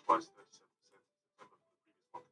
twice 37% in September from the previous month.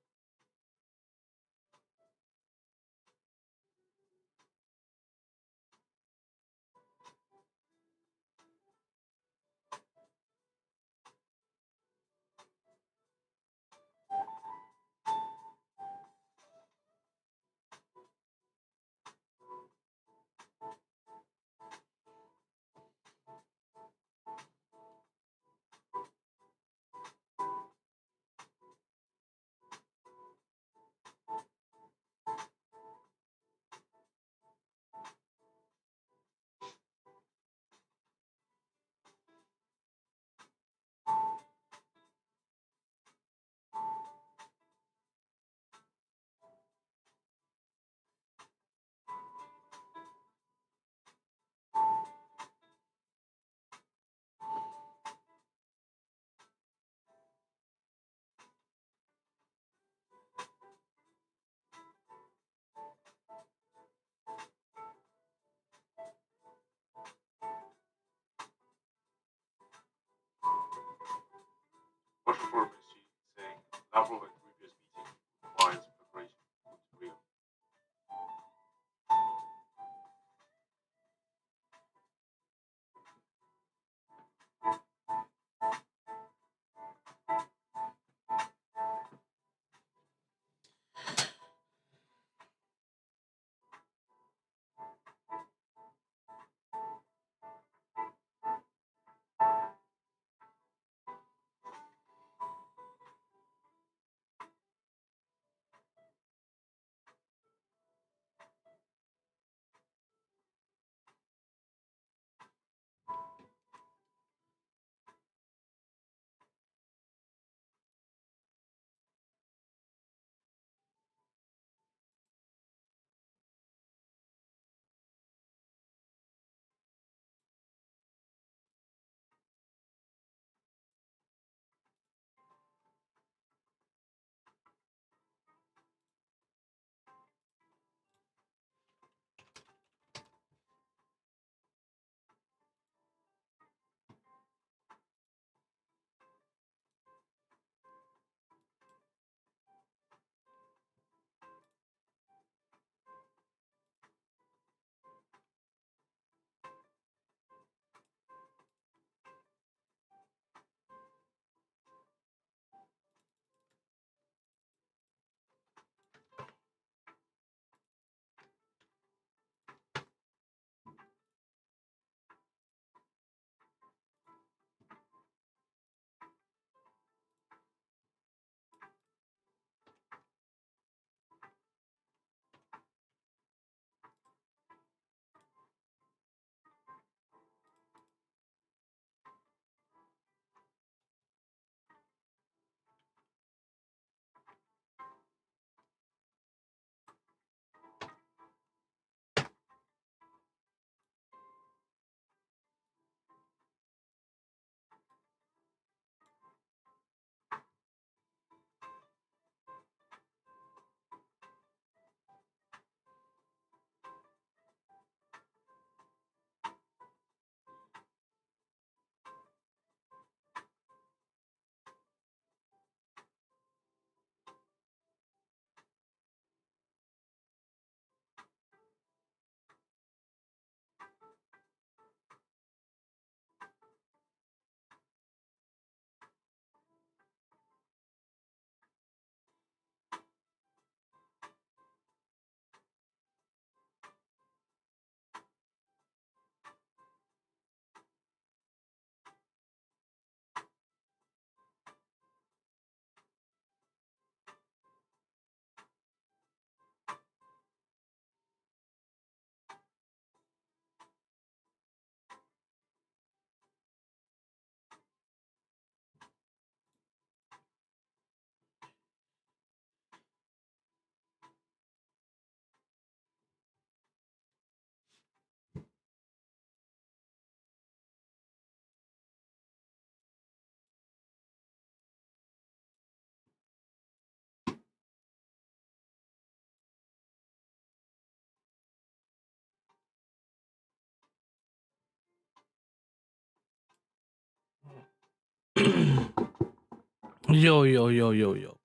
Yo, yo, yo, yo, yo.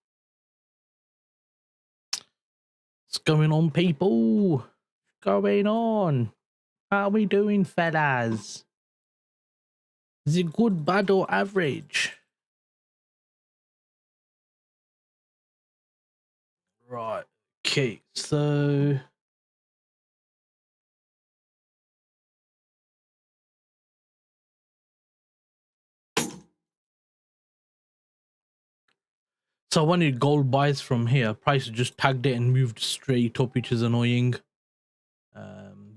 What's going on, people? What's going on? How we doing, fellas? Is it good, bad, or average? Right. Okay, so... So I wanted gold buys from here. Price just tagged it and moved straight up, which is annoying.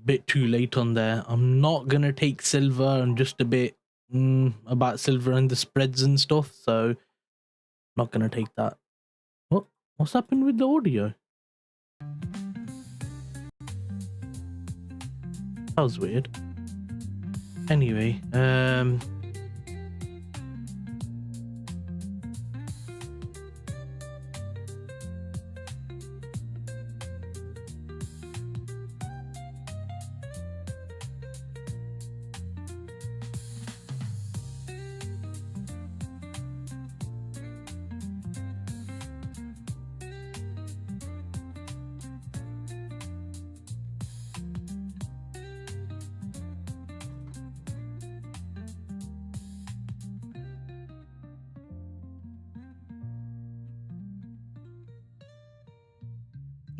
Bit too late on there. I'm not gonna take silver. I'm just a bit about silver and the spreads and stuff, so not gonna take that. What's happened with the audio? That was weird. Anyway,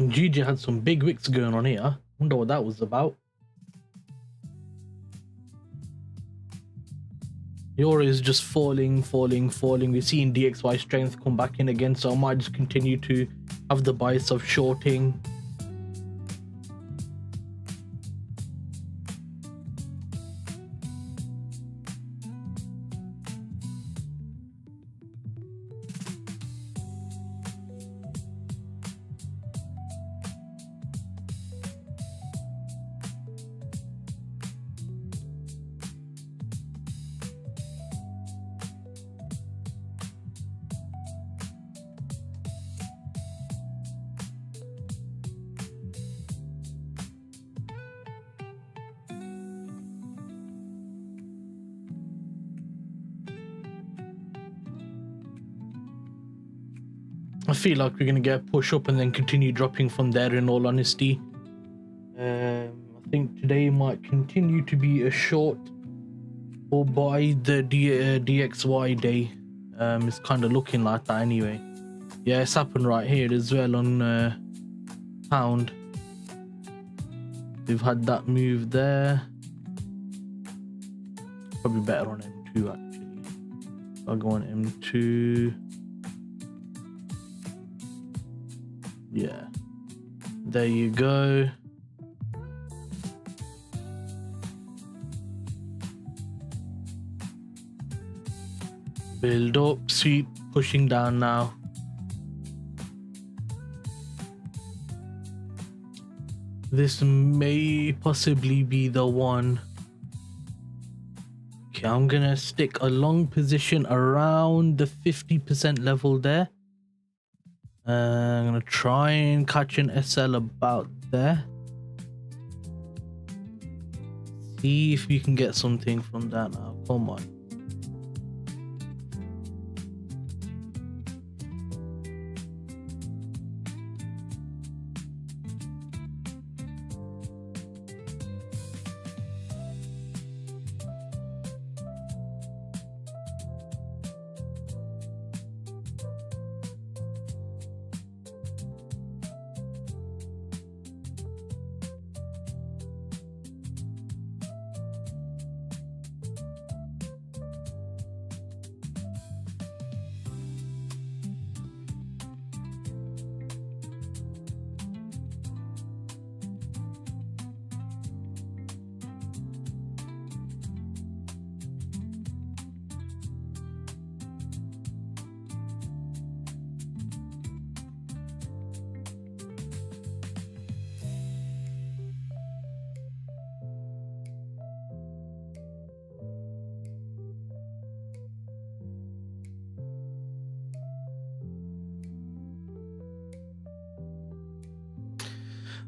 GG had some big wicks going on here. Wonder what that was about. Euro is just falling. We're seeing DXY strength come back in again, so I might just continue to have the bias of shorting. I feel like we're going to get a push up and then continue dropping from there, in all honesty. I think today might continue to be a short or buy the DXY day. It's kind of looking like that anyway. Yeah, it's happened right here as well on pound. We've had that move there. Probably better on M2 actually. I'll go on M2. Yeah, there you go. Build up, sweep, pushing down now. This may possibly be the one. Okay, I'm gonna stick a long position around the 50% level there. I'm gonna try and catch an SL about there. See if we can get something from that now. Come on.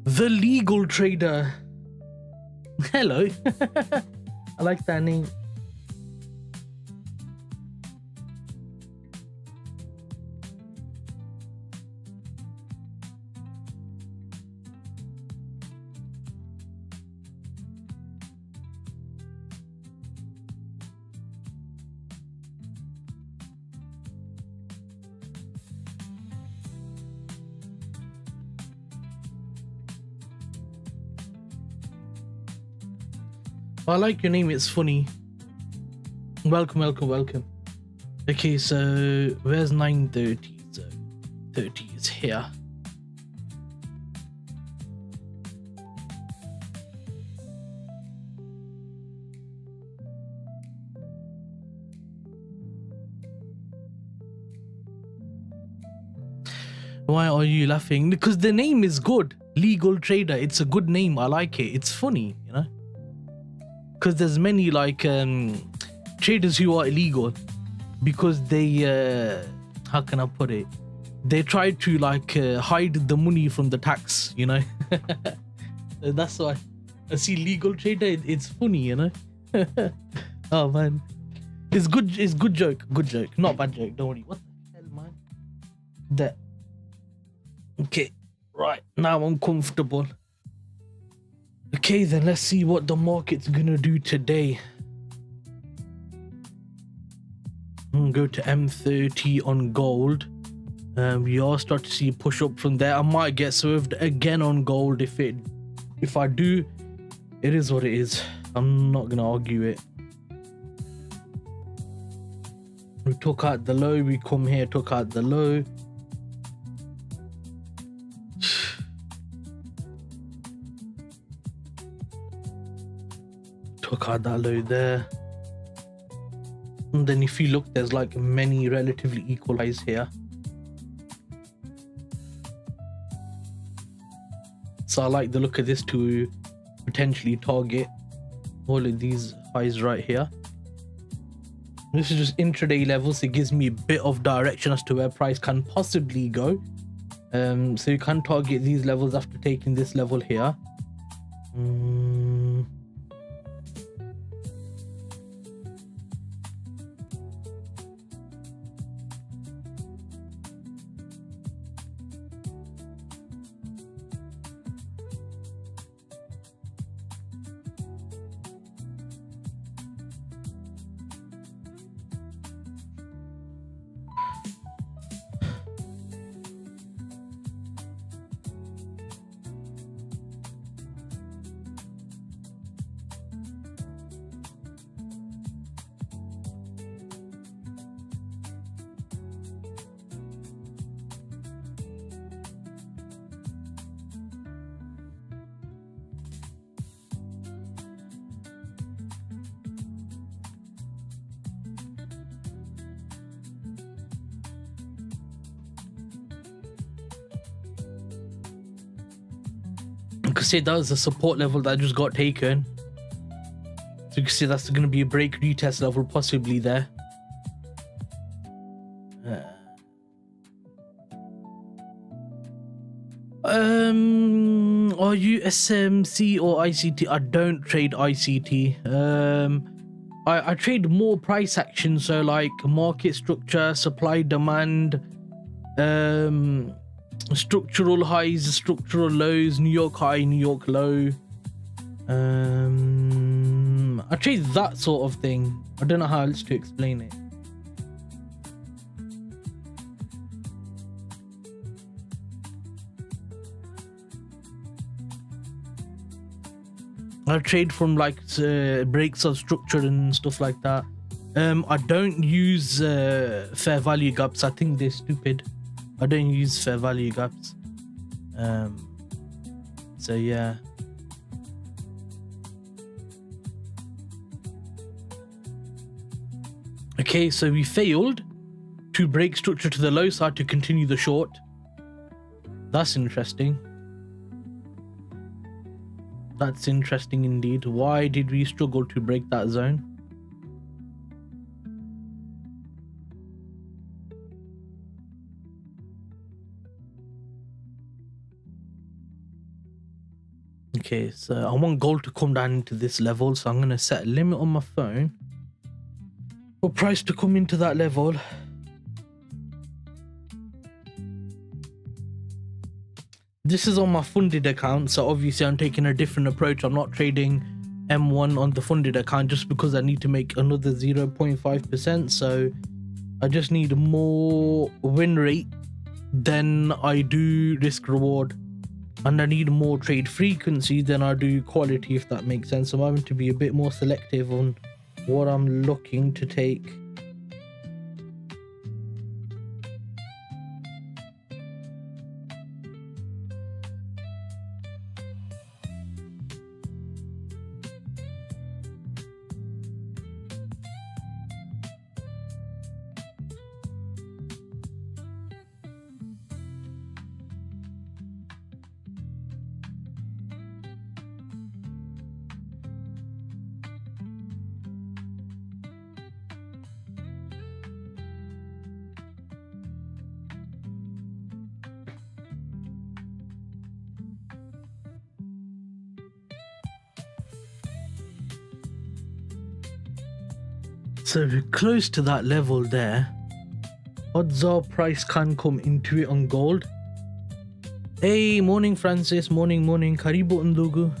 The legal trader. Hello. I like that name. I like your name, it's funny. Welcome, welcome, welcome. Okay, so where's 930? So 30 is here. Why are you laughing? Because the name is good. Legal Trader. It's a good name. I like it. It's funny, you know. Because there's many like traders who are illegal because they how can I put it? They try to like hide the money from the tax, you know. That's why I see Legal Trader. It's funny, you know. Oh man, it's good. It's good joke. Good joke. Not bad joke. Don't worry. What the hell, man? That. Okay, right, now I'm comfortable. Okay, then let's see what the market's gonna do today. Go to M30 on gold. We are starting to see a push up from there. I might get served again on gold if I do. It is what it is. I'm not gonna argue it. We took out the low, we come here, took out the low. Took out that low there. And then if you look, there's like many relatively equal highs here. So I like the look of this to potentially target all of these highs right here. This is just intraday levels. It gives me a bit of direction as to where price can possibly go. So you can target these levels after taking this level here. You can see that was a support level that just got taken. So you can see that's going to be a break retest level possibly there. Are you SMC or ICT? I don't trade ICT. I trade more price action, so like market structure, supply demand, structural highs, structural lows, New York high, New York low. I trade that sort of thing. I don't know how else to explain it. I trade from like breaks of structure and stuff like that. I don't use fair value gaps. I think they're stupid. I don't use fair value gaps. So yeah. Okay, so we failed to break structure to the low side to continue the short. That's interesting. That's interesting indeed. Why did we struggle to break that zone? Okay, so I want gold to come down into this level, so I'm going to set a limit on my phone for price to come into that level. This is on my funded account, so obviously I'm taking a different approach. I'm not trading M1 on the funded account just because I need to make another 0.5%. So I just need more win rate than I do risk reward. and I need more trade frequency, then I do quality, if that makes sense. I'm having to be a bit more selective on what I'm looking to take. So if we're close to that level there, odds are price can come into it on gold. Hey, morning Francis, morning. Karibu ndugu.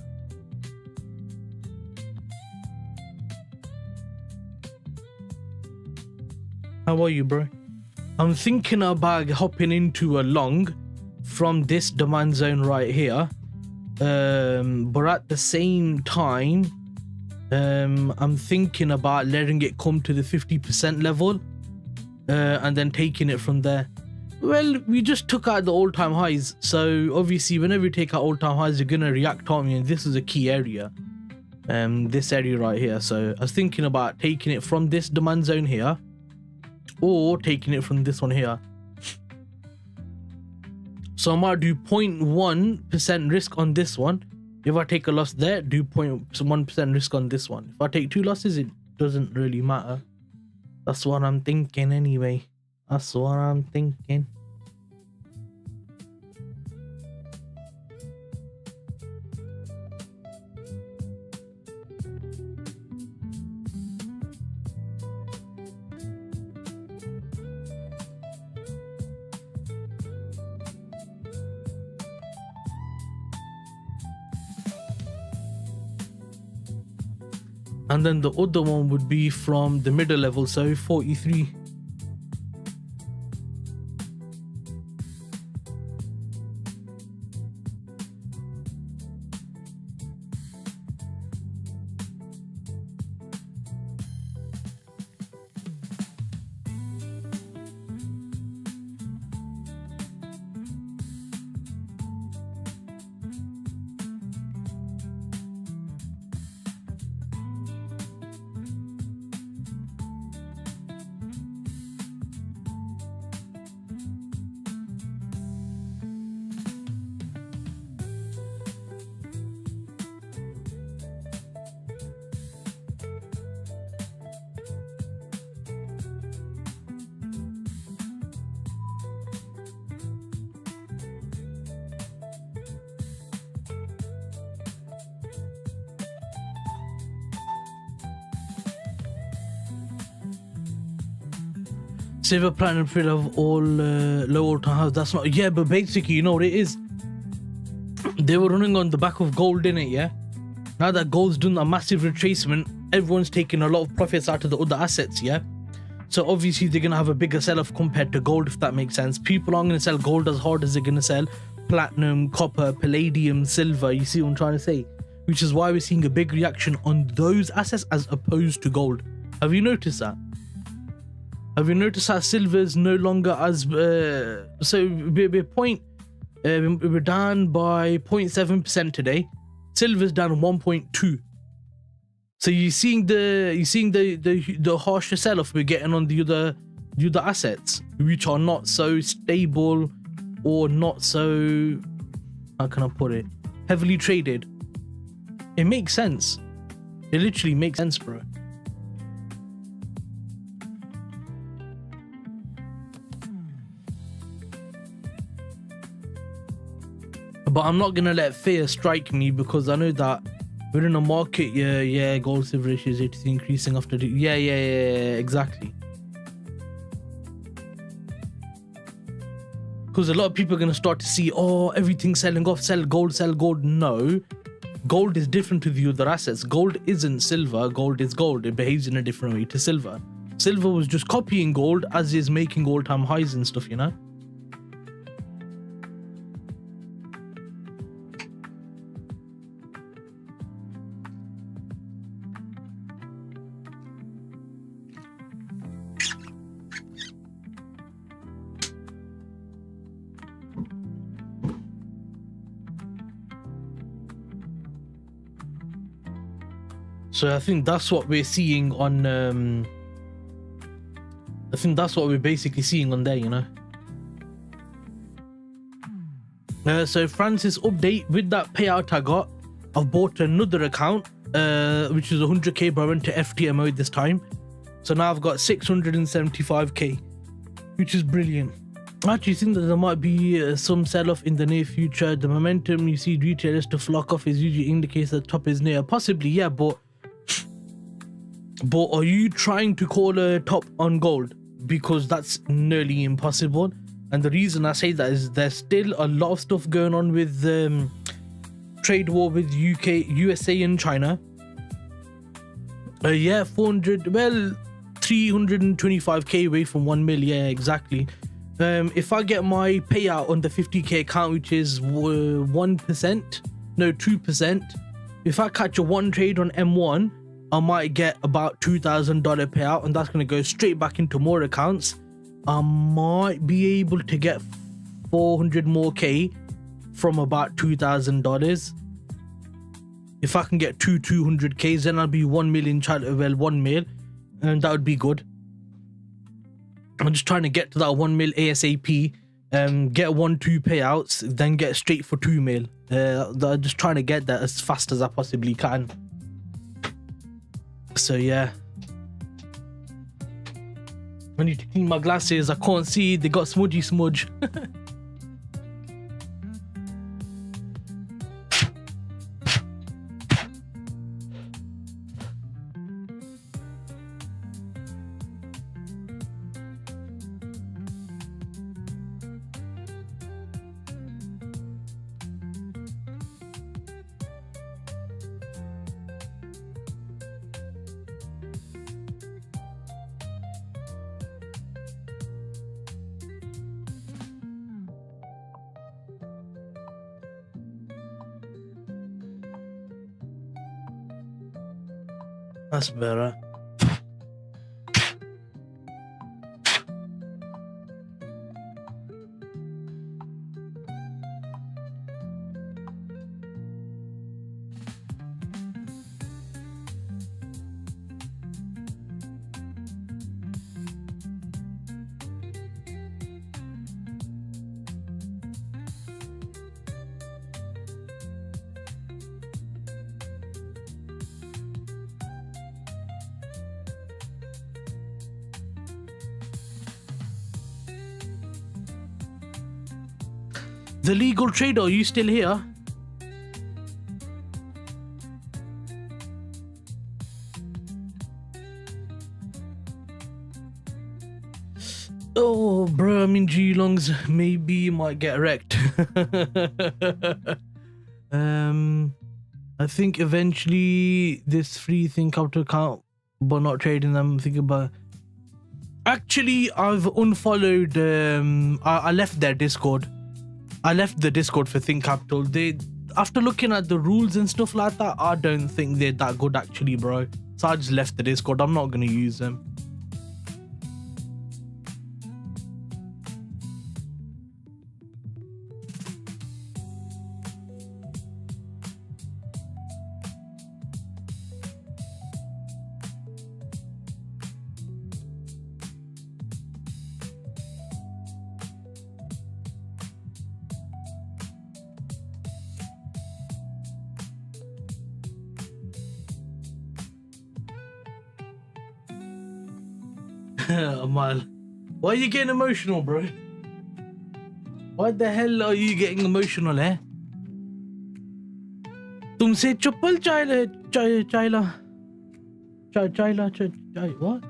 How are you, bro? I'm thinking about hopping into a long from this demand zone right here. But at the same time, I'm thinking about letting it come to the 50% level and then taking it from there. Well, we just took out the all-time highs, so obviously whenever you take out all-time highs, you're gonna react on me, and this is a key area, this area right here. So I was thinking about taking it from this demand zone here, or taking it from this one here. So I might do 0.1% risk on this one. If I take a loss there, do 0.1% risk on this one. If I take 2 losses, it doesn't really matter. That's what I'm thinking anyway. That's what I'm thinking. And then the other one would be from the middle level, so 43. Silver, platinum, period of all low all-time highs. That's not, yeah, but basically, you know what it is? They were running on the back of gold, in it, yeah? Now that gold's done a massive retracement, everyone's taking a lot of profits out of the other assets, yeah? So obviously they're gonna have a bigger sell-off compared to gold, if that makes sense. People aren't gonna sell gold as hard as they're gonna sell platinum, copper, palladium, silver. You see what I'm trying to say? Which is why we're seeing a big reaction on those assets as opposed to gold. Have you noticed that? Have you noticed that silver is no longer as so we're down by 0.7% today. Silver's down 1.2. So you're seeing the harsher sell-off we're getting on the other assets, which are not so stable or not so, how can I put it, heavily traded. It makes sense. It literally makes sense, bro. But I'm not gonna let fear strike me, because I know that we're in a market. Yeah, gold silver ratios is increasing after the, yeah, exactly. Because a lot of people are gonna start to see, oh, everything's selling off, sell gold. No, gold is different to the other assets. Gold isn't silver. Gold is gold. It behaves in a different way to silver. Silver was just copying gold, as is making all-time highs and stuff, you know. So I think that's what we're seeing on I think that's what we're basically seeing on there, you know. So Francis, update with that payout I got, I've bought another account which is 100k, but I went to FTMO this time, so now I've got 675k, which is brilliant. I actually think that there might be some sell-off in the near future. The momentum you see retailers to flock off is usually indicates that top is near. Possibly, yeah, but are you trying to call a top on gold? Because that's nearly impossible. And the reason I say that is there's still a lot of stuff going on with trade war with USA and China. Yeah, 325k away from 1 mil. Yeah, exactly. If I get my payout on the 50k account, which is 1%, no 2%, if I catch a one trade on M1, I might get about $2,000 payout, and that's going to go straight back into more accounts. I might be able to get 400 more K from about $2,000. If I can get 200Ks, then I'll be 1 million, 1 mil, and that would be good. I'm just trying to get to that 1 mil ASAP, get 1-2 payouts, then get straight for 2 mil. I'm just trying to get that as fast as I possibly can. So yeah, I need to clean my glasses. I can't see, they got smudgy smudge. That's better. The legal trader, are you still here? Oh, bro, I mean, G-longs maybe might get wrecked. I think eventually this free thing come to account, but not trading them. Think about. Actually, I've unfollowed. I left their Discord. I left the Discord for Think Capital. They, after looking at the rules and stuff like that, I don't think they're that good actually, bro. So I just left the Discord. I'm not gonna use them. Man, why are you getting emotional, bro? Why the hell are you getting emotional, eh? तुमसे चप्पल चाइला what?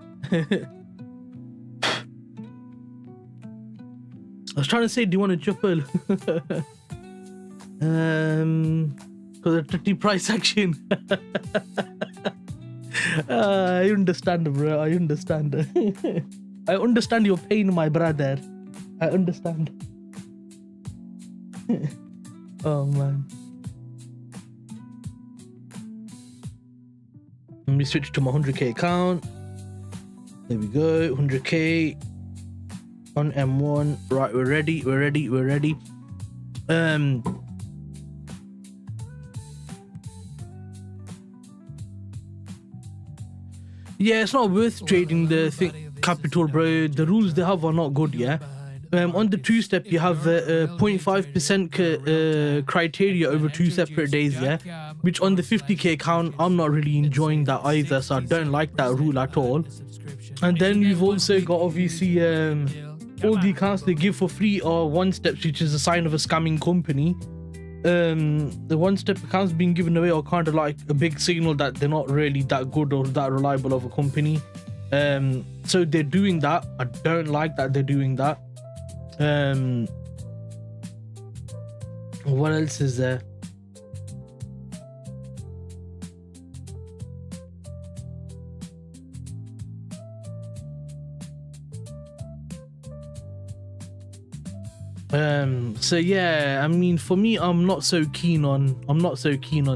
I was trying to say, do you want a chapel? Because of 30 price action. I understand, bro. I understand. I understand your pain, my brother. I understand. Oh, man. Let me switch to my 100k account. There we go. 100k on M1. Right, we're ready. We're ready. We're ready. Yeah, it's not worth trading the capital, bro. The rules they have are not good, yeah. On the two-step, you have 0.5% criteria over 2 separate days, yeah. Which on the 50k account, I'm not really enjoying that either, so I don't like that rule at all. And then we've also got obviously all the accounts they give for free are one steps, which is a sign of a scamming company. The one-step accounts being given away are kind of like a big signal that they're not really that good or that reliable of a company. So they're doing that. I don't like that they're doing that. What else is there? So yeah, I mean, for me, I'm not so keen on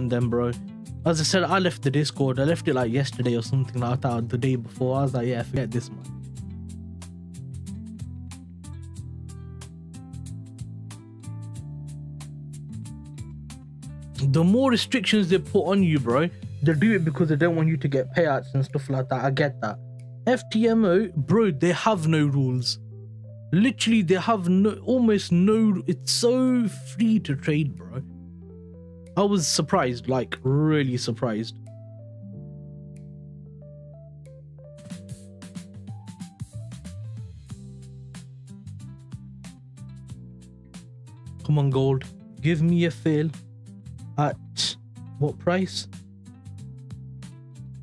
them, bro. As I said, I left the Discord. I left it like yesterday or something like that, the day before. I was like, yeah, forget this, man. The more restrictions they put on you, bro, they do it because they don't want you to get payouts and stuff like that. I get that. FTMO, bro, they have no rules. Literally, they have almost no. It's so free to trade, bro. I was surprised, like really surprised. Come on, gold, give me a fill. At what price?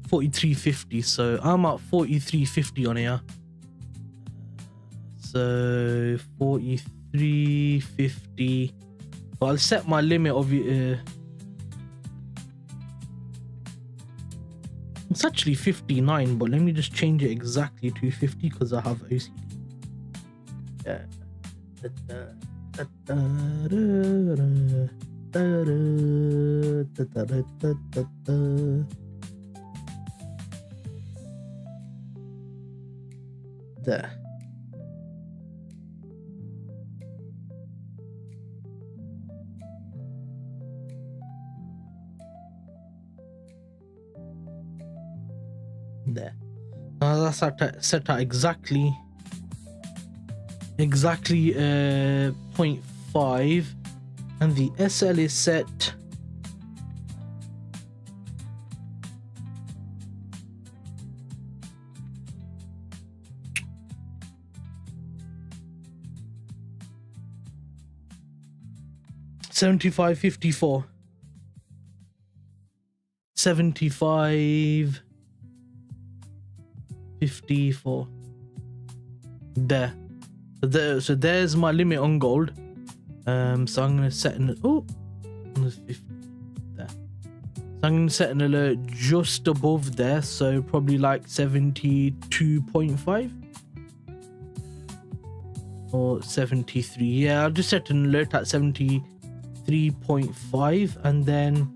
43.50. So I'm at 43.50 on here. So 43.50. But I'll set my limit of it. It's actually 59, but let me just change it exactly to 50 because I have OCD. Yeah. There. There. Now that's set at exactly 0.5, and the SL is set $75.54. 75.54. There. So there's my limit on gold. So I'm gonna set an 50 there. So I'm gonna set an alert just above there, so probably like 72.5 or 73. Yeah, I'll just set an alert at 73.5, and then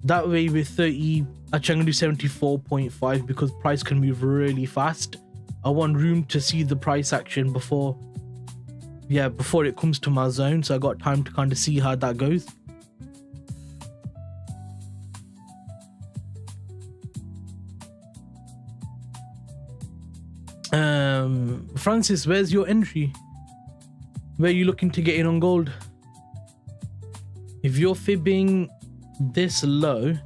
that way with 30, actually I'm gonna do 74.5 because price can move really fast. I want room to see the price action before it comes to my zone, so I got time to kind of see how that goes. Francis, where's your entry? Where are you looking to get in on gold? If you're fibbing this low,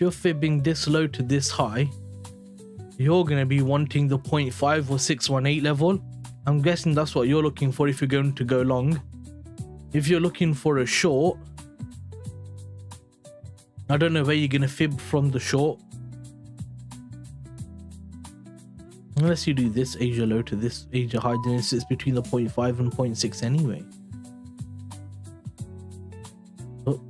to this high, you're going to be wanting the 0.5 or 618 level. I'm guessing that's what you're looking for if you're going to go long. If you're looking for a short, I don't know where you're going to fib from the short. Unless you do this Asia low to this Asia high, then it sits between the 0.5 and 0.6 anyway. Oh.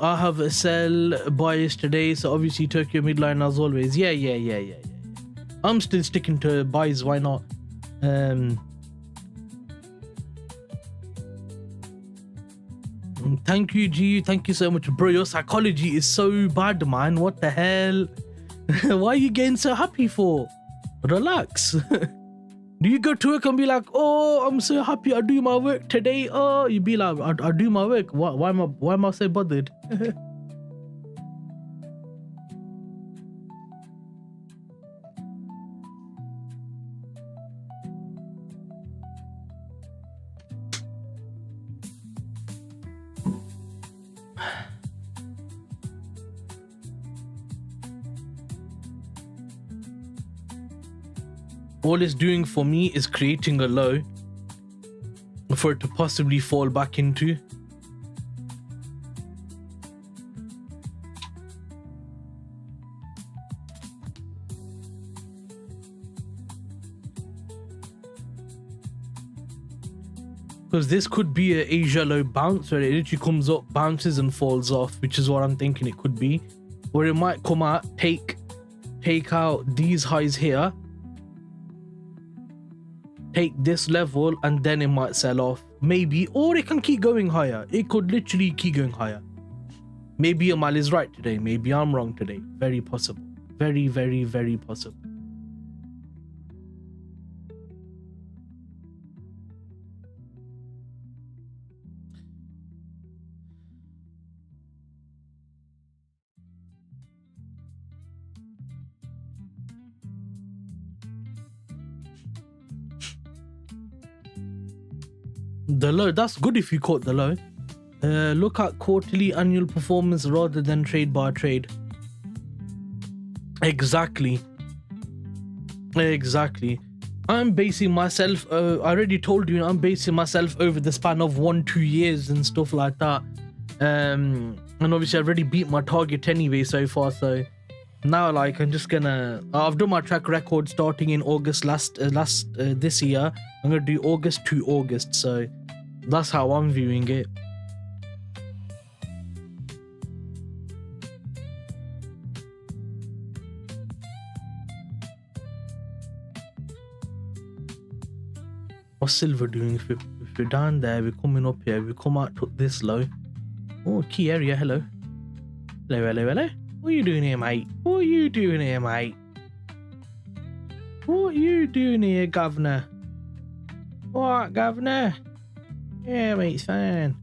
I have a sell bias today, so obviously Tokyo midline as always. Yeah. I'm still sticking to buys, why not? Thank you, G. Thank you so much, bro. Your psychology is so bad, man. What the hell? Why are you getting so happy for? Relax. Do you go to work and be like, oh, I'm so happy I do my work today? Oh, you be like, I do my work. Why am I so bothered? All it's doing for me is creating a low for it to possibly fall back into. Because this could be an Asia low bounce where it literally comes up, bounces and falls off, which is what I'm thinking it could be. Or it might come out, take out these highs here, take this level, and then it might sell off. Maybe. Or it can keep going higher. It could literally keep going higher. Maybe Amal is right today. Maybe I'm wrong today. Very possible. Very, very, very possible. The low, that's good if you caught the low. Look at quarterly annual performance rather than trade by trade. Exactly. I'm basing myself, I already told you, I'm basing myself over the span of 1-2 years and stuff like that. And obviously I've already beat my target anyway so far, so now like I'm just gonna, I've done my track record starting in August this year. I'm gonna do August to August, so that's how I'm viewing it. What's silver doing? If we're down there, we're coming up here, we come out to this low. Oh, key area, hello. Hello. What are you doing here, mate? What are you doing here, governor? What, governor? Yeah, mate, fine.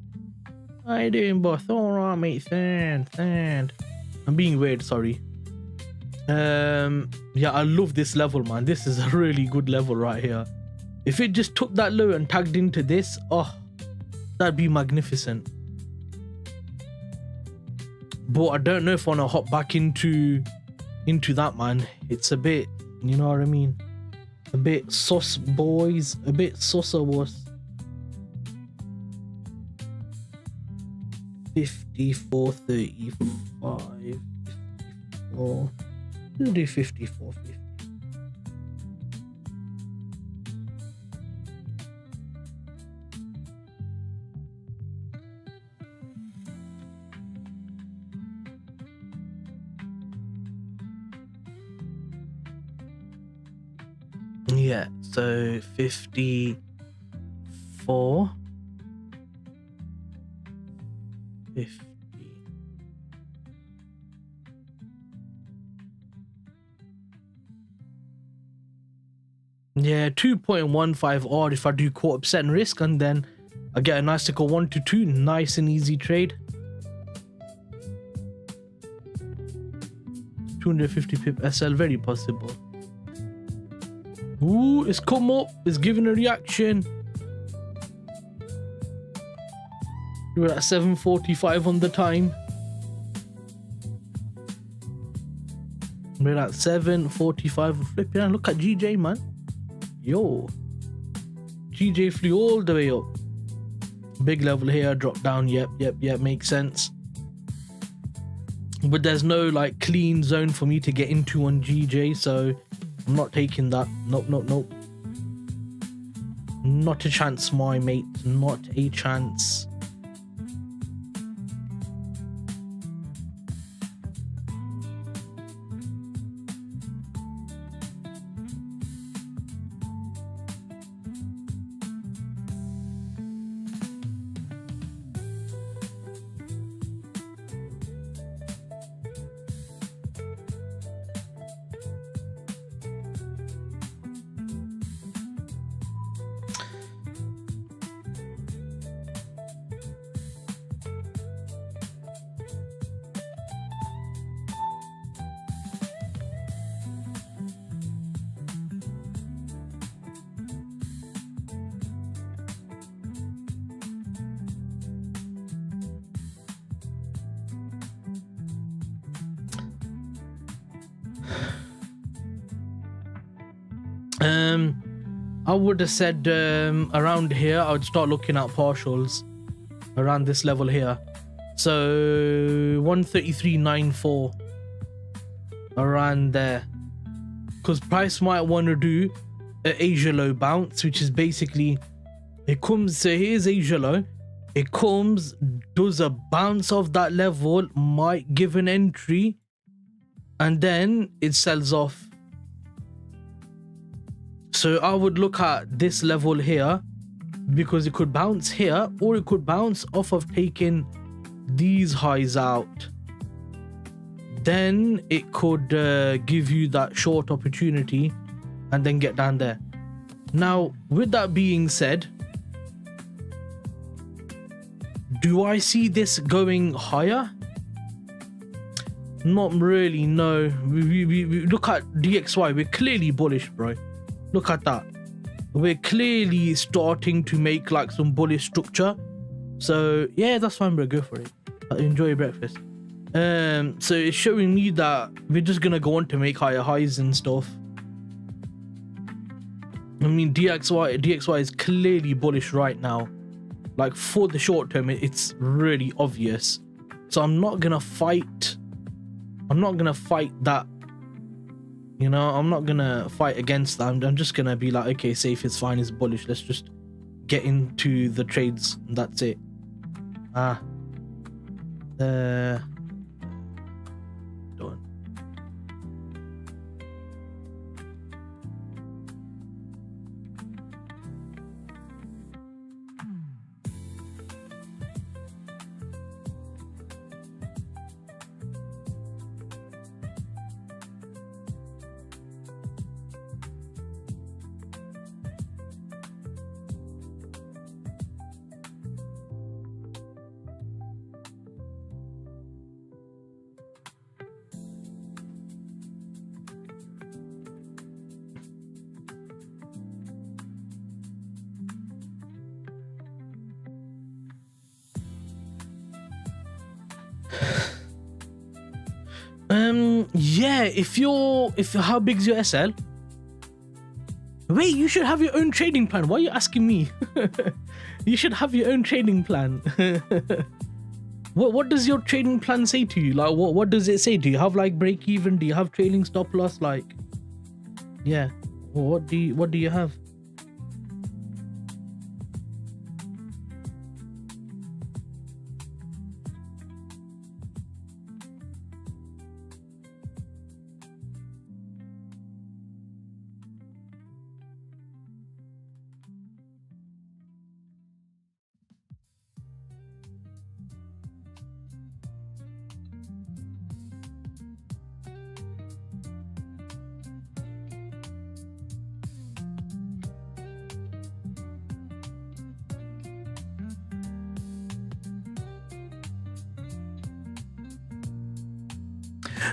How you doing, boss? Alright, mate, fine. I'm being weird, sorry. Yeah, I love this level, man. This is a really good level right here. If it just took that low and tagged into this, oh, that'd be magnificent. But I don't know if I want to hop back into that, man. It's a bit, you know what I mean? A bit sus, boys. A bit susser was. 54, 35, 54. We'll do 54, 50. Yeah, so 54, 50. Yeah, 2.15 odd if I do 1/4% risk, and then I get a nice ticker 1 to 2, nice and easy trade. 250 pip SL, very possible. Ooh, it's come up, it's giving a reaction. We're at 7:45 on the time. We're at 7:45. Flipping out. Look at GJ, man. Yo. GJ flew all the way up. Big level here, drop down. Yep, makes sense. But there's no like clean zone for me to get into on GJ, so I'm not taking that. Nope. Not a chance, my mate. Not a chance. I would have said around here I would start looking at partials around this level here. So 133.94 around there, because price might want to do an Asia low bounce, which is basically it comes. So here's Asia low, it comes, does a bounce of that level, might give an entry, and then it sells off. So I would look at this level here, because it could bounce here, or it could bounce off of taking these highs out. Then it could give you that short opportunity and then get down there. Now, with that being said, do I see this going higher? Not really, no. We look at DXY, we're clearly bullish, bro. Look at that. We're clearly starting to make like some bullish structure. So yeah, that's fine, bro. Go for it. Enjoy your breakfast. So it's showing me that we're just gonna go on to make higher highs and stuff. I mean, DXY is clearly bullish right now. Like for the short term, it's really obvious. So I'm not gonna fight. I'm not gonna fight that. You know, I'm not gonna fight against that. I'm just gonna be like, okay, safe is fine, it's bullish. Let's just get into the trades. And that's it. Done. Yeah, how big's your SL? Wait, you should have your own trading plan. Why are you asking me? You should have your own trading plan. What does your trading plan say to you? Like, what does it say? Do you have like break even? Do you have trailing stop loss? Like, yeah, what do you have?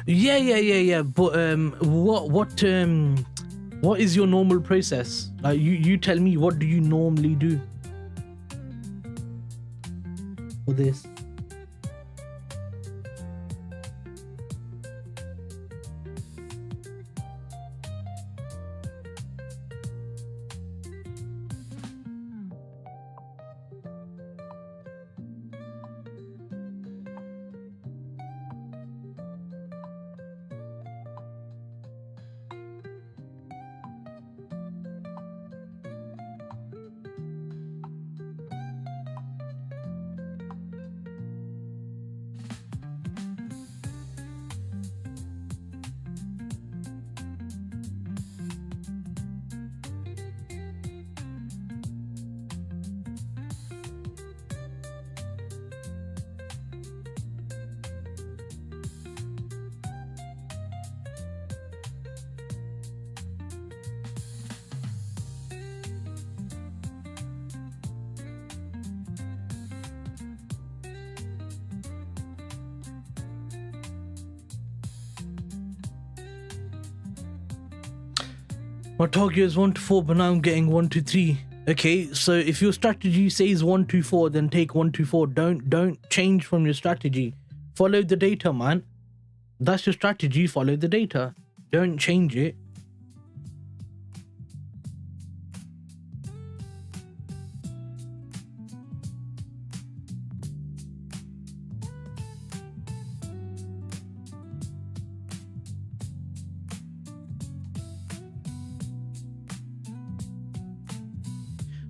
Yeah. But what is your normal process? Like, you tell me, what do you normally do for this? My target is 1 to 4, but now I'm getting 1 to 3. Okay, so if your strategy says 1 to 4, then take 1 to 4. Don't change from your strategy. Follow the data, man. That's your strategy. Follow the data. Don't change it.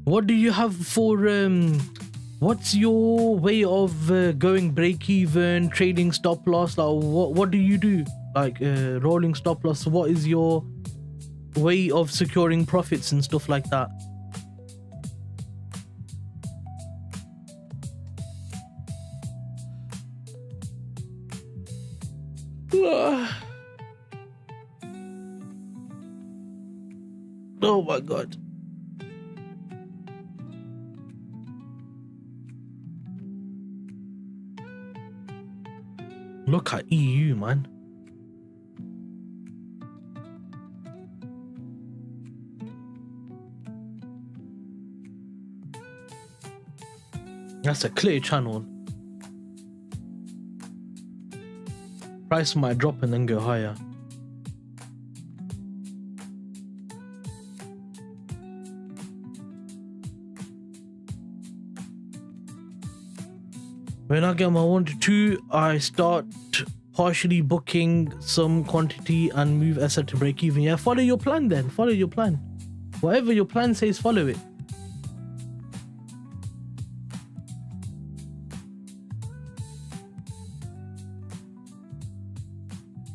What do you have for what's your way of going break even, trading stop loss? Like what do you do? Like rolling stop loss. What is your way of securing profits and stuff like that? Oh my god. Look at EU, man. That's a clear channel. Price might drop and then go higher. When I get my 1 to 2, I start partially booking some quantity and move asset to break even. Yeah, follow your plan then. Follow your plan. Whatever your plan says, follow it.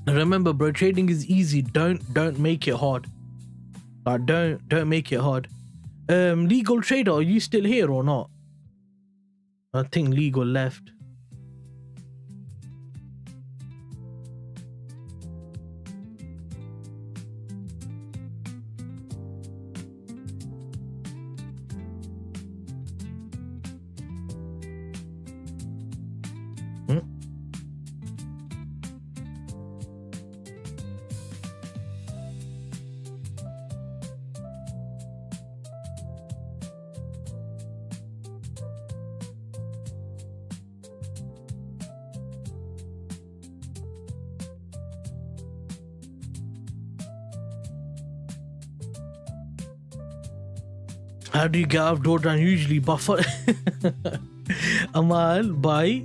Remember, bro, trading is easy. Don't make it hard. Like, don't make it hard. Legal trader, are you still here or not? I think legal left. How do you get out of drawdown usually? Buffer. Amal, buy.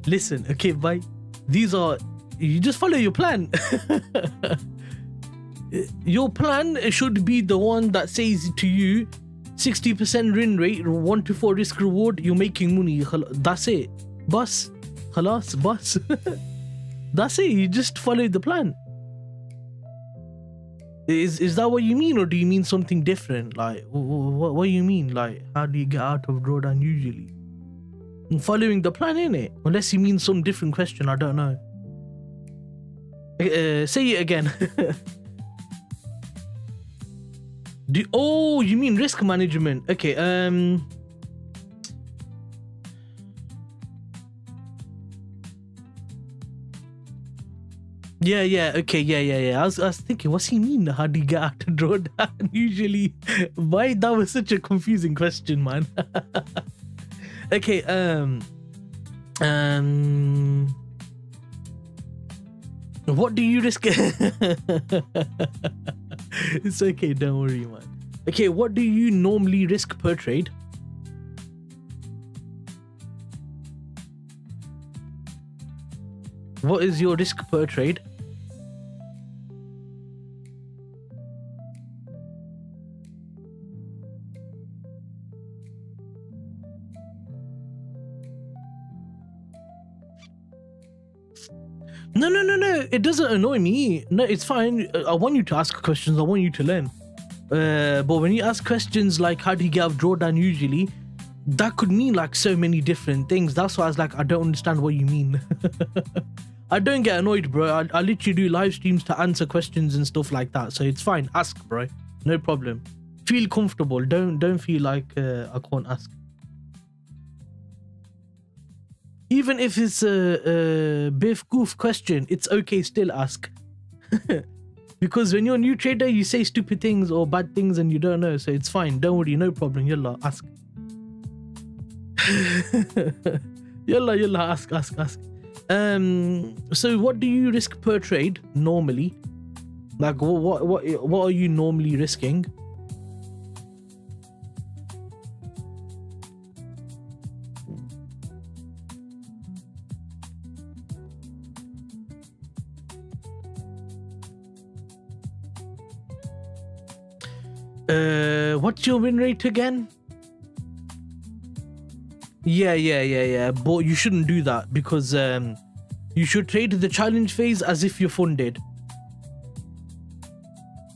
Listen, okay, buy. These are, you just follow your plan. Your plan should be the one that says to you 60% win rate, 1 to 4 risk reward, you're making money. That's it. Bus. Khalas, bus. That's it. You just follow the plan. Is that what you mean, or do you mean something different? Like, what do you mean? Like, how do you get out of drawdown usually? I'm following the plan, innit? Unless you mean some different question, I don't know. Say it again. Oh, you mean risk management? Okay. Yeah. Okay. Yeah. I was thinking, what's he mean? How do you get out of drawdown usually? Why that was such a confusing question, man. Okay. What do you risk? It's okay. Don't worry, man. Okay. What do you normally risk per trade? What is your risk per trade? No. It doesn't annoy me. No, it's fine. I want you to ask questions. I want you to learn. But when you ask questions like, how do you get out of drawdown usually? That could mean like so many different things. That's why I was like, I don't understand what you mean. I don't get annoyed, bro. I literally do live streams to answer questions and stuff like that. So it's fine. Ask, bro. No problem. Feel comfortable. Don't feel like I can't ask. Even if it's a biff goof question, it's okay, still ask. Because when you're a new trader, you say stupid things or bad things and you don't know. So it's fine. Don't worry. No problem. Yalla, ask. Yalla, ask. So what do you risk per trade normally? Like what are you normally risking? What's your win rate again? Yeah. But you shouldn't do that because you should trade the challenge phase as if you're funded.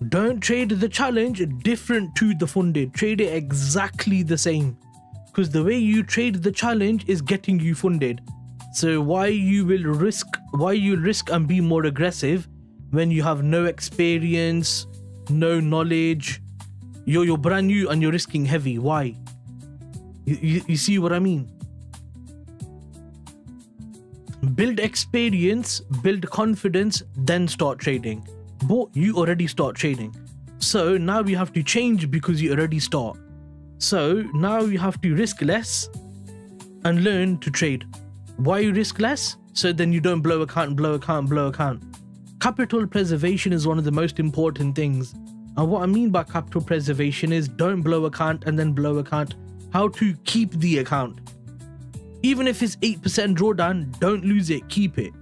Don't trade the challenge different to the funded. Trade it exactly the same. Because the way you trade the challenge is getting you funded. So why you risk and be more aggressive when you have no experience, no knowledge, you're brand new and you're risking heavy? Why? You see what I mean? Build experience, build confidence, then start trading. But you already start trading. So now you have to change because you already start. So now you have to risk less and learn to trade. Why you risk less? So then you don't blow account. Capital preservation is one of the most important things. And what I mean by capital preservation is don't blow account and then blow account. How to keep the account. Even if it's 8% drawdown, don't lose it, keep it.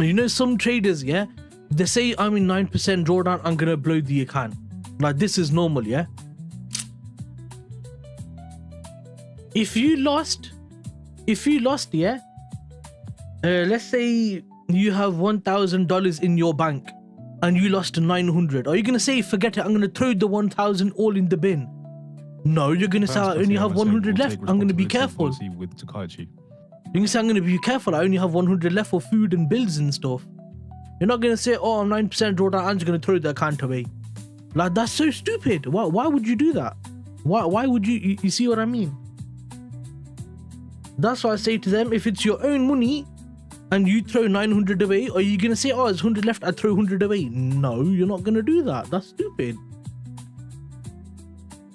You know, some traders, yeah, they say I'm in 9% drawdown, I'm gonna blow the account. Like, this is normal, yeah. If you lost, yeah, let's say you have $1,000 in your bank and you lost 900. Are you gonna say, forget it, I'm gonna throw the 1,000 all in the bin? No, you're gonna say, I only have 100 left, I'm gonna be careful. You can say, I'm going to be careful, I only have 100 left for food and bills and stuff. You're not going to say, oh, I'm 9% drawdown, I'm just going to throw the account away. Like, that's so stupid. Why would you do that? Why would you see what I mean? That's why I say to them, if it's your own money and you throw 900 away, are you going to say, oh, there's 100 left, I throw 100 away? No, you're not going to do that. That's stupid.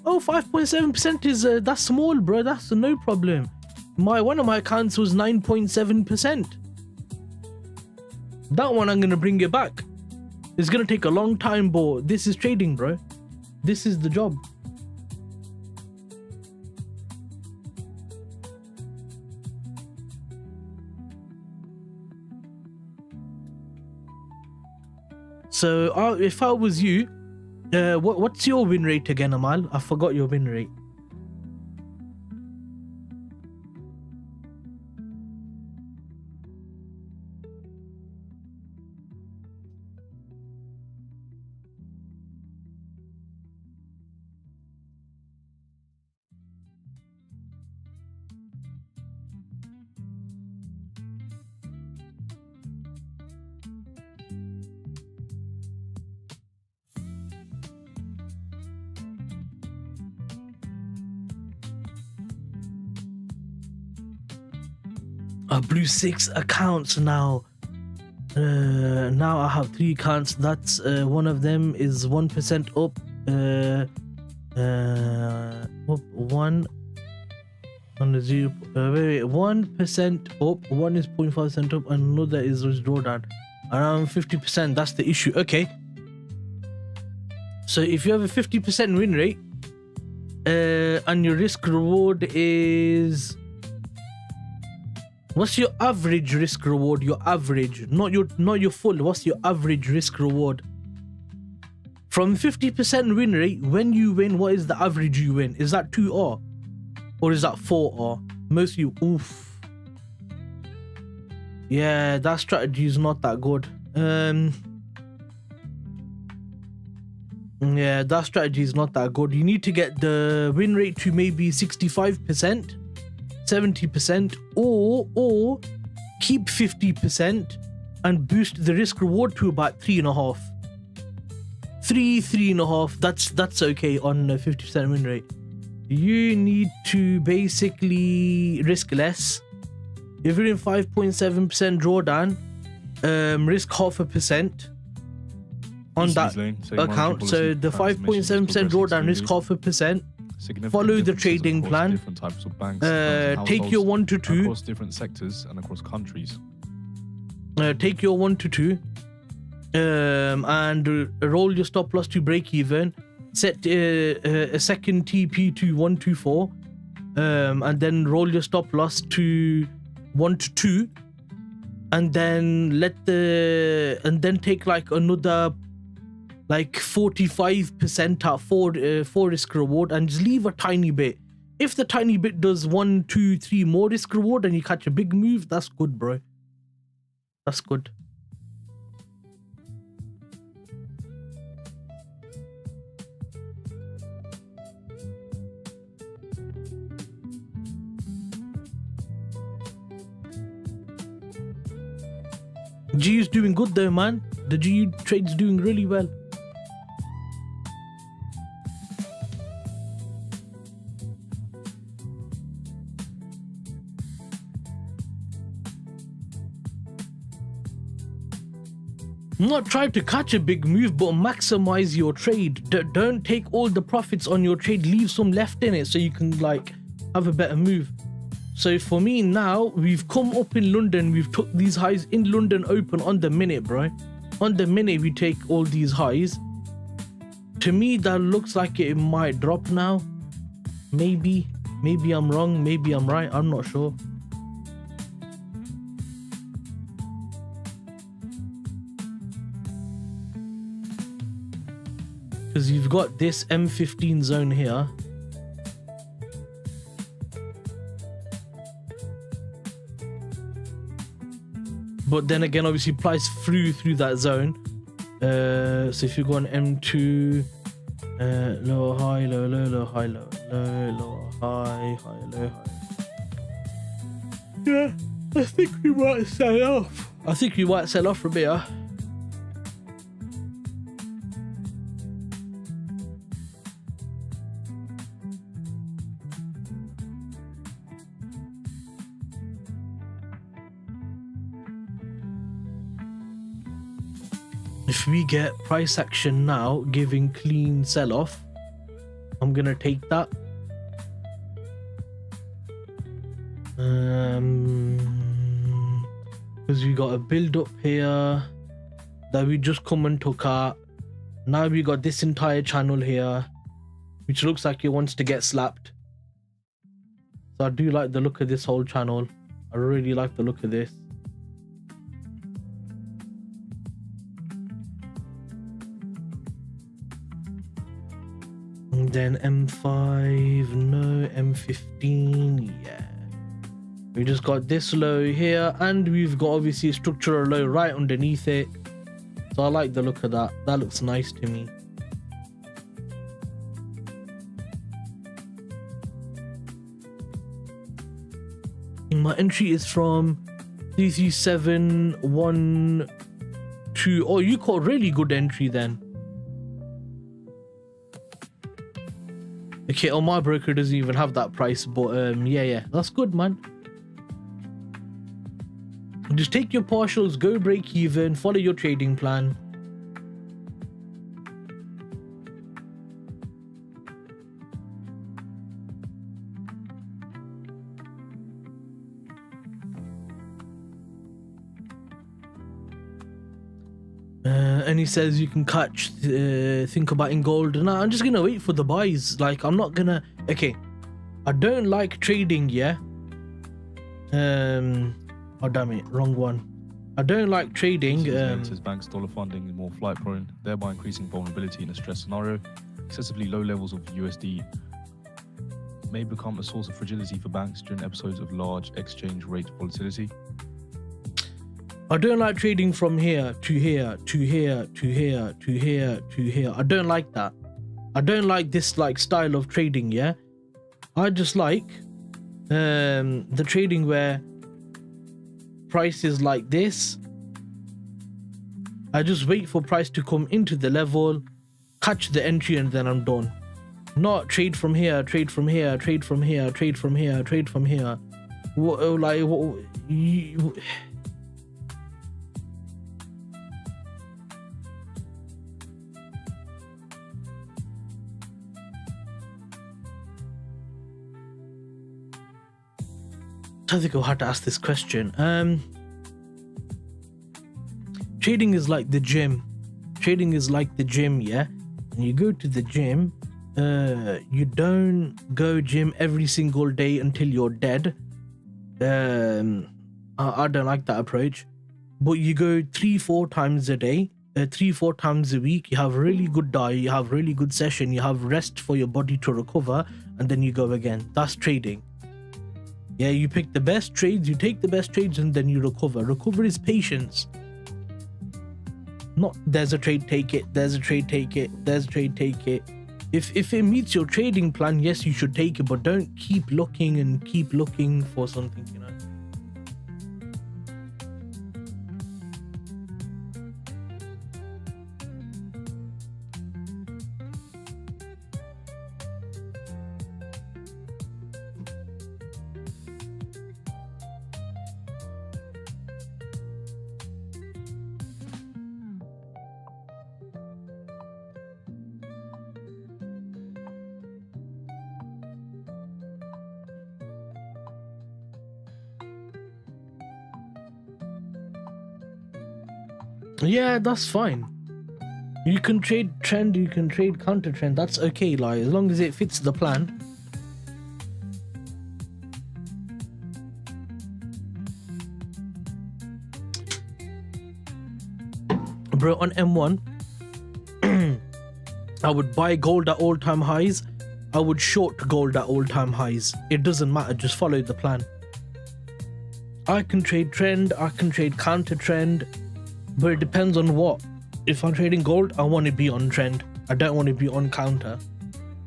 Oh, 5.7% is, that's small, bro. That's no problem. One of my accounts was 9.7%. That one I'm gonna bring it back. It's gonna take a long time, but this is trading, bro. This is the job. So if I was you, what's your win rate again, Amal? I forgot your win rate. I blew 6 accounts now. Now I have 3 accounts. That's one of them is 1% up. Up 1 on the 0. Wait, 1% up. One is 0.5% up, and another is drawdown. Around 50%. That's the issue. Okay. So if you have a 50% win rate, and your risk reward is, what's your average risk reward? Your average, not your full. What's your average risk reward? From 50% win rate, when you win, what is the average you win? Is that 2R? Or is that 4R? Most you, oof. Yeah, that strategy is not that good. Yeah, that strategy is not that good. You need to get the win rate to maybe 65%, 70%, or keep 50% and boost the risk reward to about 3.5. 3.5. That's okay on a 50% win rate. You need to basically risk less. If you're in 5.7% drawdown, risk 0.5% on that account. So the 5.7% drawdown, risk 0.5%. Follow the trading plan. Different types of banks, take your 1 to 2 across different sectors and across countries. Take your 1 to 2 and roll your stop loss to break even. Set a second TP to 124, and then roll your stop loss to 1 to 2, and then take like another like 45% at for risk reward, and just leave a tiny bit. If the tiny bit does 1, 2, 3 more risk reward and you catch a big move, that's good, bro. That's good. G is doing good though, man. The G trade's doing really well. Not try to catch a big move, but maximize your trade. Don't take all the profits on your trade. Leave some left in it so you can like have a better move. So for me now, we've come up in London. We've took these highs in London open on the minute, bro. On the minute we take all these highs. To me, that looks like it might drop now. Maybe I'm wrong. Maybe I'm right. I'm not sure. Because you've got this M15 zone here. But then again, obviously price through that zone. So if you go on M2, low, high, low, low, low, high, low, low, low, high, high, low, high. Yeah, I think we might sell off. I think we might sell off from here. If we get price action now giving clean sell off, I'm gonna take that. Because we got a build up here that we just come and took out. Now we got this entire channel here, which looks like it wants to get slapped. So I do like the look of this whole channel. I really like the look of this. And then M5, no, M15, yeah. We just got this low here, and we've got obviously a structural low right underneath it. So I like the look of that. That looks nice to me. My entry is from 33712. Oh, you got really good entry then. Okay, oh, my broker doesn't even have that price, but yeah, that's good, man. Just take your partials, go break even, follow your trading plan. And he says you can catch, think about in gold. No, I'm just gonna wait for the buys. Like, I'm not gonna. Okay, I don't like trading. Yeah. Oh damn it, wrong one. I don't like trading. Says banks dollar funding is more flight prone, thereby increasing vulnerability in a stress scenario. Excessively low levels of USD may become a source of fragility for banks during episodes of large exchange rate volatility. I don't like trading from here to here to here to here to here to here. I don't like that. I don't like this like style of trading. Yeah, I just like the trading where price is like this. I just wait for price to come into the level, catch the entry, and then I'm done. Not trade from here, trade from here, trade from here, trade from here, trade from here. What, like what? I think I'll have to ask this question. Trading is like the gym. Trading is like the gym, yeah? When you go to the gym, you don't go gym every single day until you're dead. I don't like that approach. But you go 3-4 times a day, 3-4 times a week, you have really good diet, you have really good session, you have rest for your body to recover, and then you go again. That's trading. Yeah, you pick the best trades, you take the best trades, and then you recover. Recover is patience. Not there's a trade, take it, there's a trade, take it, there's a trade, take it. If it meets your trading plan, yes, you should take it, but don't keep looking and keep looking for something, you know. Yeah, that's fine. You can trade trend, you can trade counter trend. That's okay, like as long as it fits the plan. Bro, on M1, I would buy gold at all-time highs. I would short gold at all-time highs. It doesn't matter, just follow the plan. I can trade trend, I can trade counter trend. But it depends on what. If I'm trading gold, I want to be on trend. I don't want to be on counter.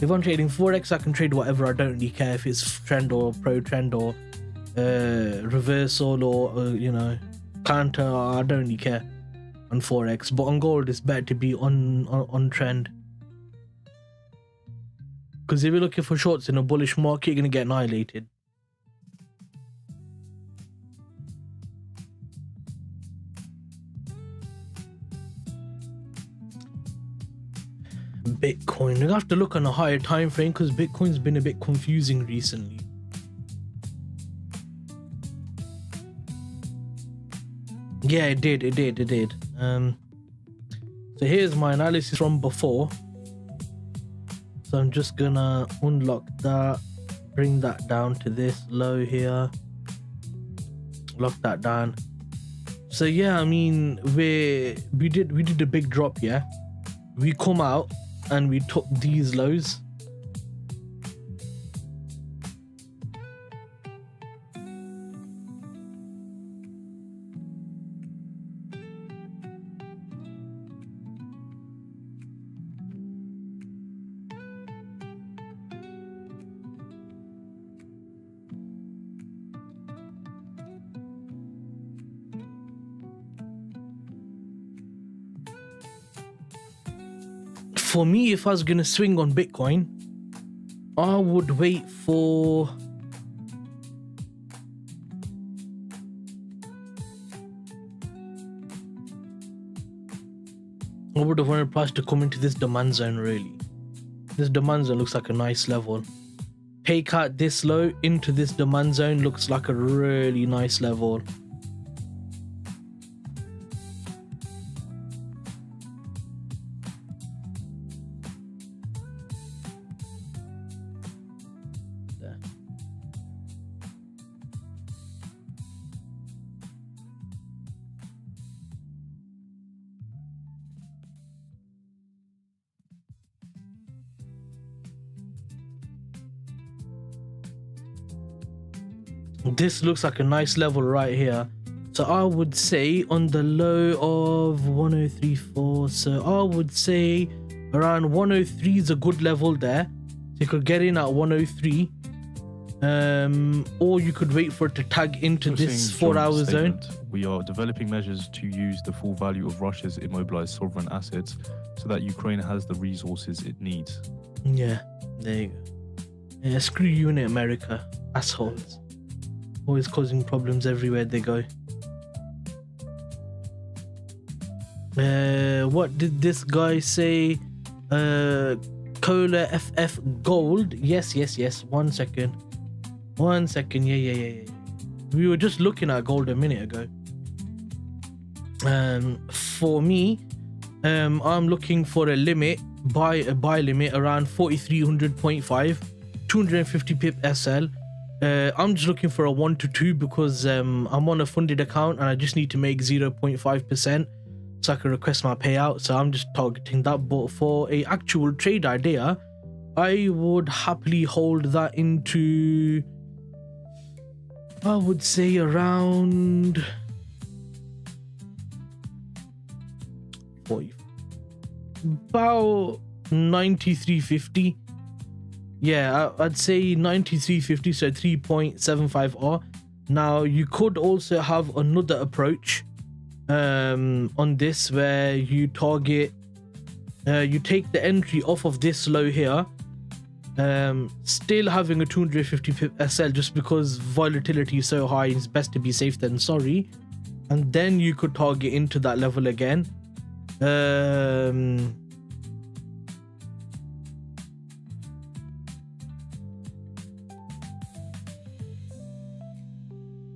If I'm trading Forex, I can trade whatever. I don't really care if it's trend or pro trend or reversal or, you know, counter. I don't really care on Forex. But on gold, it's better to be on trend. Because if you're looking for shorts in a bullish market, you're going to get annihilated. Bitcoin, you have to look on a higher time frame because Bitcoin's been a bit confusing recently. Yeah, it did. So here's my analysis from before. So I'm just gonna unlock that, bring that down to this low here, lock that down. So yeah, I mean we did a big drop, yeah. We come out and we took these lows. For me, if I was gonna swing on Bitcoin, I would wait for I would have wanted price to come into this demand zone. Really, this demand zone looks like a nice level. Take out this low into this demand zone, looks like a really nice level. This looks like a nice level right here. So I would say on the low of 103.4, so I would say around 103 is a good level there. So you could get in at 103, or you could wait for it to tag into this 4-hour zone. We are developing measures to use the full value of Russia's immobilized sovereign assets so that Ukraine has the resources it needs. Yeah, there you go. Yeah, screw you in America, assholes. Always causing problems everywhere they go. What did this guy say? Cola FF gold. Yes. 1 second. Yeah. We were just looking at gold a minute ago. For me, I'm looking for a limit, buy limit around 4300.5, 250 pip SL. I'm just looking for a 1 to 2 because I'm on a funded account and I just need to make 0.5% so I can request my payout. So I'm just targeting that. But for a actual trade idea, I would happily hold that into, I would say, around 40, about 93.50. Yeah, I'd say 93.50, so 3.75R. Now you could also have another approach on this where you target, you take the entry off of this low here, still having a 250 pip SL just because volatility is so high, it's best to be safe than sorry, and then you could target into that level again.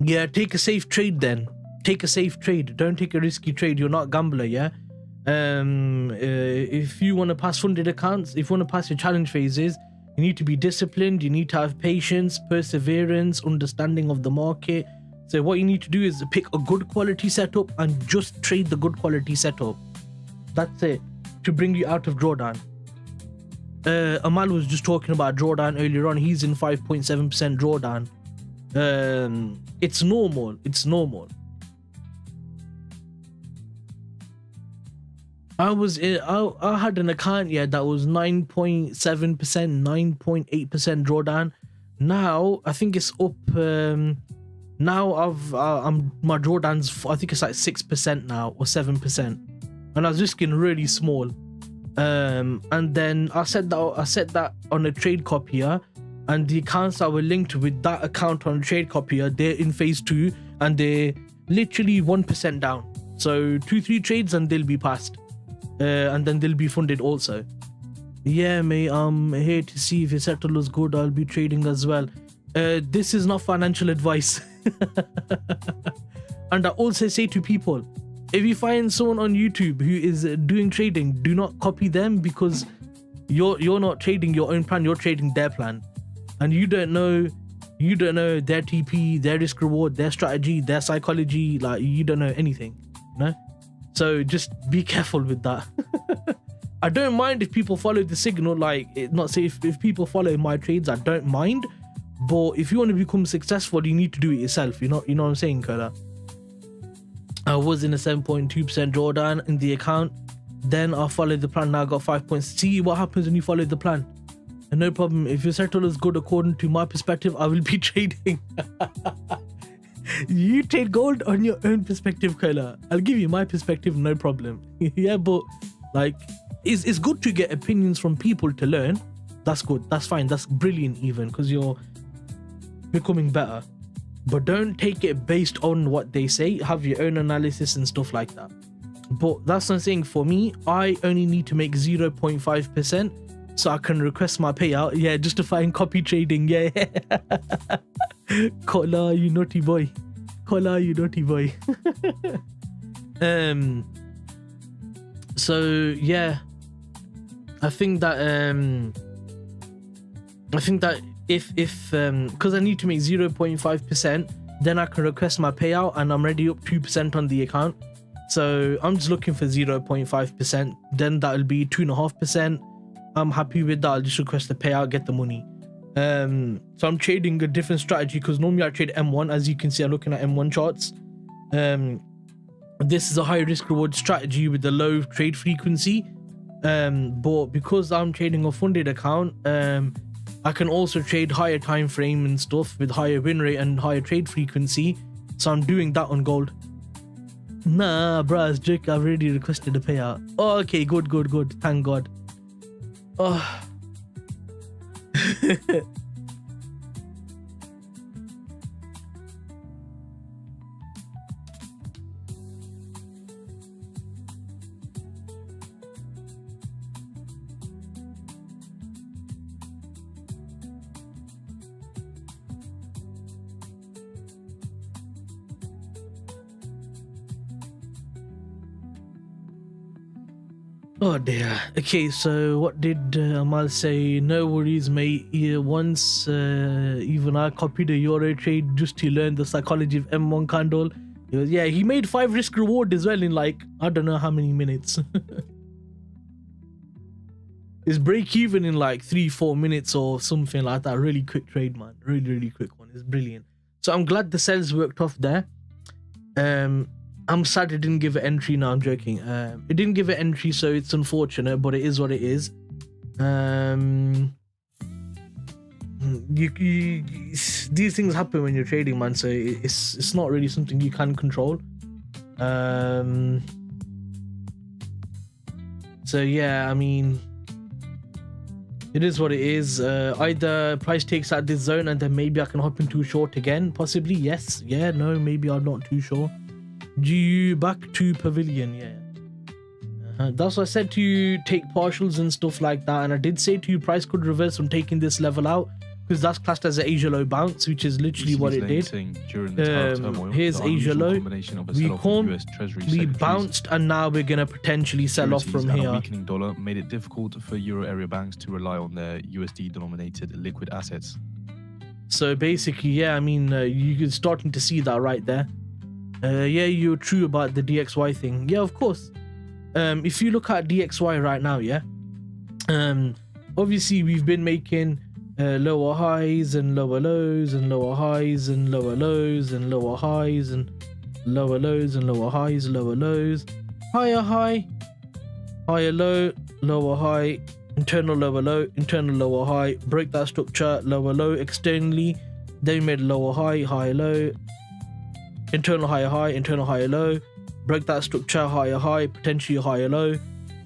Yeah, take a safe trade then. Take a safe trade. Don't take a risky trade. You're not a gambler, yeah? If you want to pass funded accounts, if you want to pass your challenge phases, you need to be disciplined. You need to have patience, perseverance, understanding of the market. So what you need to do is pick a good quality setup and just trade the good quality setup. That's it. To bring you out of drawdown. Amal was just talking about drawdown earlier on. He's in 5.7% drawdown. It's normal. It's normal. I had an account, yeah, that was 9.7%, 9.8% drawdown. Now I think it's up. Now my drawdown's, I think it's like 6% now or 7%, and I was risking really small. And then I set that on a trade copier, and the accounts that were linked with that account on a trade copier, they're in phase 2 and they're literally 1% down. So 2-3 trades and they'll be passed. And then they'll be funded also. Yeah, mate, I'm here to see if your settle is good. I'll be trading as well. This is not financial advice. And I also say to people, if you find someone on YouTube who is doing trading, do not copy them, because you're not trading your own plan, you're trading their plan. And you don't know their TP, their risk reward, their strategy, their psychology. Like, you don't know anything, you know? So just be careful with that. I don't mind if people follow the signal, like, not say if people follow my trades, I don't mind. But if you want to become successful, you need to do it yourself. You know what I'm saying, Kola? I was in a 7.2% drawdown in the account. Then I followed the plan. Now I got 5 points. See what happens when you follow the plan. And no problem. If your settle is good according to my perspective, I will be trading. You trade gold on your own perspective, Kola. I'll give you my perspective, no problem. Yeah, but like, it's good to get opinions from people to learn. That's good. That's fine. That's brilliant, even, because you're becoming better. But don't take it based on what they say. Have your own analysis and stuff like that. But that's what I'm saying. For me, I only need to make 0.5% so I can request my payout. Yeah, justifying copy trading. Yeah. Kola, you naughty boy. Kola, you naughty boy. So yeah, I think that if because I need to make 0.5%, then I can request my payout, and I'm already up 2% on the account. So I'm just looking for 0.5%. Then that'll be 2.5%. I'm happy with that. I'll just request the payout, get the money. So I'm trading a different strategy, because normally I trade M1. As you can see, I'm looking at M1 charts. This is a high risk reward strategy with a low trade frequency. But because I'm trading a funded account, I can also trade higher time frame and stuff with higher win rate and higher trade frequency. So I'm doing that on gold. Nah, bruh, it's joke. I've already requested a payout. Oh, okay, good. Thank God. Oh. Oh dear. Okay, so what did Amal say? No worries, mate. Yeah, once even I copied a Euro trade just to learn the psychology of M1 candle. He goes, yeah, he made 5 risk reward as well in like, I don't know how many minutes. It's break even in like 3-4 minutes or something like that. Really quick trade, man. Really quick one. It's brilliant. So I'm glad the sales worked off there. I'm sad it didn't give it entry. No, I'm joking. It didn't give it entry, so it's unfortunate, but it is what it is. These things happen when you're trading, man, so it's not really something you can control. So yeah, I mean, it is what it is. Either price takes out this zone and then maybe I can hop into short again, possibly. Yes, yeah, no, maybe I'm not too sure. GU back to pavilion. Yeah, that's what I said to you, take partials and stuff like that. And I did say to you, price could reverse from taking this level out, because that's classed as an Asia low bounce, which is literally what it did. During the turmoil, here's Asia low. We bounced, and now we're gonna potentially sell off from here. A weakening dollar made it difficult for euro area banks to rely on their USD denominated liquid assets. So basically, yeah, I mean, you're starting to see that right there. Yeah, you're true about the DXY thing. Yeah, of course. If you look at DXY right now, yeah, obviously we've been making lower highs and lower lows and lower highs and lower lows and lower highs and lower lows and lower highs, lower lows, higher high, higher low, lower high, internal lower low, internal lower high, break that structure, lower low externally, then we made lower high, higher low, internal higher high, internal higher low, break that structure, higher high, potentially higher low.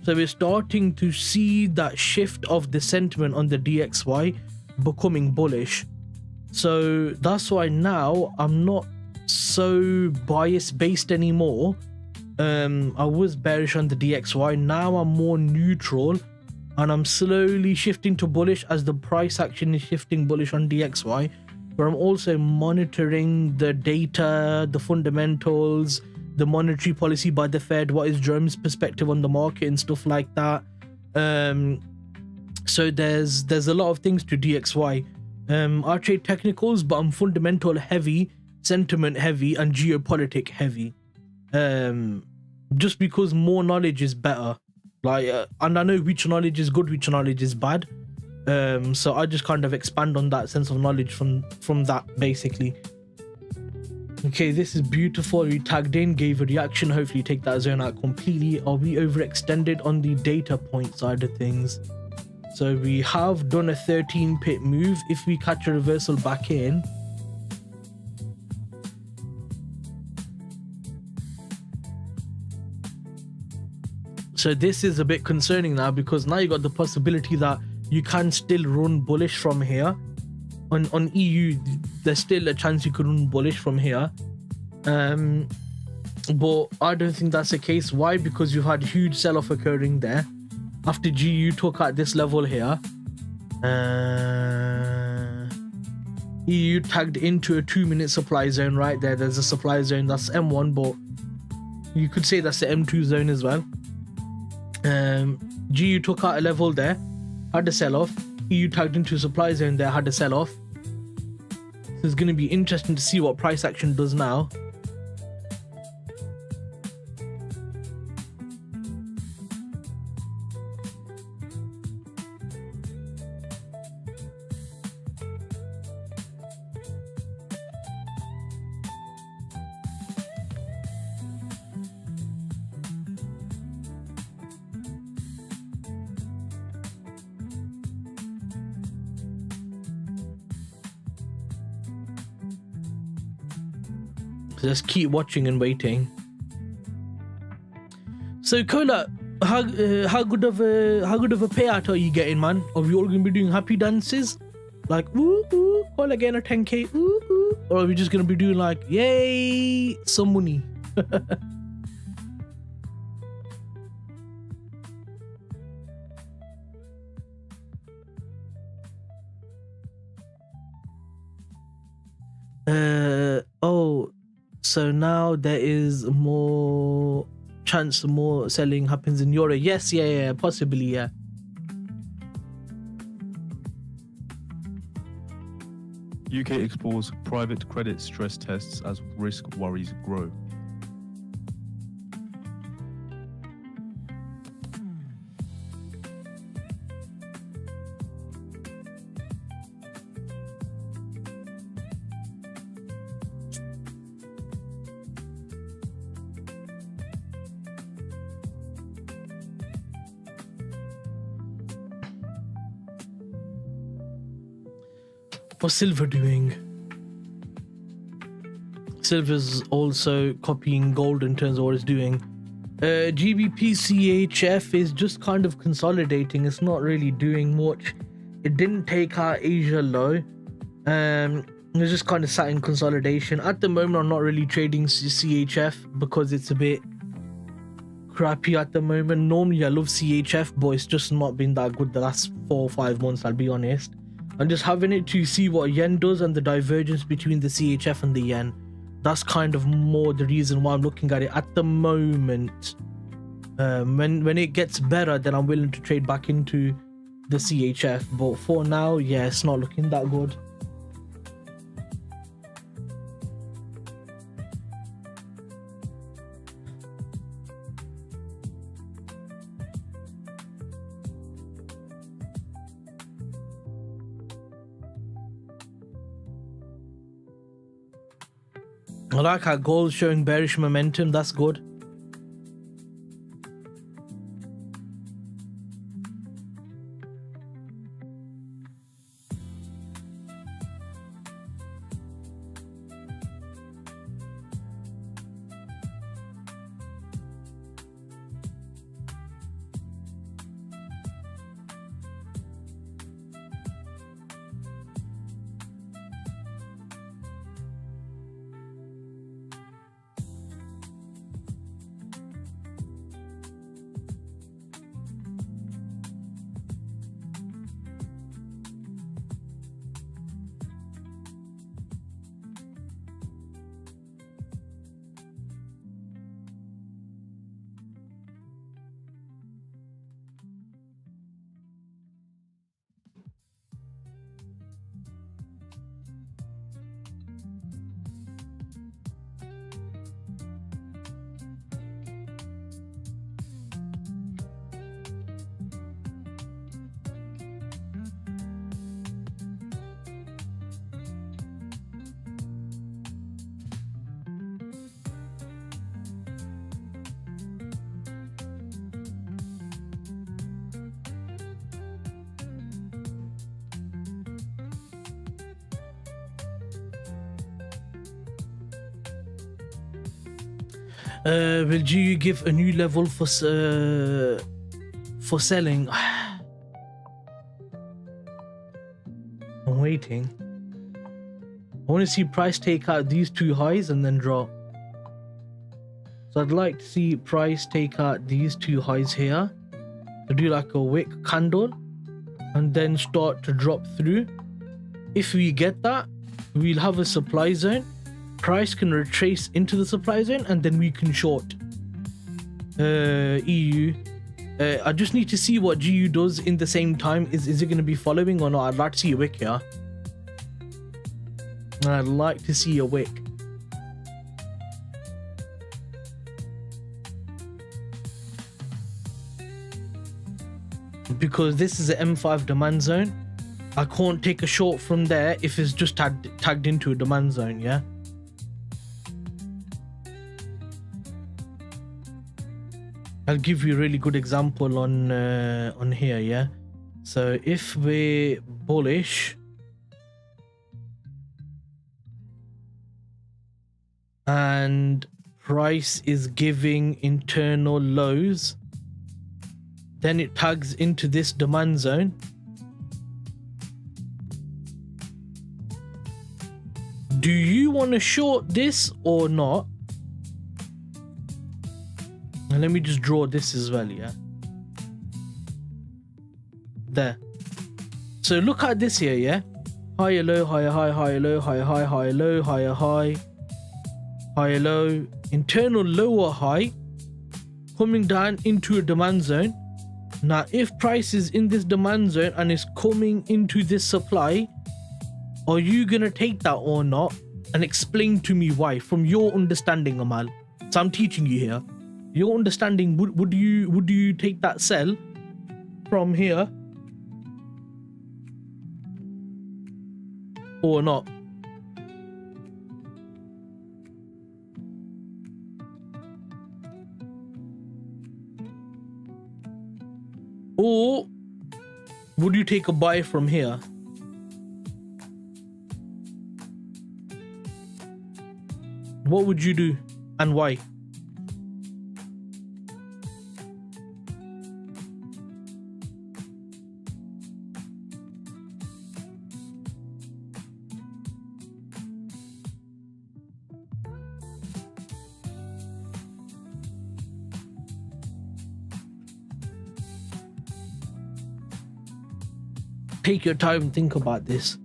So we're starting to see that shift of the sentiment on the DXY becoming bullish. So that's why now I'm not so bias based anymore. I was bearish on the DXY, now I'm more neutral, and I'm slowly shifting to bullish as the price action is shifting bullish on DXY. But I'm also monitoring the data, the fundamentals, the monetary policy by the Fed, what is Jerome's perspective on the market and stuff like that. So there's a lot of things to DXY. I trade technicals, but I'm fundamental heavy, sentiment heavy, and geopolitic heavy. Just because more knowledge is better. Like, and I know which knowledge is good, which knowledge is bad. So I just kind of expand on that sense of knowledge from that, basically. Okay, this is beautiful. We tagged in, gave a reaction, hopefully take that zone out completely. Are we overextended on the data point side of things? So we have done a 13 pip move. If we catch a reversal back in, so this is a bit concerning now, because now you got the possibility that you can still run bullish from here. On EU, there's still a chance you could run bullish from here. But I don't think that's the case. Why? Because you've had huge sell-off occurring there. After GU took out this level here, EU tagged into a 2-minute supply zone right there. There's a supply zone, that's M1, but you could say that's the M2 zone as well. GU took out a level there, had a sell-off. EU tagged into a supply zone there, had a sell-off. So it's going to be interesting to see what price action does now. Just keep watching and waiting. So Kola, how good of a payout are you getting, man? Are we all gonna be doing happy dances, like ooh ooh, Kola getting a 10k, ooh ooh, or are we just gonna be doing like yay, some money? Oh. So now there is more chance more selling happens in euro. Yes, yeah, possibly, yeah. UK explores private credit stress tests as risk worries grow. What's silver doing? Silver's also copying gold in terms of what it's doing. GBPCHF is just kind of consolidating. It's not really doing much. It didn't take out Asia low. It's just kind of sat in consolidation. At the moment, I'm not really trading CHF because it's a bit crappy at the moment. Normally, I love CHF, but it's just not been that good the last 4 or 5 months, I'll be honest. I'm just having it to see what yen does and the divergence between the CHF and the yen. That's kind of more the reason why I'm looking at it at the moment. When it gets better, then I'm willing to trade back into the CHF. But for now, yeah, it's not looking that good. I like how gold showing bearish momentum. That's good. Will GU give a new level for selling? I'm waiting. I want to see price take out these 2 highs and then drop. So I'd like to see price take out these 2 highs here. To do like a wick candle and then start to drop through. If we get that, we'll have a supply zone. Price can retrace into the supply zone and then we can short EU. I just need to see what GU does in the same time. Is it going to be following or not? I'd like to see a wick here. I'd like to see a wick. Because this is an M5 demand zone. I can't take a short from there if it's just tagged into a demand zone, yeah? I'll give you a really good example on here, yeah? So if we're bullish and price is giving internal lows, then it tags into this demand zone. Do you want to short this or not? And let me just draw this as well, yeah? There. So look at this here, yeah? Higher low, higher high, higher low, higher high, higher low, higher high, higher low, internal lower high, coming down into a demand zone. Now, if price is in this demand zone and is coming into this supply, are you gonna take that or not? And explain to me why, from your understanding, Amal. So I'm teaching you here. Your understanding, would you take that sell from here or not? Or would you take a buy from here? What would you do and why? Take your time and think about this.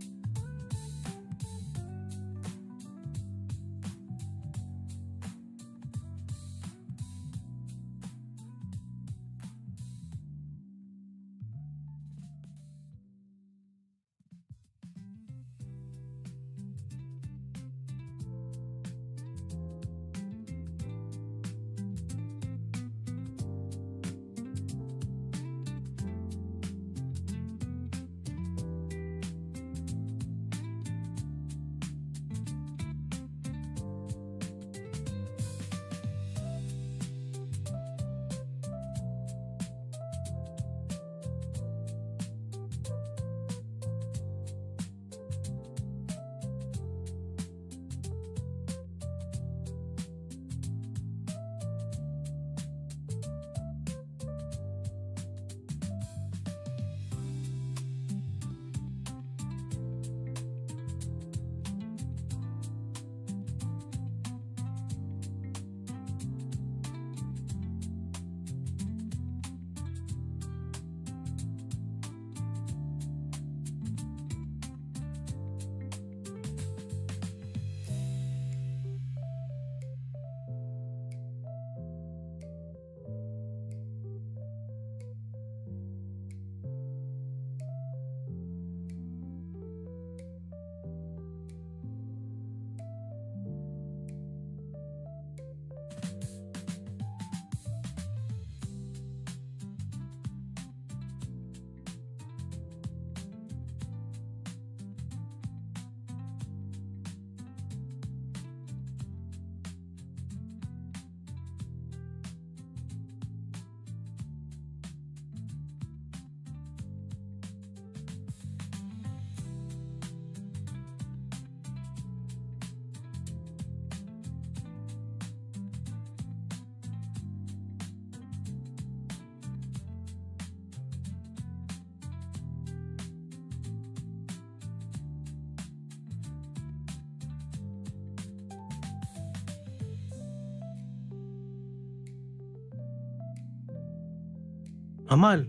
Amal,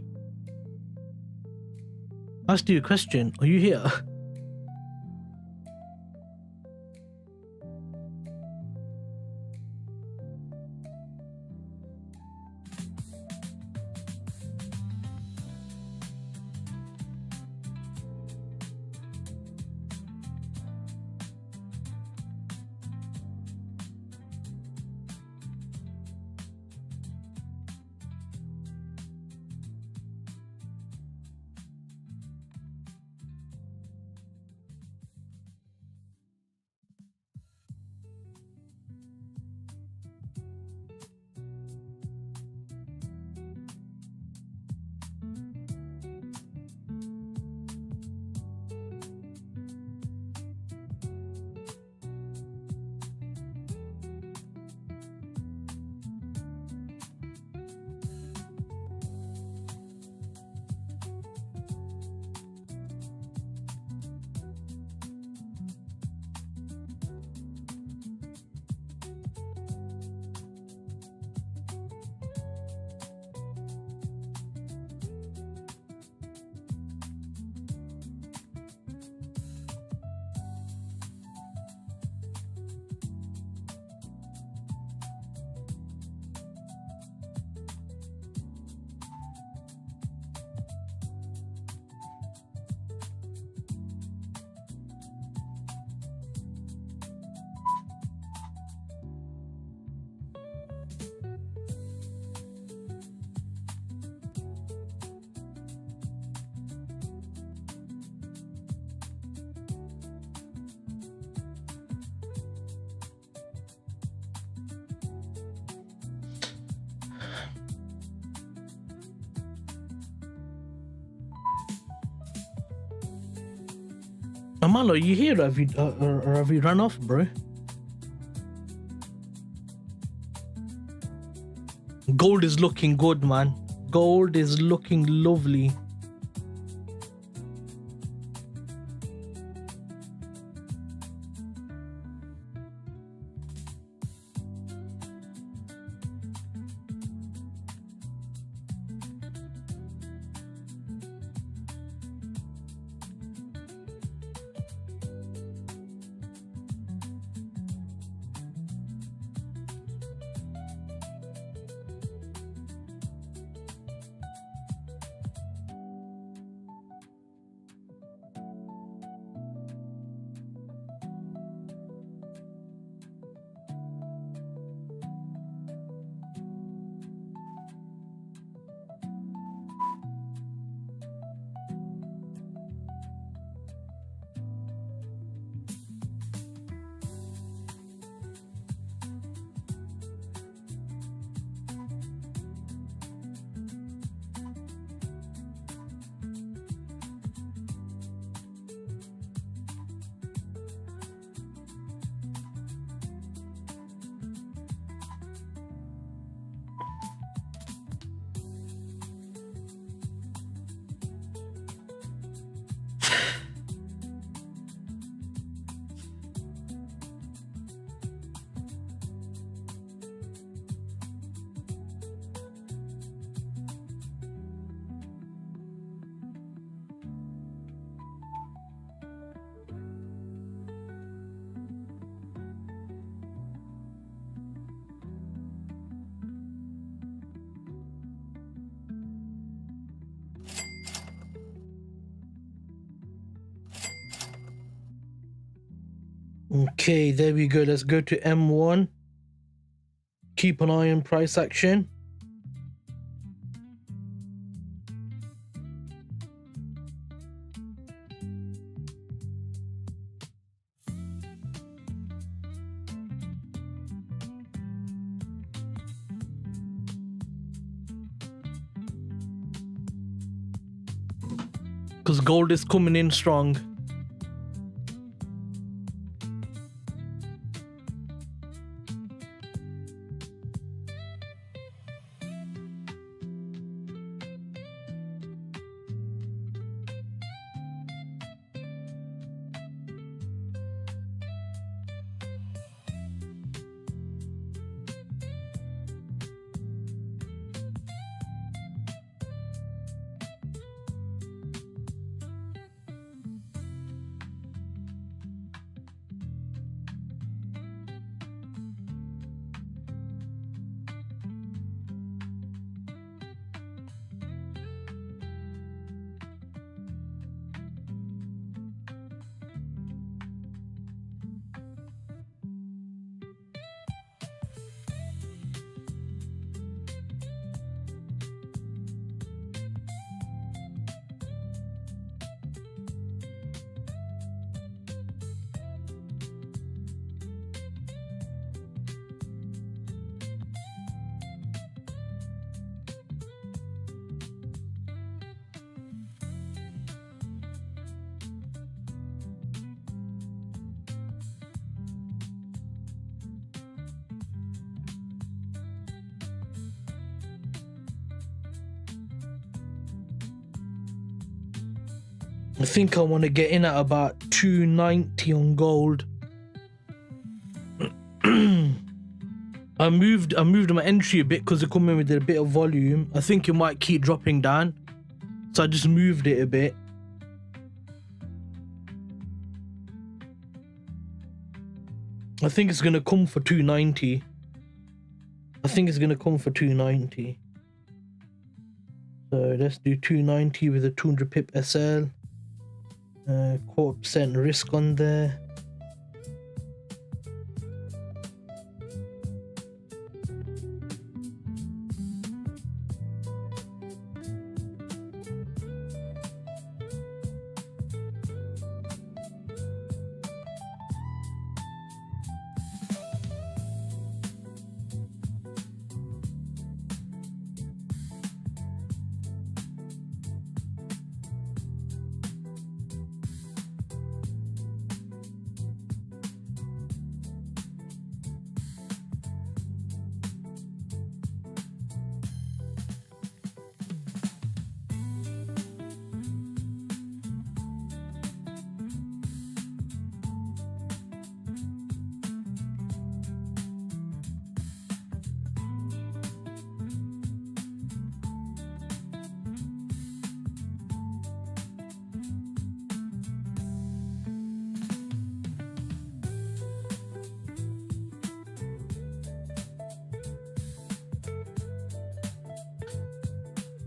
asked you a question. Are you here? Jamal, are you here? Or have you run off, bro? Gold is looking good, man. Gold is looking lovely. Okay, there we go. Let's go to M1. Keep an eye on price action. Because gold is coming in strong. I think I want to get in at about 290 on gold. I moved my entry a bit because it come in with a bit of volume. I think it might keep dropping down, so I just moved it a bit. I think it's gonna come for 290. I think it's gonna come for 290. So let's do 290 with a 200 pip SL. 4% risk on there.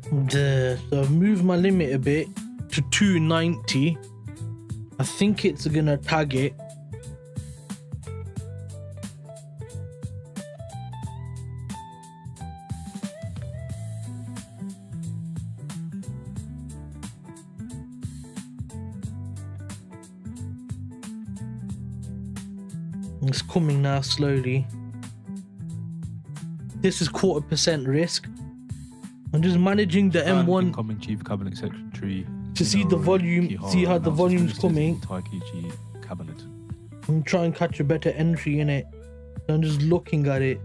So I've moved my limit a bit to 290. I think it's gonna tag it. It's coming now slowly. This is 0.25% risk. I'm just managing the M1 incoming Chief Cabinet Secretary to see the volume, see how the volume's coming. Taikeichi Cabinet. I'm trying to catch a better entry in it. So I'm just looking at it.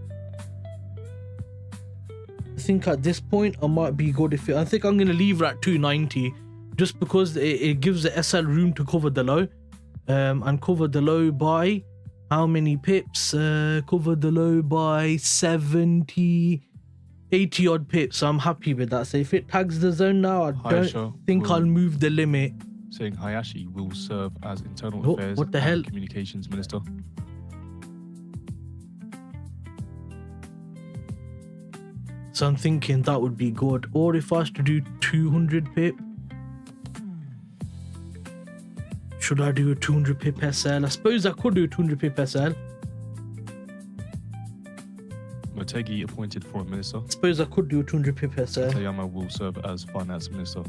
I think at this point I might be good if I think I'm gonna leave it at 290 just because it gives the SL room to cover the low. And cover the low by how many pips? Cover the low by 80 odd pips. So I'm happy with that. So if it tags the zone now, I don't think I'll move the limit. Saying Hayashi will serve as Internal Affairs and Communications Minister. So I'm thinking that would be good. Or if I was to do 200 pip. Should I do a 200 pip SL? I suppose I could do a 200 pip SL. Motegi appointed Foreign Minister. I suppose I could do a 200 pip SL. Katayama will serve as Finance Minister.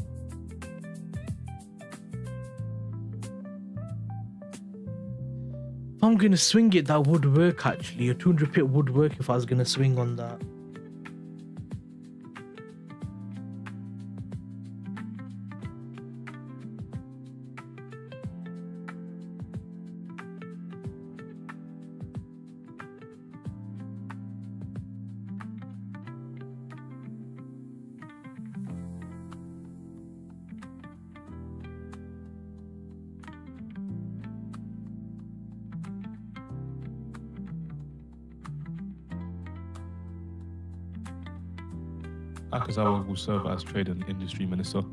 If I'm going to swing it, that would work actually. A 200 pip would work if I was going to swing on that. Akazawa will serve as Trade and Industry Minister.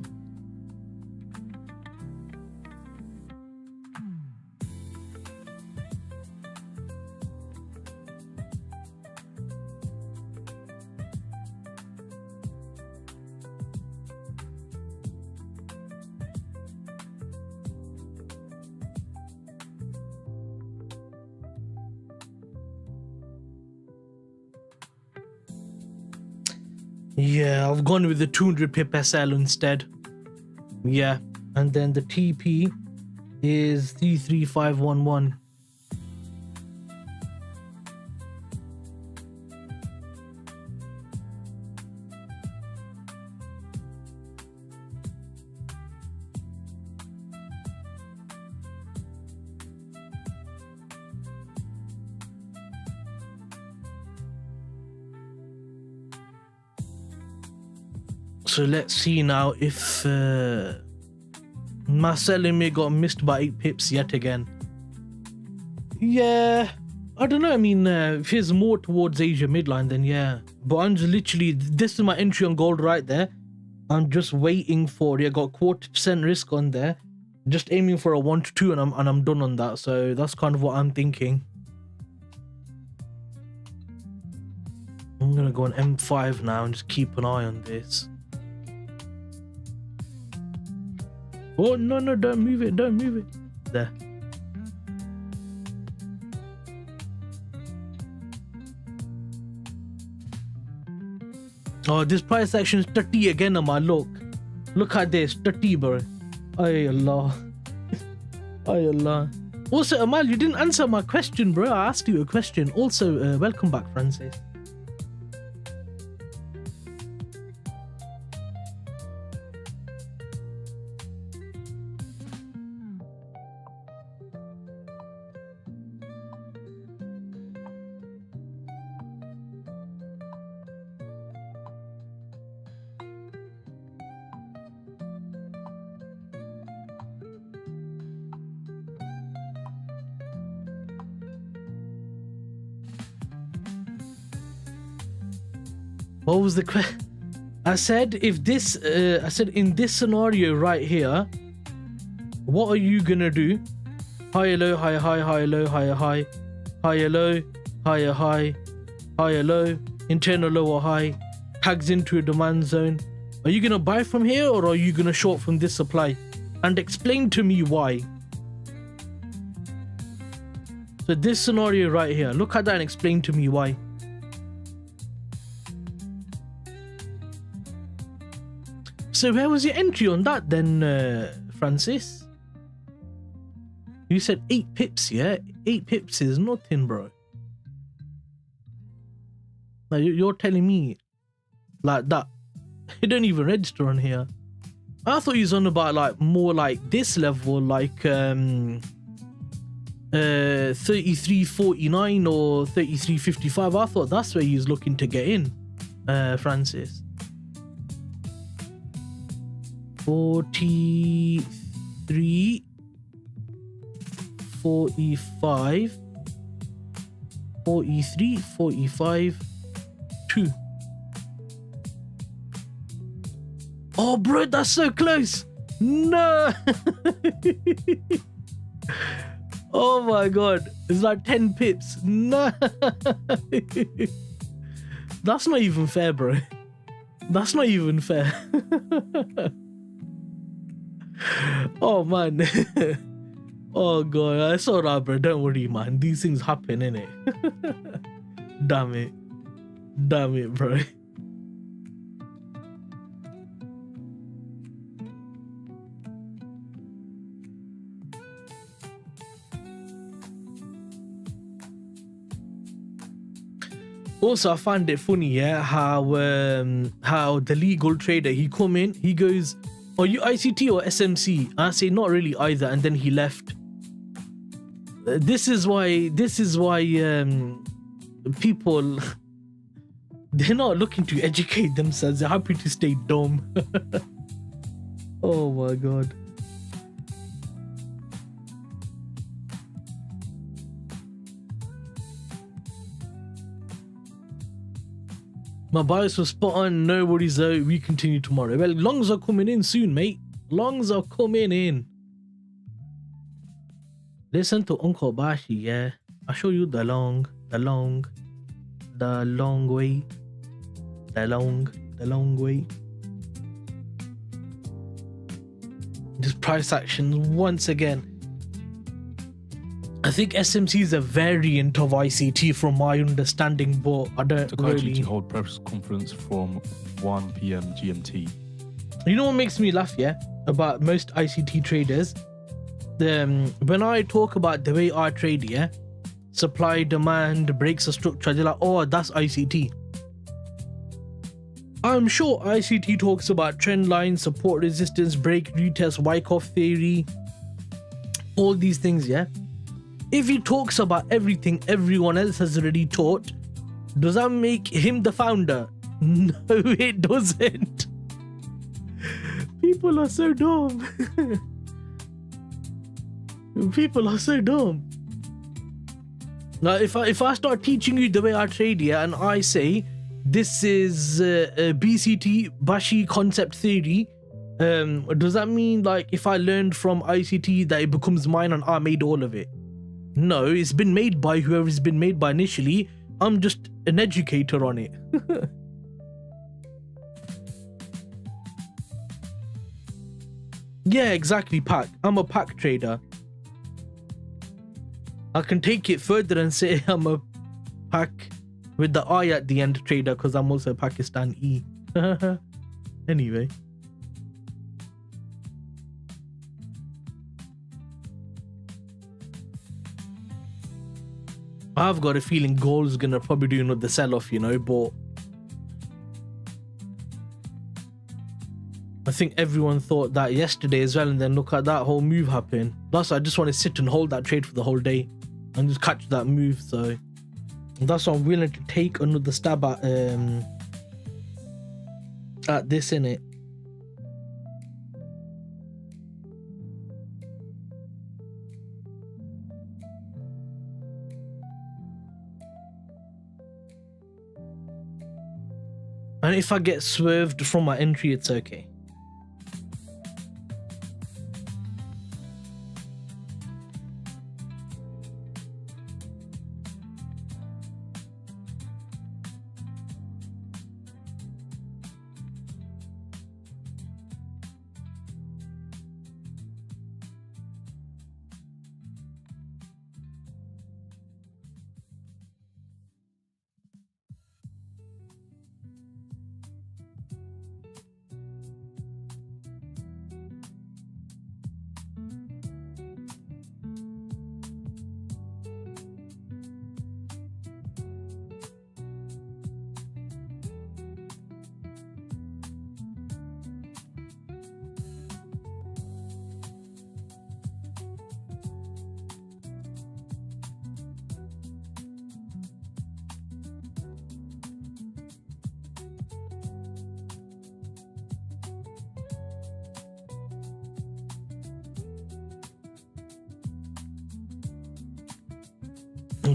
Yeah, I've gone with the 200 pip SL instead. Yeah, and then the TP is 33511. So let's see now if my selling may got missed by 8 pips yet again. Yeah, I don't know. I mean, if it's more towards Asia midline, then yeah. But I'm just literally, this is my entry on gold right there. I'm just waiting for it. Got 0.25% risk on there. Just aiming for a 1 to 2 and I'm done on that. So that's kind of what I'm thinking. I'm gonna go on M5 now and just keep an eye on this. Oh, no, don't move it, don't move it. There. Oh, this price action is 30 again, Amal. Look at this, 30, bro. Ay Allah. Ay Allah. Also, Amal, you didn't answer my question, bro. I asked you a question. Also, welcome back, Francis. What was the question? I said if this, I said in this scenario right here, what are you gonna do? Higher low, higher high, higher low, higher high, higher low, higher high, higher low, internal low or high, tags into a demand zone, Are you gonna buy from here or are you gonna short from this supply? And explain to me why. So this scenario right here, look at that and explain to me why. So where was your entry on that then, Francis? You said 8 pips, yeah? 8 pips is nothing, bro. Like, you're telling me like that. It don't even register on here. I thought he was on about like more like this level, like 33.49 or 33.55. I thought that's where he was looking to get in, Francis. 43, 45, 43, 45, 2. Oh, bro, that's so close. No. Oh my god, it's like 10 pips. No. That's not even fair, bro. That's not even fair. Oh man. Oh god, I saw that, bro. Don't worry, man. These things happen, innit? Damn it. Damn it, bro. Also, I find it funny, yeah, how the legal trader, he come in, he goes, "Are you ICT or SMC?" I say, "Not really either," and then he left. This is why people, they're not looking to educate themselves. They're happy to stay dumb. Oh my god. My bias was spot on. No worries though. We continue tomorrow. Well, longs are coming in soon, mate. Longs are coming in. Listen to Uncle Bashi, yeah. I'll show you the long way. The long way. Just price action once again. I think SMC is a variant of ICT from my understanding, but I don't really... to hold press conference from 1 p.m. GMT. You know what makes me laugh, yeah, about most ICT traders? When I talk about the way I trade, yeah, supply, demand, breaks of structure, they're like, oh, that's ICT. I'm sure ICT talks about trend lines, support, resistance, break, retest, Wyckoff theory, all these things, yeah? If he talks about everything everyone else has already taught, does that make him the founder? No, it doesn't. People are so dumb. People are so dumb. Now, if I start teaching you the way I trade here, and I say this is BCT Bashy concept theory, does that mean like if I learned from ICT that it becomes mine and I made all of it? No, it's been made by whoever it's been made by initially. I'm just an educator on it. Yeah, exactly, Pack. I'm a Pack trader. I can take it further and say I'm a Pack with the I at the end trader because I'm also Pakistan E. Anyway. I've got a feeling gold's gonna probably do another sell-off, you know, but I think everyone thought that yesterday as well, and then look at that whole move happen. That's why I just want to sit and hold that trade for the whole day and just catch that move. So that's why I'm willing to take another stab at this, innit. And if I get swerved from my entry, it's okay.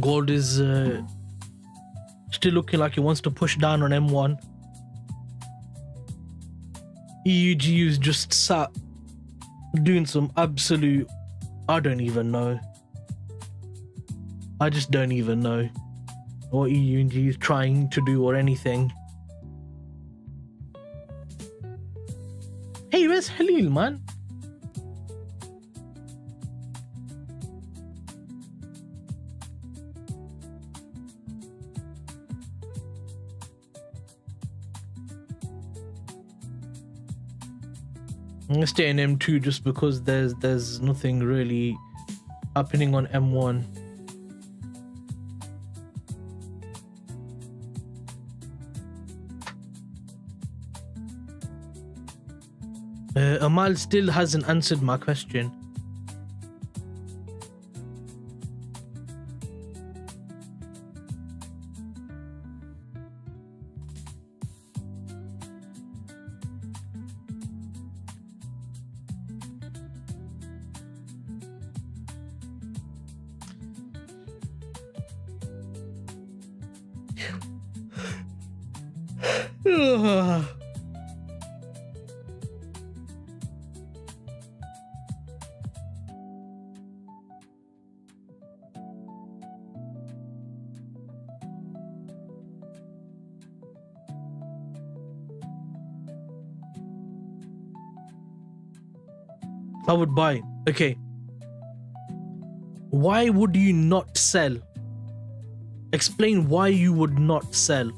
Gold is still looking like it wants to push down on M1. EUGU is just sat doing some absolute, I don't even know. I just don't even know what EUG is trying to do or anything. Hey, where's Halil, man? I'm gonna stay in M2 just because there's nothing really happening on M1. Amal still hasn't answered my question. I would buy. Okay. Why would you not sell? Explain why you would not sell.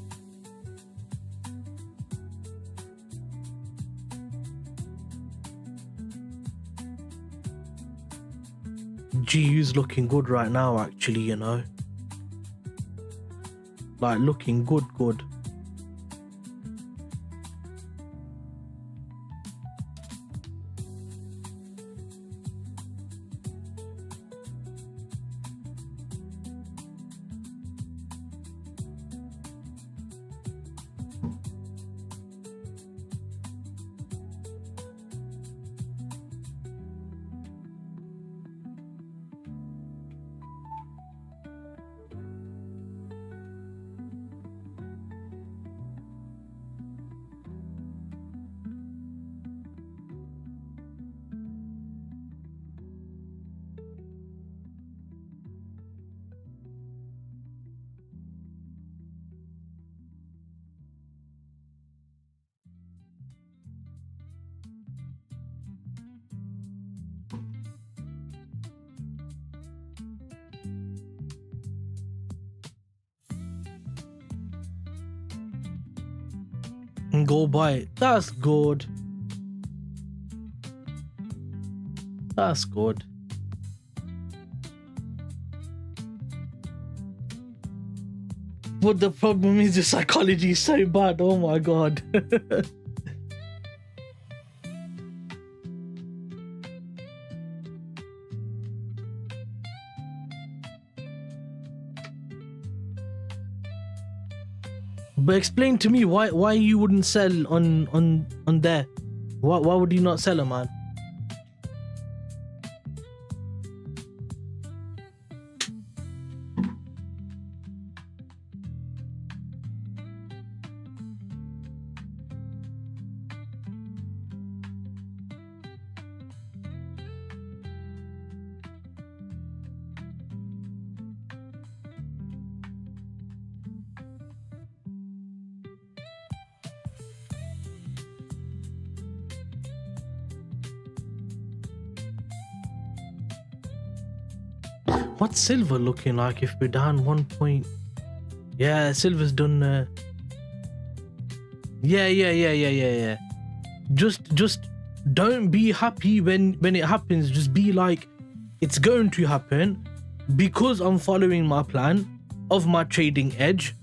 GU's looking good right now, actually, you know. Like, looking good. And go buy it. That's good. That's good. But the problem is the psychology is so bad. Oh my god. But explain to me why you wouldn't sell on there. Why would you not sell it, man? What's silver looking like if we're down 1 point? Yeah, silver's done. Yeah. Just don't be happy when it happens. Just be like, it's going to happen because I'm following my plan of my trading edge.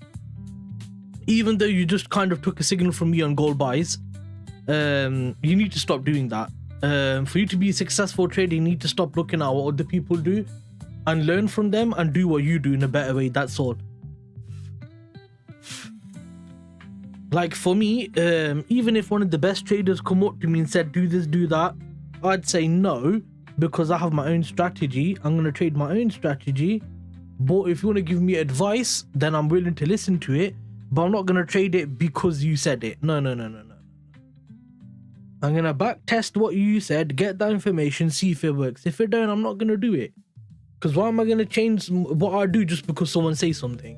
Even though you just kind of took a signal from me on gold buys, you need to stop doing that. For you to be successful trading, you need to stop looking at what other people do and learn from them and do what you do in a better way. That's all. Like for me, even if one of the best traders come up to me and said, do this, do that, I'd say no, because I have my own strategy. I'm going to trade my own strategy But if you want to give me advice, then I'm willing to listen to it. But I'm not gonna trade it because you said it. No. I'm gonna back test what you said, get that information, see if it works. If it don't, I'm not gonna do it. Because why am I gonna change what I do just because someone says something?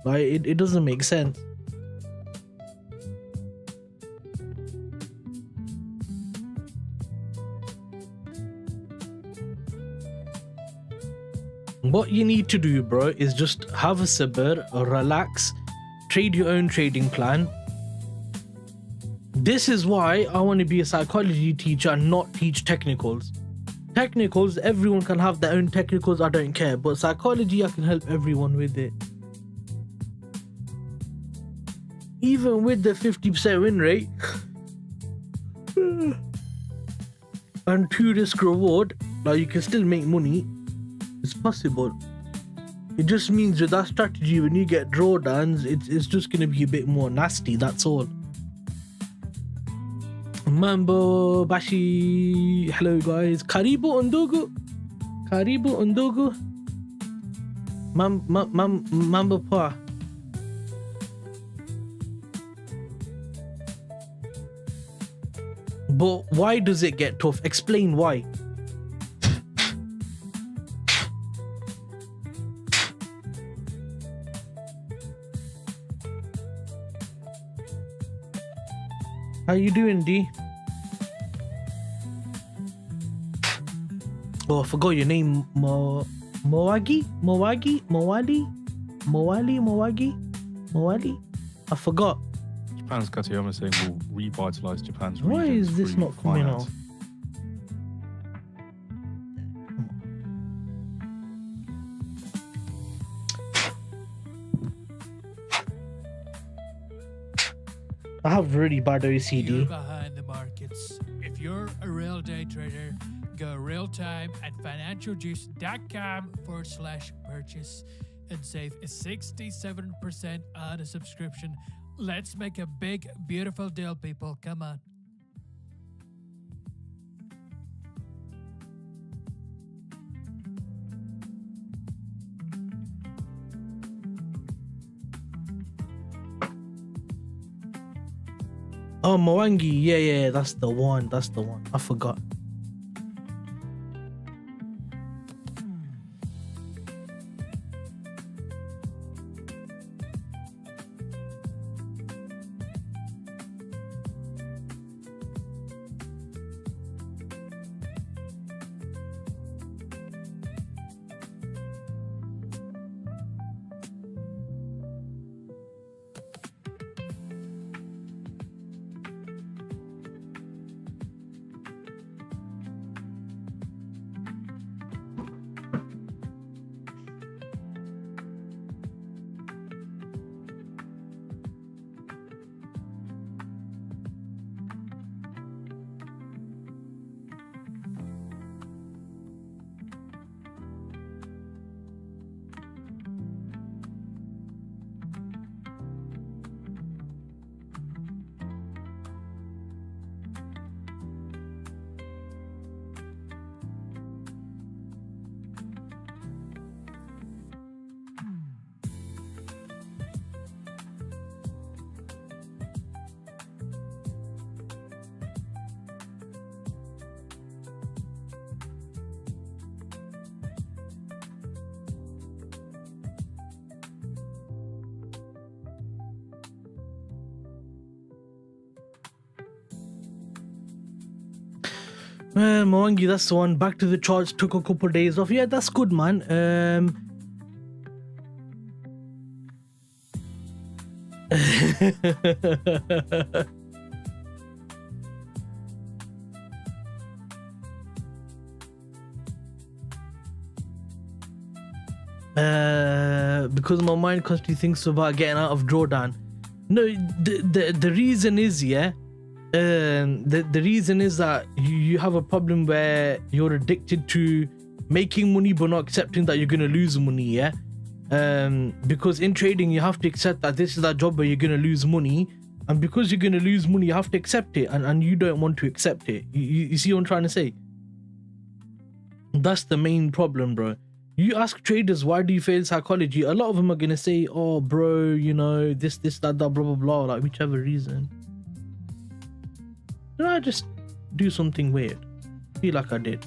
Like it doesn't make sense. What you need to do, bro, is just have a sabr, relax, trade your own trading plan. This is why I want to be a psychology teacher and not teach technicals. Technicals, everyone can have their own technicals, I don't care. But psychology, I can help everyone with it. Even with the 50% win rate and 2 risk reward, like you can still make money. It's possible. It just means with that strategy, when you get drawdowns, it's just going to be a bit more nasty, that's all. Mambo Bashi, hello guys. Karibu Undugu. Mambo Pa. But why does it get tough? Explain why. How you doing, D? Oh, I forgot your name. Mowali? I forgot. Japan's Katayama saying will revitalize Japan's Why regions is this through not coming finance. out? I have really bad You're OCD. behind the markets. If you're a real day trader, go real time at financialjuice.com/purchase and save 67% on a subscription. Let's make a big, beautiful deal, people. Come on. Oh, Mwangi. Yeah, that's the one. I forgot. Mwangi, that's the one. Back to the charts, took a couple of days off. Yeah, that's good, man. Because my mind constantly thinks about getting out of drawdown. No, the reason is, yeah, the reason is that you have a problem where you're addicted to making money but not accepting that you're going to lose money, yeah. Because in trading you have to accept that this is that job where you're going to lose money, and because you're going to lose money you have to accept it, and you don't want to accept it. You see what I'm trying to say? That's the main problem, bro. You ask traders, why do you fail psychology? A lot of them are gonna say, oh bro, you know, this, that, blah, blah, blah, like whichever reason. Did I just do something weird? Feel like I did.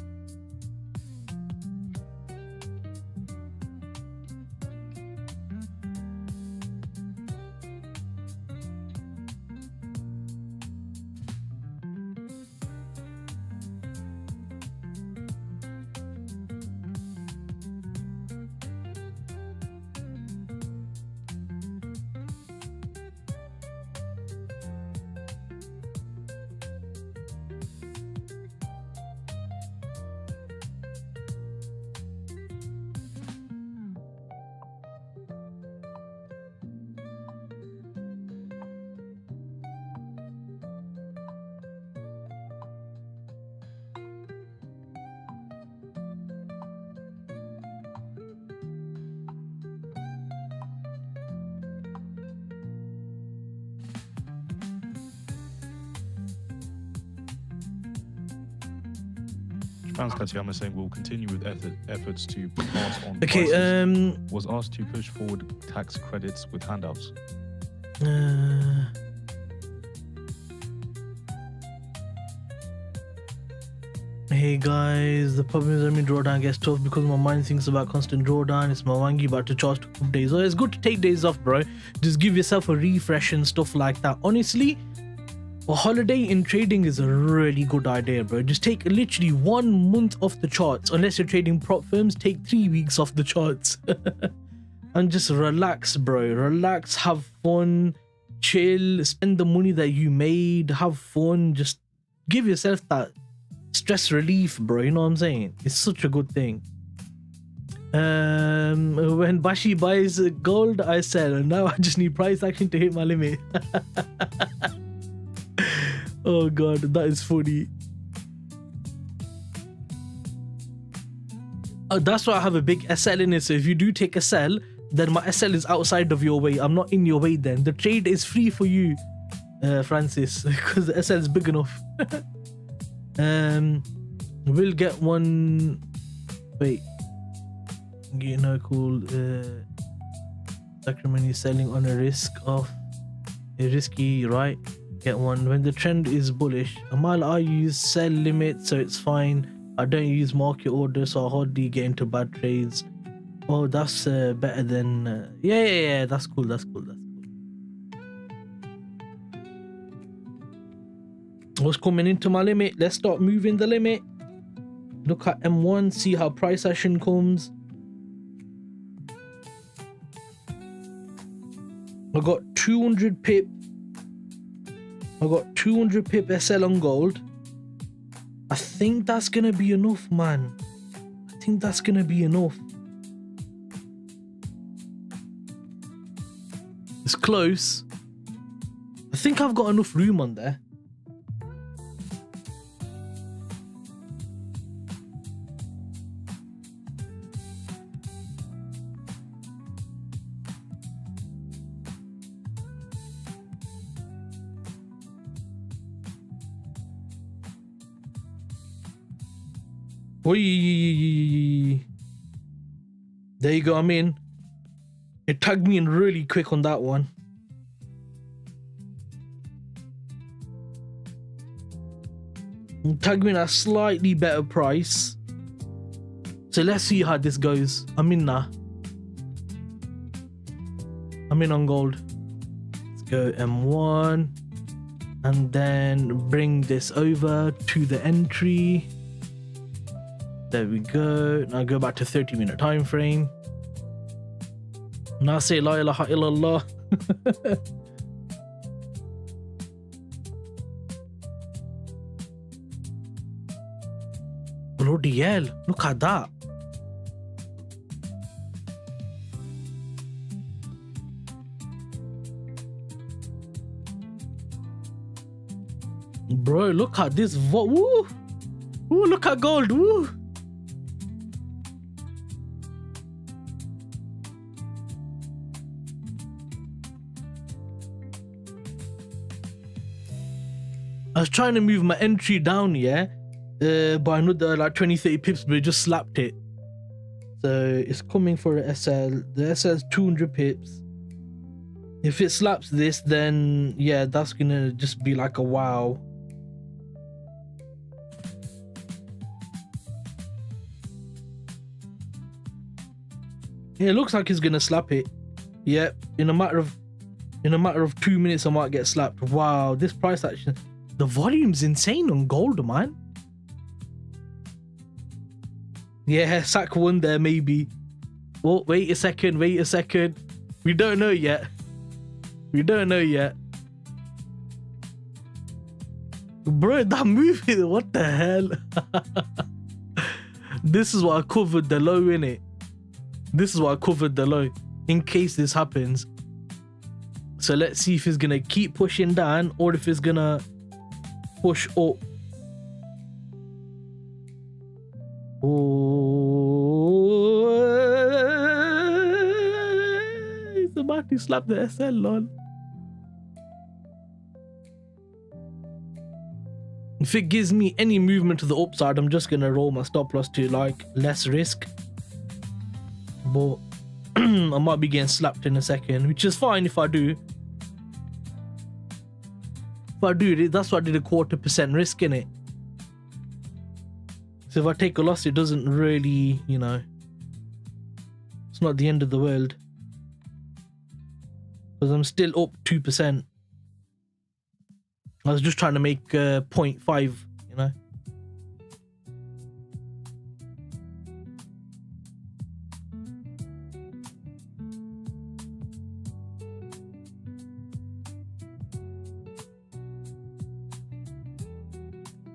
Japan's Katayama saying we'll continue with efforts to pass on Okay, prices. Was asked to push forward tax credits with handouts. Hey guys, the problem is every drawdown gets tough because my mind thinks about constant drawdown. It's my wangi about to charge 2 days. So it's good to take days off, bro. Just give yourself a refresh and stuff like that. Honestly, a holiday in trading is a really good idea, bro. Just take literally 1 month off the charts. Unless you're trading prop firms, take 3 weeks off the charts. And just relax, bro. Relax, have fun, chill, spend the money that you made, have fun. Just give yourself that stress relief, bro. You know what I'm saying? It's such a good thing. When Bashi buys gold, I sell, and now I just need price action to hit my limit. Oh god, that is funny. That's why I have a big SL in it. So if you do take a sell, then my SL is outside of your way. I'm not in your way then. The trade is free for you, Francis, because the SL is big enough. We'll get one. Wait, you know, cool. Sacramento selling on a risk of a risky, right? Get one when the trend is bullish. Amal, I use sell limit, so it's fine. I don't use market order, so I hardly get into bad trades. Oh, that's better than yeah. That's cool. That's cool. What's coming into my limit? Let's start moving the limit. Look at M1, see how price action comes. I got 200 pip. I got 200 pip SL on gold. I think that's gonna be enough, man. I think that's gonna be enough. It's close. I think I've got enough room on there. Oi. There you go, I'm in. It tagged me in really quick on that one. It tagged me in a slightly better price. So let's see how this goes. I'm in now. I'm in on gold. Let's go M1. And then bring this over to the entry. There we go. Now go back to 30-minute time frame. Now say la ilaha illallah. Bloody hell, look at that. Bro, look at this. Woo! Woo, look at gold. Woo! I was trying to move my entry down, yeah, by another like 20-30 pips, but it just slapped it. So it's coming for a SL. The SL is 200 pips. If it slaps this, then yeah, that's gonna just be like a wow. Yeah, it looks like he's gonna slap it. Yep, in a matter of 2 minutes, I might get slapped. Wow, this price action, the volume's insane on gold, man. Yeah, sack one there maybe. Oh, wait a second. We don't know yet. Bro, that movie, what the hell? This is what I covered the low in it. In case this happens. So let's see if it's gonna keep pushing down or if it's gonna push up. Oh, it's about to slap the SL, lol. If it gives me any movement to the upside, I'm just gonna roll my stop loss to like less risk. But I might be getting slapped in a second, which is fine if I do. That's why I did a 0.25% risk in it. So if I take a loss, it doesn't really, you know, it's not the end of the world. Because I'm still up 2%. I was just trying to make 0.5, you know.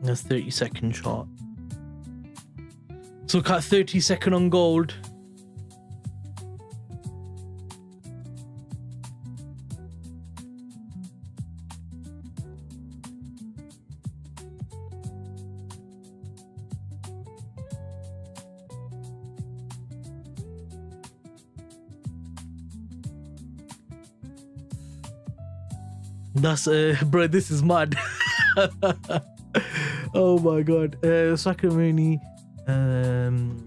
That's 30-second chart. So look at 30-second on gold. That's bro, this is mad. Oh my god. Smartmoney. I'm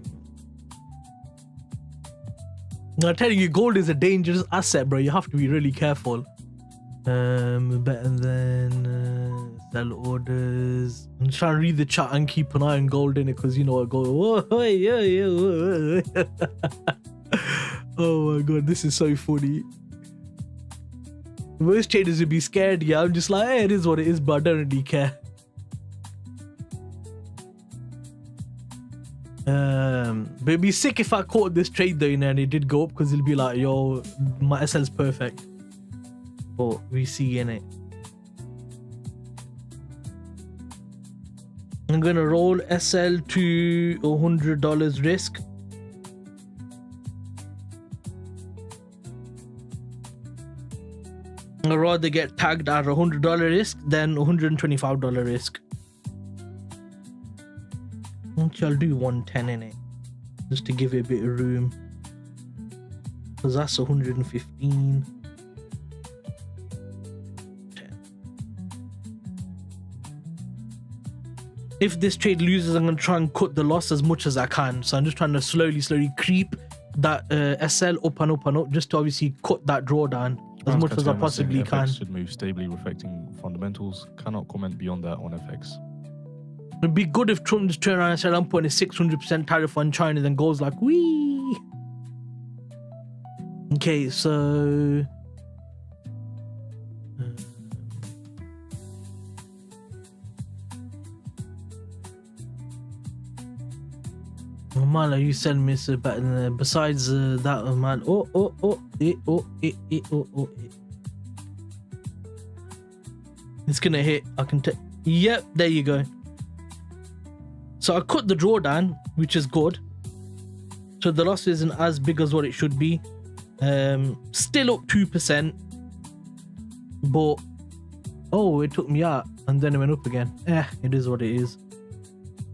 telling you, gold is a dangerous asset, bro. You have to be really careful. Better than sell orders. I'm trying to read the chat and keep an eye on gold in it, because you know what, gold. Oh, yeah. Oh my god, this is so funny. Most traders would be scared. Yeah, I'm just like, hey, it is what it is, but I don't really care. But it'd be sick if I caught this trade though, you know, and it did go up, because it'll be like, yo, my SL's perfect. But we see in it. I'm gonna roll SL to $100 risk. I'd rather get tagged at $100 risk than $125 risk. I'll do 110 in it, just to give it a bit of room, because that's 115. 10. If this trade loses, I'm going to try and cut the loss as much as I can. So I'm just trying to slowly creep that SL up and up, just to obviously cut that drawdown as much as I possibly can. FX should move stably, reflecting fundamentals. Cannot comment beyond that on FX. It'd be good if Trump just turned around and said, I'm putting a 600% tariff on China, then goes like, wee. Okay, so... Oh man, you send me so better besides that, man. It's gonna hit. I can take. Yep, there you go. So I cut the drawdown, which is good. So the loss isn't as big as what it should be. Still up 2%. But oh, it took me out and then it went up again. It is what it is.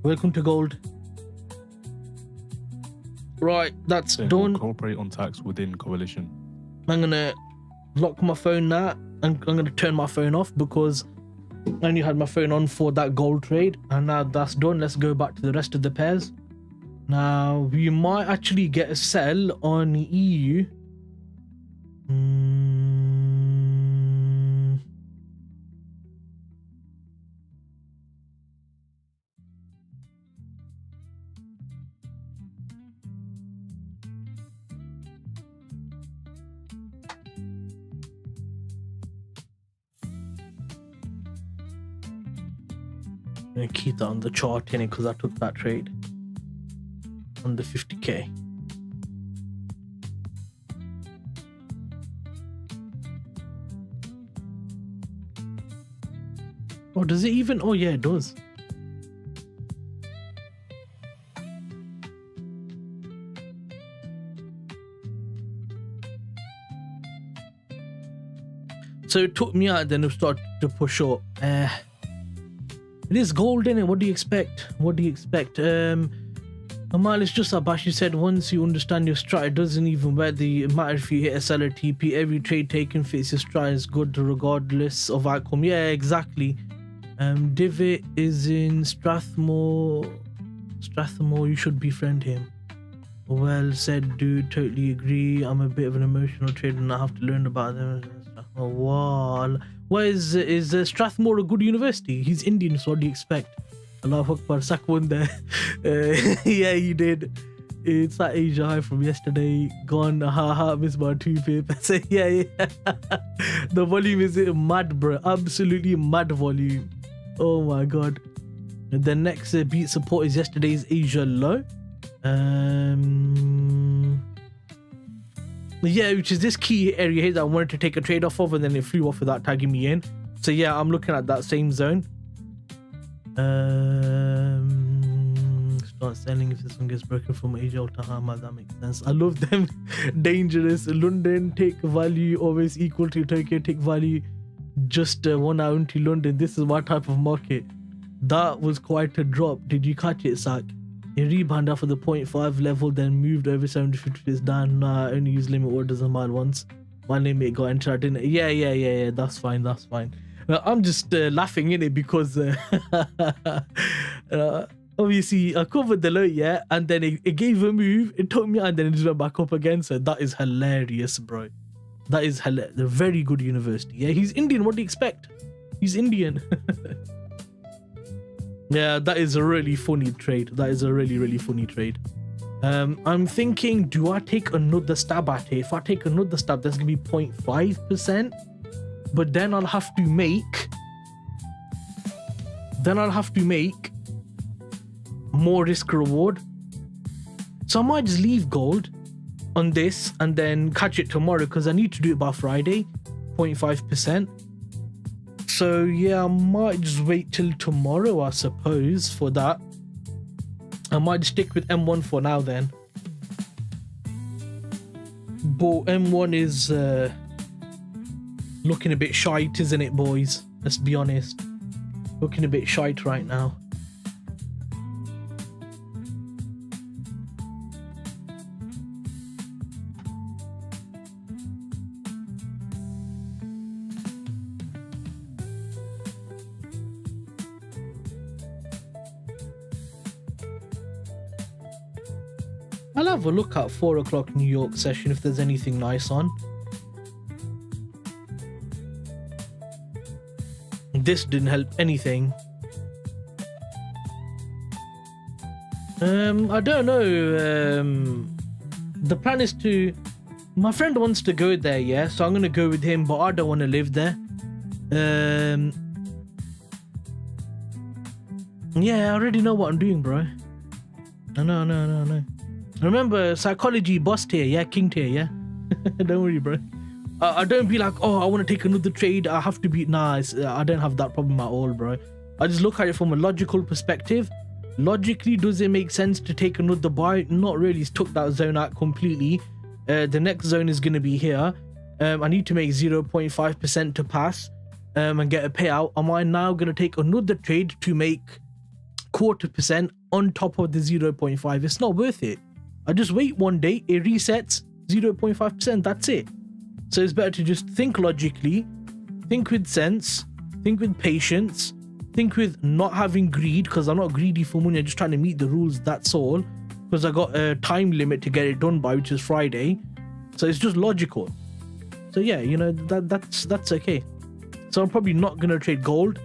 Welcome to gold. Right, that's done. Cooperate on tax within coalition. I'm gonna lock my phone now. I'm gonna turn my phone off because I only had my phone on for that gold trade, and now that's done. Let's go back to the rest of the pairs. Now we might actually get a sell on EU. I'm gonna keep that on the chart in it because I took that trade on the 50k. Oh, does it even? Oh yeah, it does. So it took me out, then it started to push up. It is gold, innit? What do you expect? What do you expect? Amal, it's just like Bashi said, once you understand your strat, it doesn't even matter if you hit a seller TP. Every trade taken fits your strat is good regardless of outcome. Yeah, exactly. Divot is in Strathmore. Strathmore, you should befriend him. Well said, dude. Totally agree. I'm a bit of an emotional trader and I have to learn about them. Oh, wow. Where is Strathmore a good university? He's Indian, so what do you expect? Allahu Akbar, Sak won there. Yeah, he did. It's that Asia high from yesterday. Gone, haha, missed my 2 papers. Yeah. The volume is mad, bro. Absolutely mad volume. Oh my god. The next beat support is yesterday's Asia low. Yeah, which is this key area here that I wanted to take a trade off of, and then it flew off without tagging me in. So yeah, I'm looking at that same zone. Start selling if this one gets broken from Asia or Tahama. That makes sense. I love them. Dangerous. London take value always equal to Tokyo take value. Just 1 hour into London. This is my type of market. That was quite a drop. Did you catch it, Sak? It rebounded off of the 0.5 level, then moved over 750 days down. Nah, I only use limit orders on mine once. My limit got entered, didn't it? Yeah. That's fine. I'm just laughing in it because obviously I covered the low, yeah, and then it gave a move. It took me, and then it just went back up again. So that is hilarious, bro. That is hilarious. A very good university. Yeah, he's Indian. What do you expect? He's Indian. Yeah, that is a really funny trade. That is a really funny trade. I'm thinking, do I take another stab at it? If I take another stab, that's gonna be 0.5%. But then I'll have to make more risk reward. So I might just leave gold on this and then catch it tomorrow because I need to do it by Friday, 0.5%. So yeah, I might just wait till tomorrow, I suppose, for that. I might stick with M1 for now then. But M1 is looking a bit shite, isn't it, boys? Let's be honest. Looking a bit shite right now. I'll have a look at 4 o'clock New York session if there's anything nice on. This didn't help anything. I don't know. The plan is to... My friend wants to go there, yeah? So I'm going to go with him, but I don't want to live there. Yeah, I already know what I'm doing, bro. No. Remember, psychology boss tier, yeah? King tier, yeah? Don't worry, bro. I don't be like, oh, I want to take another trade. I have to be... Nah, I don't have that problem at all, bro. I just look at it from a logical perspective. Logically, does it make sense to take another buy? Not really. It's took that zone out completely. The next zone is going to be here. I need to make 0.5% to pass and get a payout. Am I now going to take another trade to make 0.25% on top of the 0.5? It's not worth it. I just wait one day, it resets 0.5%. That's it. So it's better to just think logically, think with sense, think with patience, think with not having greed, because I'm not greedy for money. I'm just trying to meet the rules. That's all. because I got a time limit to get it done by, which is Friday. So it's just logical. So yeah, you know, that's okay. So I'm probably not gonna trade gold.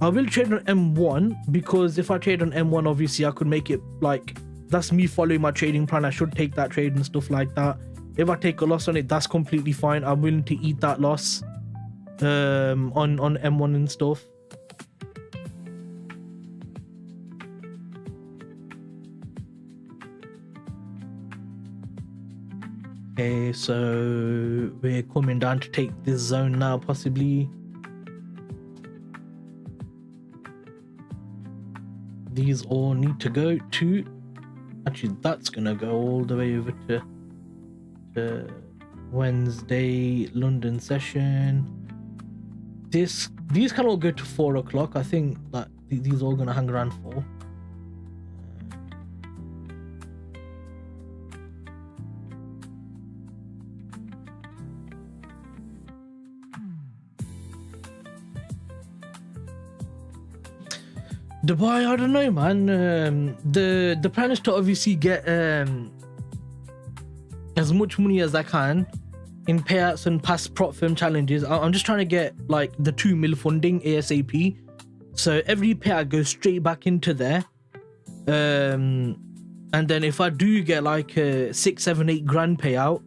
I will trade on M1, because if I trade on M1, obviously I could make it like, that's me following my trading plan. I should take that trade and stuff like that. If I take a loss on it, that's completely fine. I'm willing to eat that loss on M1 and stuff. Okay, so we're coming down to take this zone now, possibly. These all need to go to, actually that's gonna go all the way over to Wednesday London session. These can all go to 4 o'clock. I think that these are all gonna hang around 4. Dubai, I don't know, man. The plan is to obviously get as much money as I can in payouts and past prop firm challenges. I'm just trying to get like the 2 mil funding ASAP, so every payout goes straight back into there. And then if I do get like a 6, 7, 8 grand payout,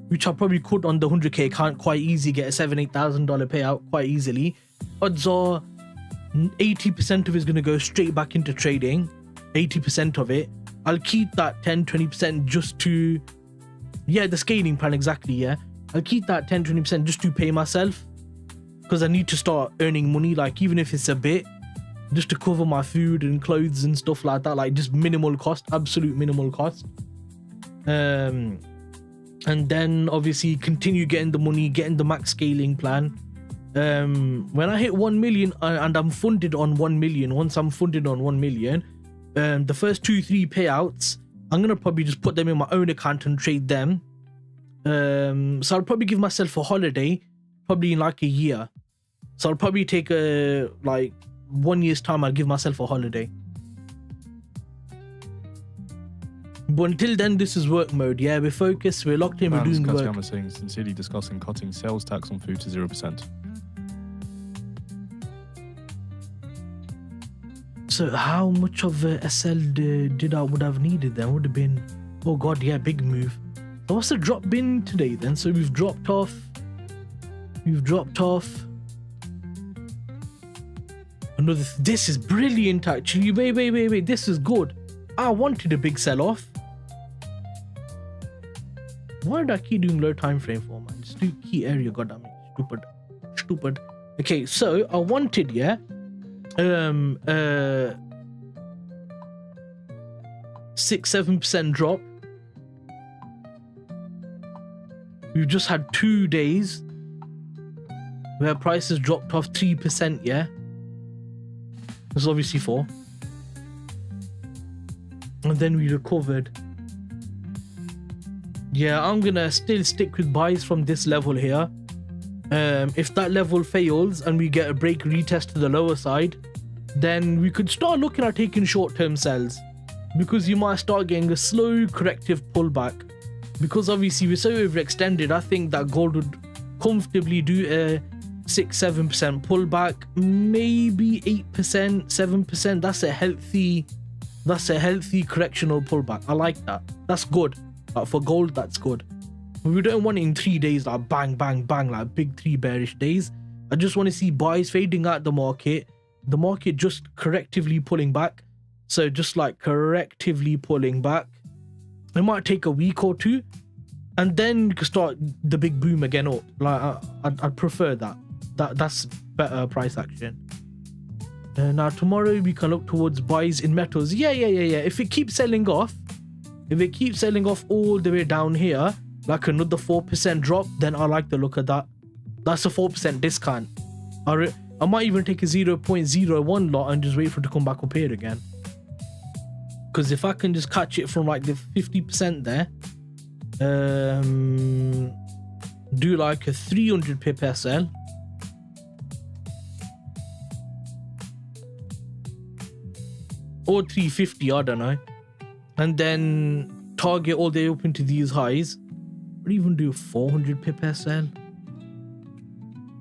which I probably could on the 100k account quite easy, get a $7,000-8,000 payout quite easily, odds are 80% of it is going to go straight back into trading. 80% of it. I'll keep that 10-20% just to, yeah, the scaling plan, exactly. Yeah, I'll keep that 10-20% just to pay myself, because I need to start earning money, like even if it's a bit, just to cover my food and clothes and stuff like that, like just minimal cost, absolute minimal cost. And then obviously continue getting the money, getting the max scaling plan. When I hit 1 million and I'm funded on 1 million, once I'm funded on 1 million, the first 2-3 payouts, I'm gonna probably just put them in my own account and trade them. So I'll probably give myself a holiday, probably in like a year. So I'll probably take a like 1 year's time. I'll give myself a holiday. But until then, this is work mode. Yeah, we're focused, we're locked in, we're doing work. I'm saying sincerely discussing cutting sales tax on food to 0%. So how much of a SL did I would have needed then? Would have been, oh god, yeah, big move. So what's the drop been today then? So we've dropped off. Another, this is brilliant actually. Wait, this is good. I wanted a big sell-off. Why did I keep doing low time frame for, man? Just do key area, goddammit. Stupid. Okay, so I wanted, yeah, 6-7% drop. We've just had 2 days where prices dropped off 3%, yeah. This is obviously 4. And then we recovered. Yeah, I'm gonna still stick with buys from this level here. If that level fails and we get a break retest to the lower side, then we could start looking at taking short-term sells, because you might start getting a slow corrective pullback. Because obviously we're so overextended, I think that gold would comfortably do a 6-7% pullback, maybe 8%, 7%. That's a healthy correctional pullback. I like that. That's good. For gold, that's good. We don't want it in 3 days, like bang, like big 3 bearish days. I just want to see buys fading out the market just correctively pulling back. So just like correctively pulling back. It might take a week or 2, and then you can start the big boom again up. Like I'd prefer that. That's better price action. Now tomorrow we can look towards buys in metals. Yeah. If it keeps selling off, all the way down here, like another 4% drop, then I like the look of that. That's a 4% discount. I might even take a 0.01 lot and just wait for it to come back up here again. Because if I can just catch it from like the 50% there, do like a 300 pip SL, or 350, I don't know. and then target all the way up into these highs, or even do 400 pip SL.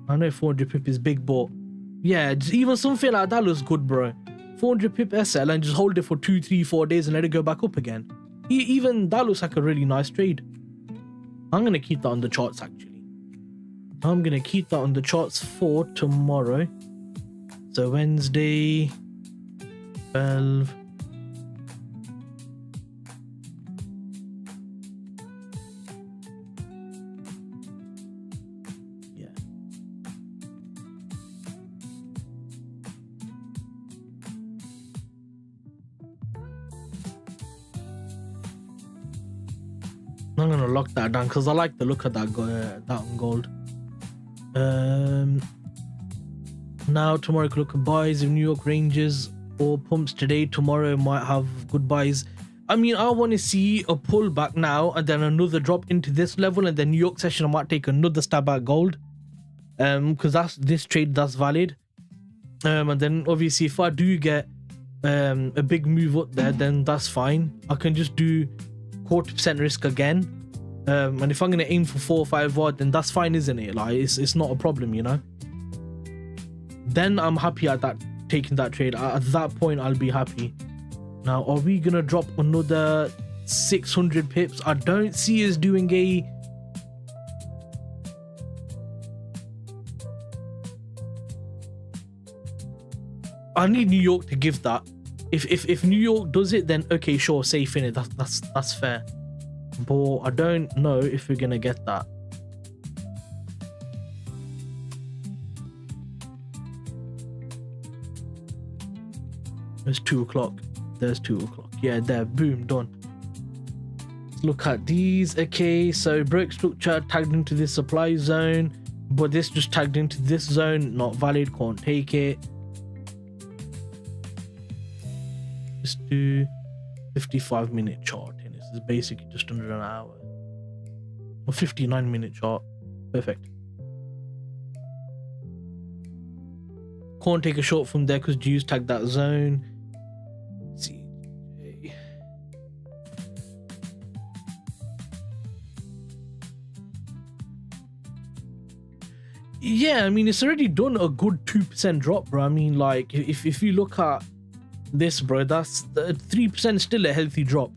I know 400 pip is big, but yeah, just even something like that looks good, bro. 400 pip SL and just hold it for 2, 3, 4 days and let it go back up again. Even that looks like a really nice trade. I'm gonna keep that on the charts actually. I'm gonna keep that on the charts for tomorrow. So Wednesday, 12. Yeah. I'm gonna lock that down because I like the look of that on gold. Now tomorrow you can look at buys if New York Rangers or pumps today. Tomorrow might have good buys. I mean, I want to see a pullback now and then another drop into this level, and then New York session I might take another stab at gold, because that's this trade that's valid. And then obviously if I do get a big move up there, then that's fine. I can just do 40% risk again, and if I'm gonna aim for 4 or 5 watt, then that's fine, isn't it? Like it's not a problem, you know. Then I'm happy at that, taking that trade. At that point I'll be happy. Now are we gonna drop another 600 pips? I don't see us doing a I need New York to give that. If New York does it, then okay, sure, safe in it. That's fair. But I don't know if we're gonna get that. There's 2 o'clock. There's 2 o'clock. Yeah, there. Boom, done. Let's look at these. Okay, so break structure tagged into this supply zone, but this just tagged into this zone. Not valid. Can't take it. Just do 55-minute chart. And this is basically just under an hour. Or 59-minute chart. Perfect. Can't take a short from there because Jews tagged that zone. CJ. Yeah, I mean, it's already done a good 2% drop, bro. I mean, like, if you look at this, bro, that's 3% still a healthy drop.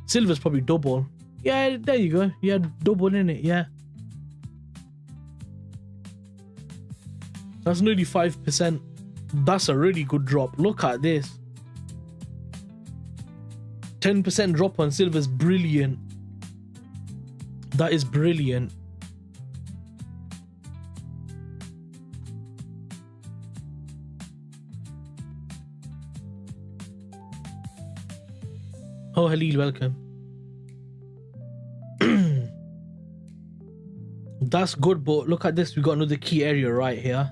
Silver's probably double. Yeah, there you go. Yeah, double in it. Yeah. That's nearly 5%. That's a really good drop. Look at this. 10% drop on silver's brilliant. That is brilliant. Oh, Halil, welcome. That's good, but look at this. We got another key area right here.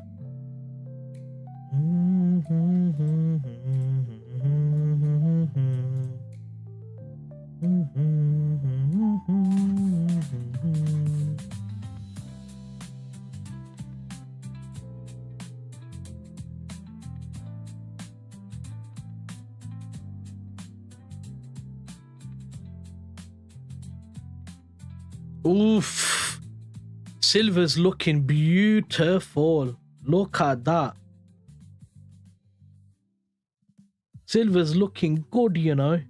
Oof. Silver's looking beautiful. Look at that. Silver's looking good, you know.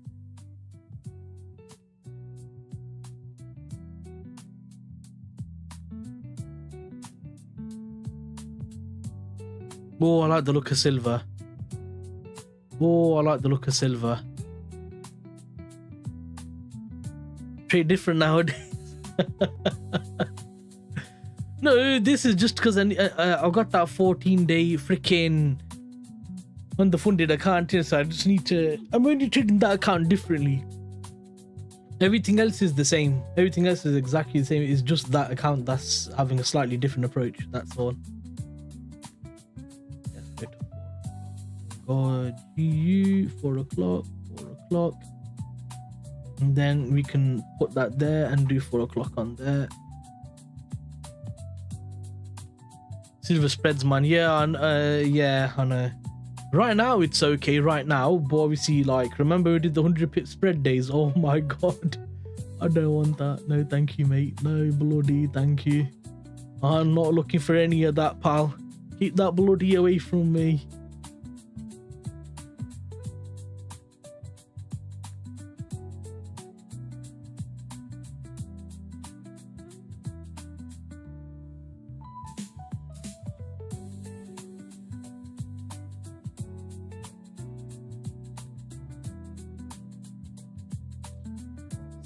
Oh, I like the look of silver. Oh, I like the look of silver. Trade different nowadays. No, this is just because I got that 14-day freaking underfunded account here, so I just need to. I'm only treating that account differently. Everything else is the same. Everything else is exactly the same. It's just that account that's having a slightly different approach. That's all. Go GU 4 o'clock, 4 o'clock. And then we can put that there and do 4 o'clock on there. Silver spreads, man. Yeah, yeah, I know. Right now it's okay right now, but obviously, like, remember we did the 100 pip spread days? Oh my god, I don't want that. No thank you, mate. No bloody thank you. I'm not looking for any of that, pal. Keep that bloody away from me.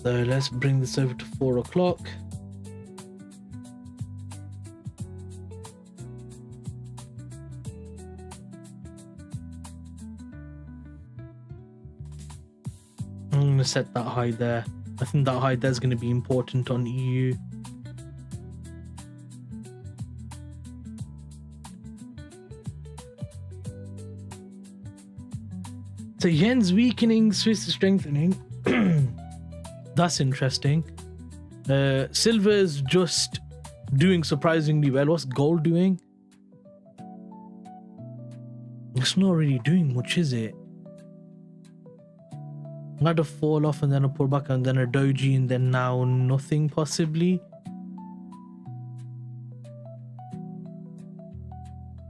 So let's bring this over to 4 o'clock. I'm going to set that high there. I think that high there is going to be important on EU. So yen's weakening, Swiss is strengthening. That's interesting. Silver's just doing surprisingly well. What's gold doing? It's not really doing much, is it? I had a fall off and then a pullback and then a doji and then now nothing possibly.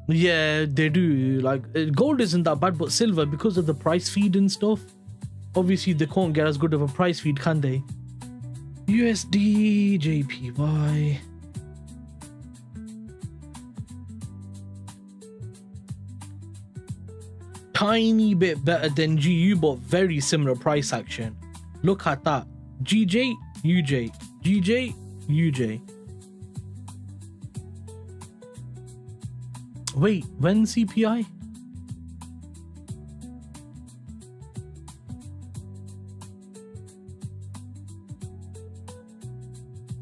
Yeah, they do. Like, gold isn't that bad, but silver, because of the price feed and stuff, obviously they can't get as good of a price feed, can they? USD, JPY. Tiny bit better than GU, but very similar price action. Look at that. GJ, UJ, GJ, UJ. Wait, when CPI?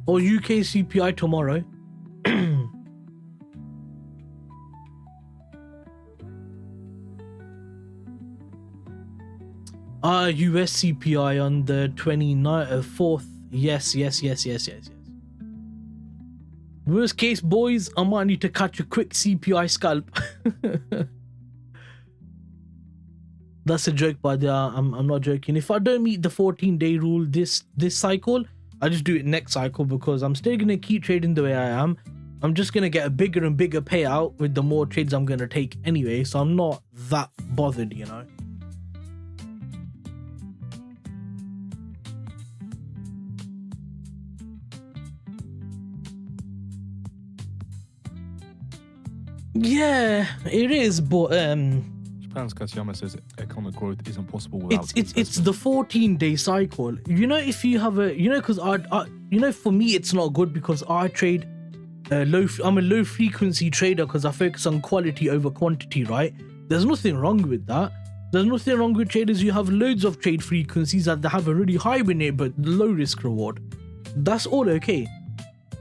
Or UK CPI tomorrow? US CPI on the 4th. Yes. Worst case, boys, I might need to catch a quick CPI scalp. That's a joke, but I'm not joking. If I don't meet the 14-day rule this cycle, I just do it next cycle, because I'm still gonna keep trading the way I am. I'm just gonna get a bigger and bigger payout with the more trades I'm gonna take anyway, so I'm not that bothered, you know. Yeah, it is, but Japan's Katayama says economic growth isn't possible without it's the 14-day cycle. You know, if you have a, you know, because I you know, for me it's not good because I trade I'm a low frequency trader because I focus on quality over quantity, right? There's nothing wrong with that. There's nothing wrong with traders who have loads of trade frequencies that they have a really high win rate but low risk reward. That's all okay.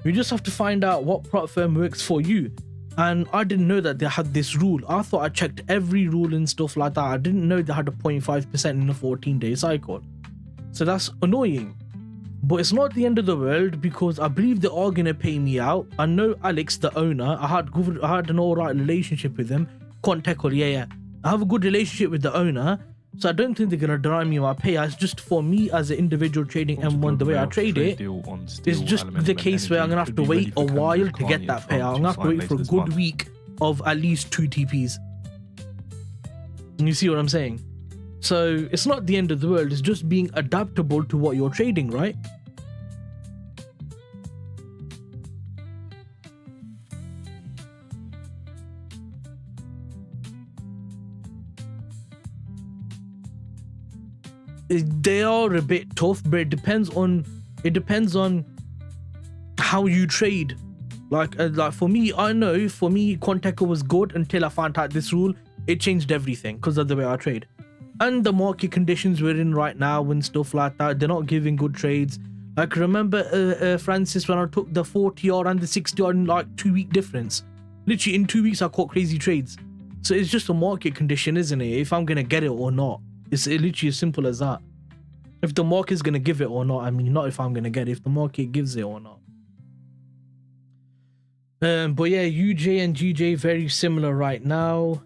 We just have to find out what platform works for you. And I didn't know that they had this rule. I thought I checked every rule and stuff like that. I didn't know they had a 0.5% in a 14-day cycle. So that's annoying. But it's not the end of the world because I believe they are going to pay me out. I know Alex, the owner, I had an alright relationship with him. Contact, yeah. I have a good relationship with the owner. So I don't think they're going to deny me my payout. It's just for me as an individual trading M1, the way I trade it, it's just the case where I'm going to have to wait a while to get that payout. I'm going to have to wait for a good week of at least 2 TPs. And you see what I'm saying? So it's not the end of the world. It's just being adaptable to what you're trading, right? They are a bit tough, but it depends on how you trade. Like for me, I know for me Quanteco was good until I found out this rule. It changed everything because of the way I trade and the market conditions we're in right now and stuff like that. They're not giving good trades. Like, remember Francis, when I took the 40R and the 60R in like 2-week difference, literally in 2 weeks I caught crazy trades. So it's just a market condition, isn't it? If I'm gonna get it or not. It's literally as simple as that. If the market's going to give it or not. I mean, not if I'm going to get it, if the market gives it or not. But yeah, UJ and GJ very similar right now.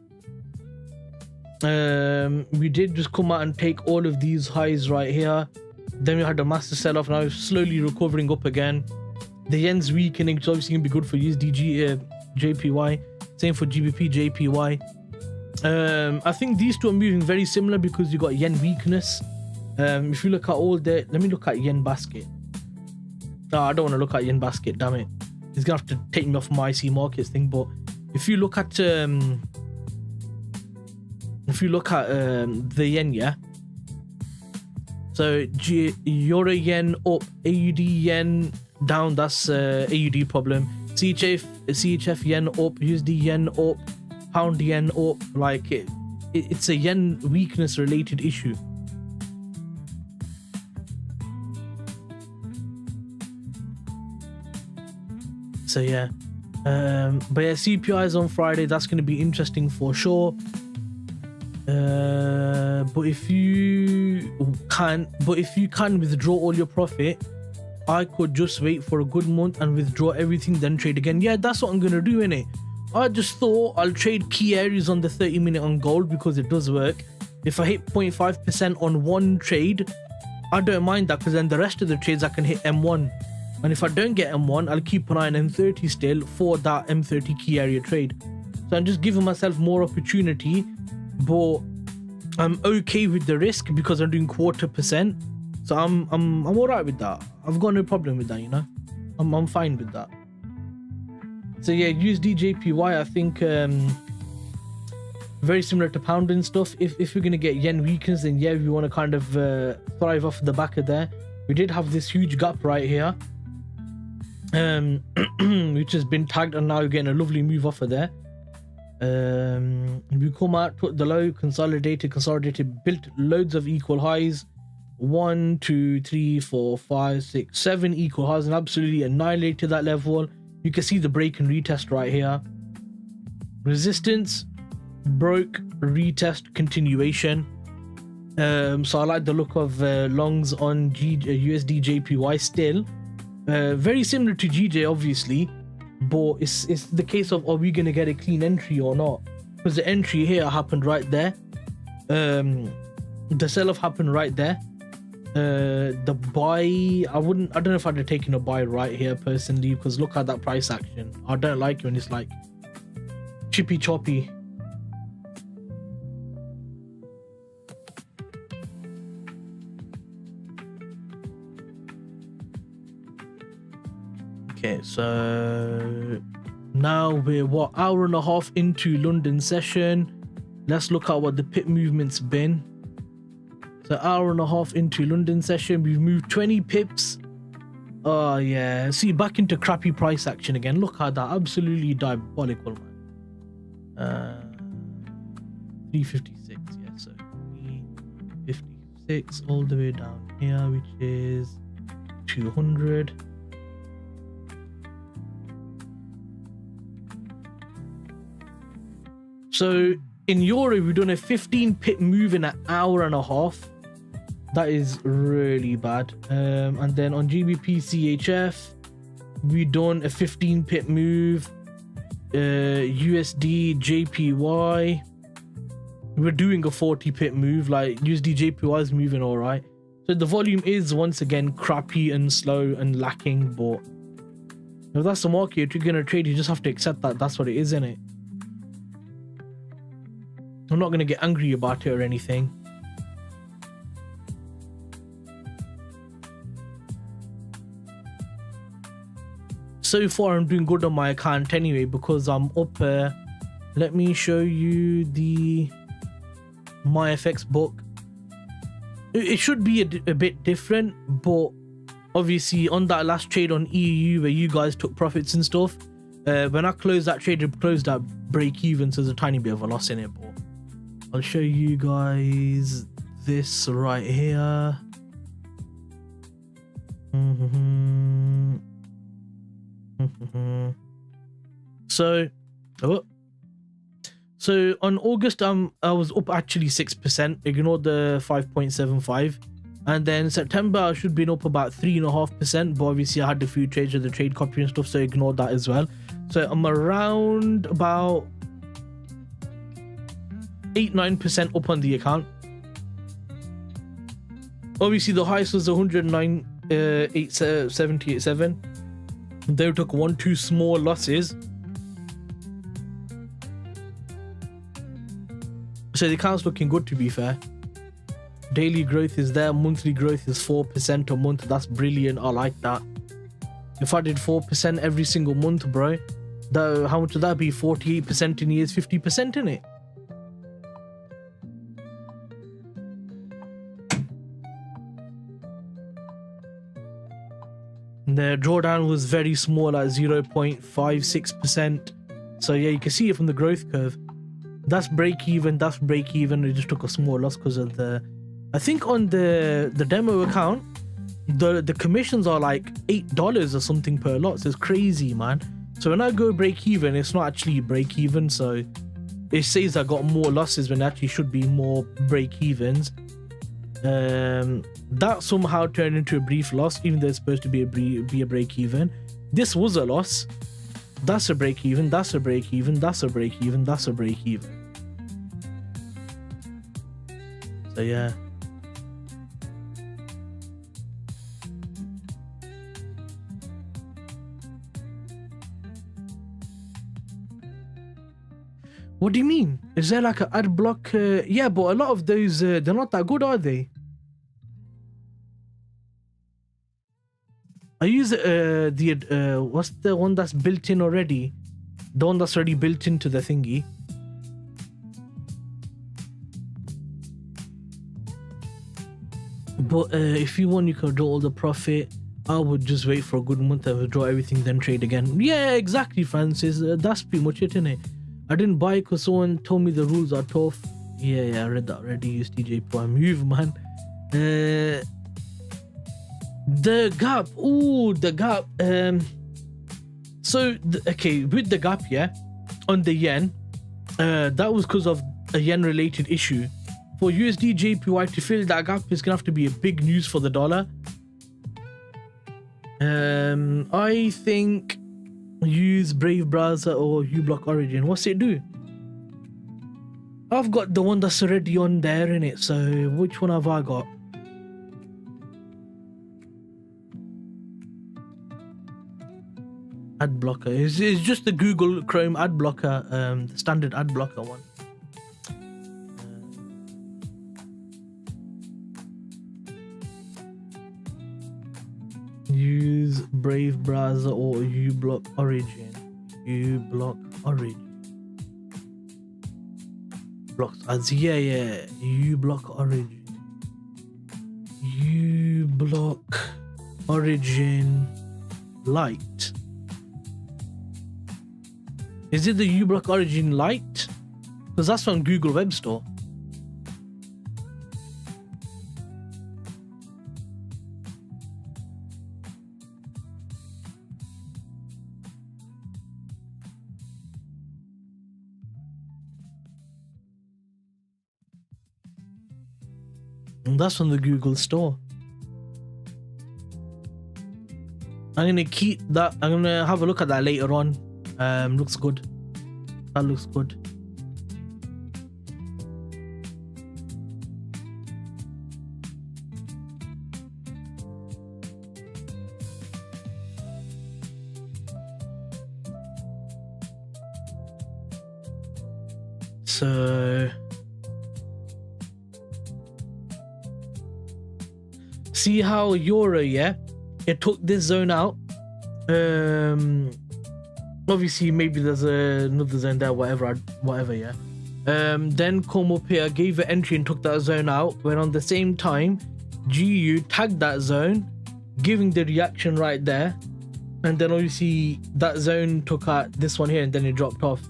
We did just come out and take all of these highs right here. Then we had a massive sell-off. Now it's slowly recovering up again. The yen's weakening, which obviously can be good for USD JPY. Same for GBPJPY. I think these two are moving very similar because you got yen weakness. If you look at all the, let me look at yen basket. No, I don't want to look at yen basket. Damn it, he's gonna have to take me off my IC markets thing. But if you look at the yen, yeah. So Euro yen up, AUD yen down. That's AUD problem. CHF yen up, USD yen up, pound yen up. Like it's a yen weakness related issue. So yeah, but yeah, CPI is on Friday. That's going to be interesting for sure. But if you can withdraw all your profit, I could just wait for a good month and withdraw everything, then trade again. Yeah, that's what I'm gonna do, innit? I just thought I'll trade key areas on the 30-minute on gold because it does work. If I hit 0.5% on one trade, I don't mind that, because then the rest of the trades I can hit M1. And if I don't get M1, I'll keep an eye on M30 still for that M30 key area trade. So I'm just giving myself more opportunity, but I'm okay with the risk because I'm doing 0.25%. So I'm alright with that. I've got no problem with that, you know. I'm fine with that. So yeah, USD JPY, I think very similar to pound and stuff. If we're gonna get yen weakness, then yeah, we want to kind of thrive off the back of there. We did have this huge gap right here, which has been tagged, and now we're getting a lovely move off of there. We come out, put the low, consolidated, built loads of equal highs. 1, 2, 3, 4, 5, 6, 7 equal highs, and absolutely annihilated that level. You can see the break and retest right here. Resistance, broke, retest, continuation. So I like the look of longs on USD JPY still. Very similar to GJ obviously, but it's the case of, are we gonna get a clean entry or not? Because the entry here happened right there. The sell-off happened right there. The buy, I don't know if I'd have taken a buy right here personally, because look at that price action. I don't like it when it's like chippy choppy. Okay, so now we're what, hour and a half into London session. Let's look at what the pip movement's been. So hour and a half into London session, we've moved 20 pips. Oh yeah, see, back into crappy price action again. Look at that, absolutely diabolical, man. 356, yeah, so 356 all the way down here, which is 200. So in Euro, we've done a 15 pip move in an hour and a half. That is really bad. And then on GBPCHF, we done a 15 pip move. USD JPY, we're doing a 40 pip move. Like USD JPY is moving all right. So the volume is once again crappy and slow and lacking. But if that's the market you're gonna trade, you just have to accept that that's what it is, innit? I'm not gonna get angry about it or anything. So far I'm doing good on my account anyway, because I'm up. Let me show you the my FX book. It should be a bit different, but obviously on that last trade on EU where you guys took profits and stuff, when I closed that trade, it closed at break even, so there's a tiny bit of a loss in it. But I'll show you guys this right here. So on August I was up actually 6%, ignore the 5.75, and then September I should have been up about 3.5%, but obviously I had a few trades with the trade copy and stuff, so ignore that as well. So I'm around about 8-9% up on the account. Obviously the highest was 109,878.7. They took 1-2 small losses. So the account's looking good, to be fair. Daily growth is there, monthly growth is 4% a month. That's brilliant. I like that. If I did 4% every single month, bro, how much would that be? 48% in years, 50% in it. The drawdown was very small at 0.56%. So yeah, you can see it from the growth curve. That's break even. That's break even. It just took a small loss because of the. I think on the demo account, the commissions are like $8 or something per lot. So it's crazy, man. So when I go break even, it's not actually break even. So it says I got more losses when it actually should be more break evens. That somehow turned into a brief loss, even though it's supposed to be a break even. This was a loss. That's a break even. That's a break even. That's a break even. That's a break even. So yeah. What do you mean? Is there like an ad block? Yeah, but a lot of those, they're not that good, are they? I use what's the one that's built in already? The one that's already built into the thingy. But if you want, you can draw all the profit. I would just wait for a good month and withdraw everything, then trade again. Yeah, exactly, Francis. That's pretty much it, innit? I didn't buy it because someone told me the rules are tough. Yeah, I read that already. Use GBPJPY move, man. The gap. Ooh, the gap. Okay, with the gap, yeah, on the yen, that was because of a yen-related issue. For USD JPY to fill that gap, it's gonna have to be a big news for the dollar. I think use Brave browser or uBlock Origin. What's it do? I've got the one that's already on there in it. So which one have I got? Ad blocker. It's just the Google Chrome ad blocker, the standard ad blocker one. Use Brave browser or uBlock Origin. uBlock Origin. Blocks ads. Yeah. uBlock Origin. uBlock Origin Lite. Is it the uBlock Origin Lite? Because that's on Google Web Store. And that's on the Google Store. I'm gonna keep that. I'm gonna have a look at that later on. Looks good. That looks good. So see how Euro, yeah, it took this zone out. Obviously maybe there's another zone there, whatever, yeah. Then come up here, gave it entry and took that zone out, when on the same time GU tagged that zone, giving the reaction right there, and then obviously that zone took out this one here and then it dropped off.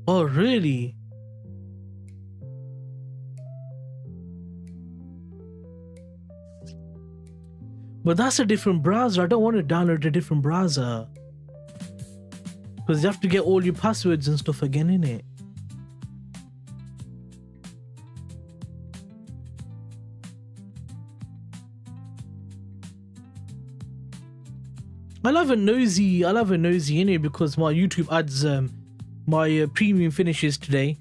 Oh, really? But that's a different browser. I don't want to download a different browser. Because you have to get all your passwords and stuff again, innit? I'll have a nosy anyway, because my YouTube ads, my premium finishes today.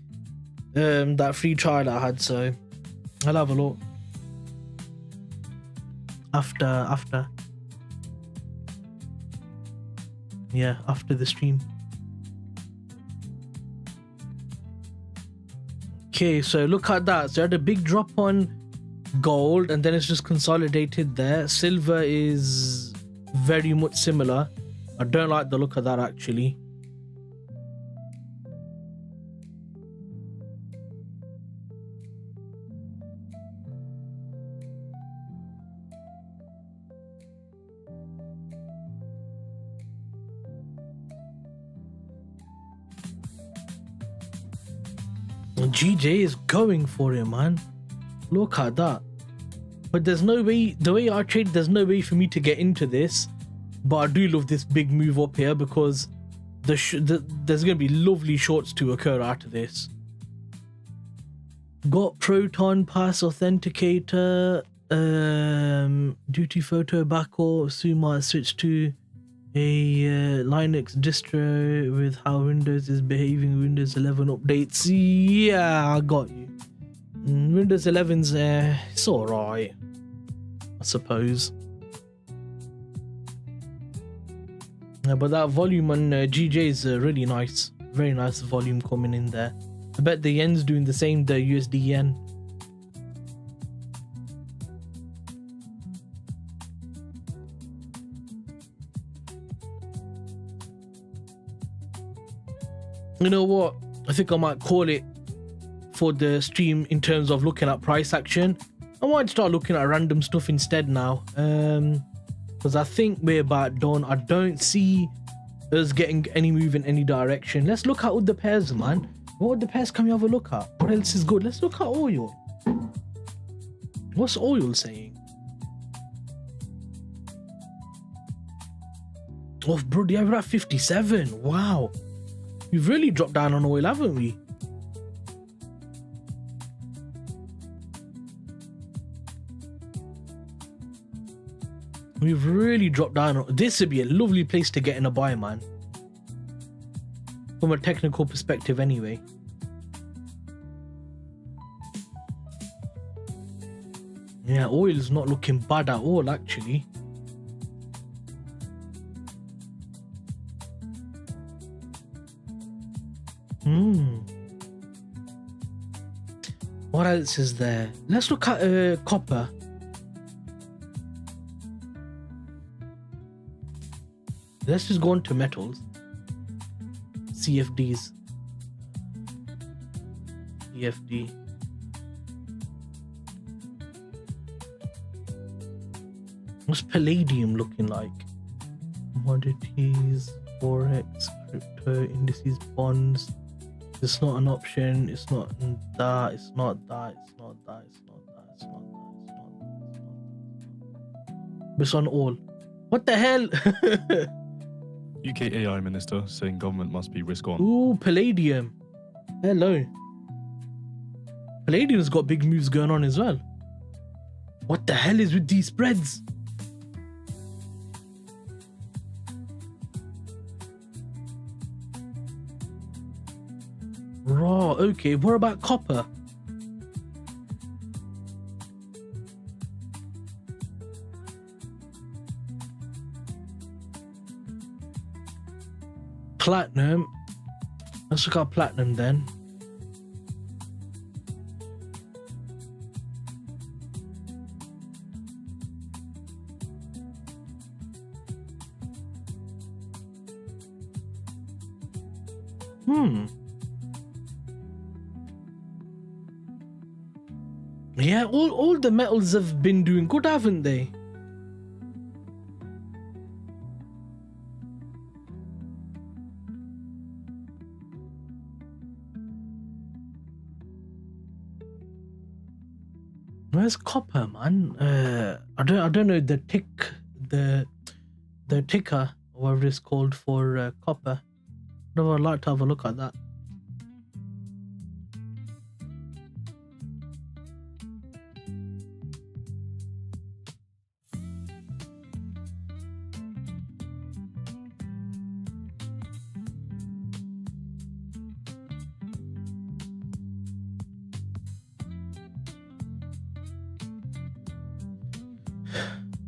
That free trial I had, so I'll have a look after the stream. Okay, so look at that. So I had a big drop on gold, and then it's just consolidated there. Silver is very much similar. I don't like the look of that actually. GJ is going for it, man. Look at that. But there's no way, the way I trade, there's no way for me to get into this. But I do love this big move up here, because there's going to be lovely shorts to occur out of this. Got Proton Pass Authenticator, Duty Photo Backup. Soon might switch to a Linux distro with how Windows is behaving. Windows 11 updates. Yeah, I got you. Windows 11's it's alright, I suppose. Yeah, but that volume on GJ is really nice. Very nice volume coming in there. I bet the yen's doing the same, the USD yen. You know what? I think I might call it for the stream in terms of looking at price action. I might start looking at random stuff instead now. Because I think we're about done. I don't see us getting any move in any direction. Let's look at other pairs, man. What other pairs can we have a look at? What else is good? Let's look at oil. What's oil saying? Oh, bro, yeah, we're at 57. Wow. We've really dropped down on oil, haven't we? We've really dropped down. This would be a lovely place to get in a buy, man. From a technical perspective, anyway. Yeah, oil is not looking bad at all, actually. What else is there? Let's look at copper. Let's just go on to metals. CFDs. CFD. What's palladium looking like? Commodities, Forex, crypto, indices, bonds. It's not an option. It's not that. It's not that. It's not that. It's not that. It's not that. It's not that. It's not that. But it's on all. What the hell? UK AI minister saying government must be risk on. Ooh, palladium. Hello. Palladium's got big moves going on as well. What the hell is with these spreads? Raw, okay, what about copper? Platinum. Let's look at platinum then. Yeah, all the metals have been doing good, haven't they? Where's copper, man? I don't know the ticker, or whatever it's called for copper. I'd like to have a look at that.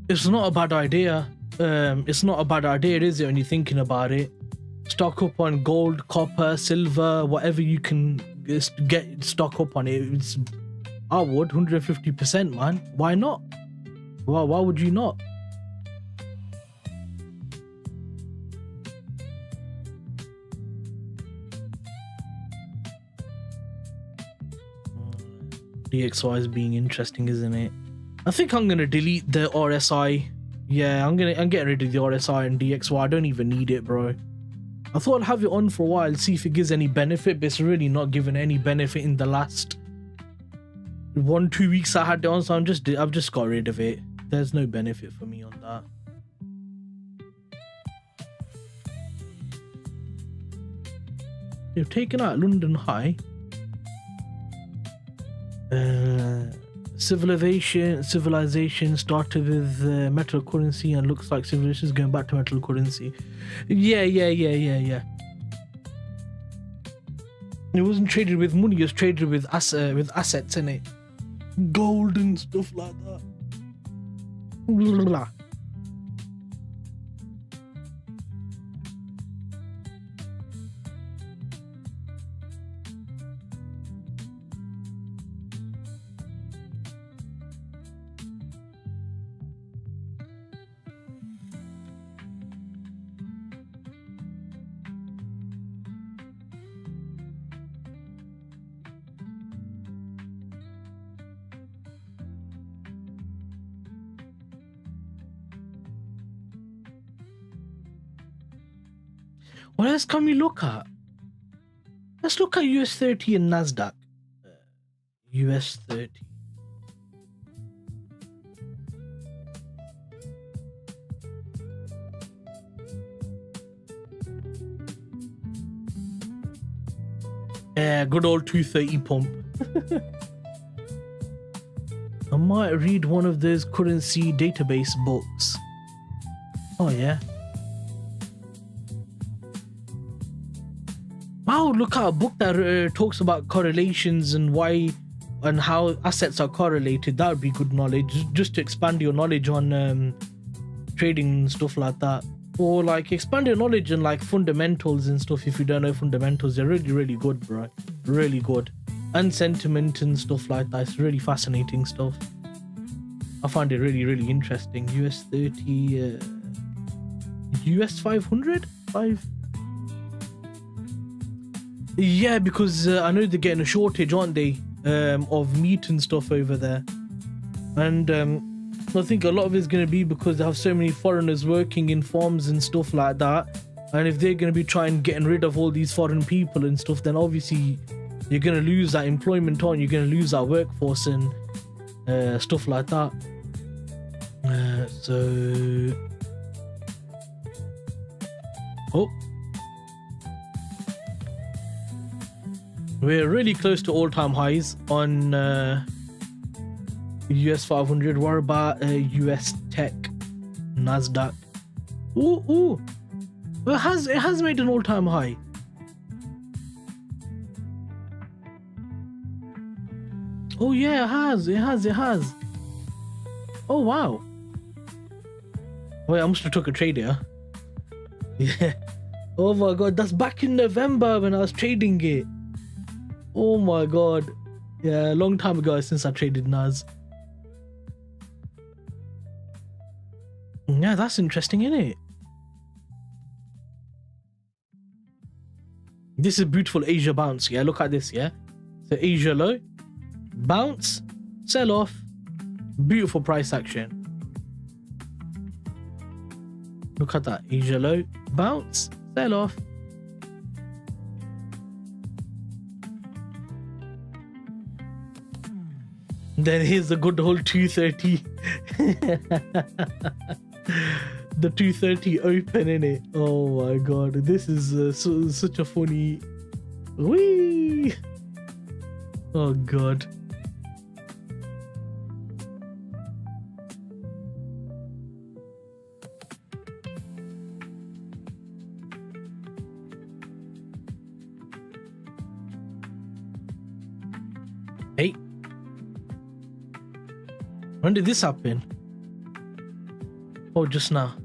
It's not a bad idea. It's not a bad idea, is it, when you're thinking about it? Stock up on gold, copper, silver, whatever you can get stock up on it. I would 150%, man. Why not? Why would you not? DXY is being interesting, isn't it? I think I'm gonna delete the RSI. Yeah, I'm getting rid of the RSI and DXY. I don't even need it, bro. I thought I'd have it on for a while, see if it gives any benefit, but it's really not giving any benefit in the last 1-2 weeks I had it on, so I've just got rid of it. There's no benefit for me on that. They've taken out London high. Civilization started with metal currency and looks like civilization is going back to metal currency. Yeah. It wasn't traded with money, it was traded with assets in it. Gold and stuff like that. Blah, blah. What else can we look at? Let's look at US 30 and NASDAQ. US 30. Yeah, good old 230 pump. I might read one of those currency database books. Oh yeah. Wow, look at a book that talks about correlations and why and how assets are correlated. That would be good knowledge, just to expand your knowledge on trading and stuff like that. Or like expand your knowledge on like fundamentals and stuff. If you don't know fundamentals, they're really good, bro. Really good. And sentiment and stuff like that. It's really fascinating stuff. I find it really interesting. US 30, US 500? 5? Yeah, because I know they're getting a shortage, aren't they, of meat and stuff over there. And I think a lot of it's going to be because they have so many foreigners working in farms and stuff like that. And if they're going to be getting rid of all these foreign people and stuff, then obviously you're going to lose that employment on. You're going to lose that workforce and stuff like that. We're really close to all-time highs on US 500. What about US Tech, NASDAQ? Ooh. Well, it has made an all-time high. Oh yeah, it has. Oh wow. Wait, I must have took a trade here. Yeah. Oh my god, that's back in November when I was trading it. Oh my god. Yeah, a long time ago since I traded NAS. Yeah, that's interesting, isn't it? This is beautiful Asia bounce. Yeah, look at this. Yeah, so Asia low, bounce, sell off, beautiful price action. Look at that. Asia low, bounce, sell off. Then here's the good old 230. The 230 open, innit? Oh my god, this is such a funny. Whee! Oh god. Hey. When did this happen? Oh, just now.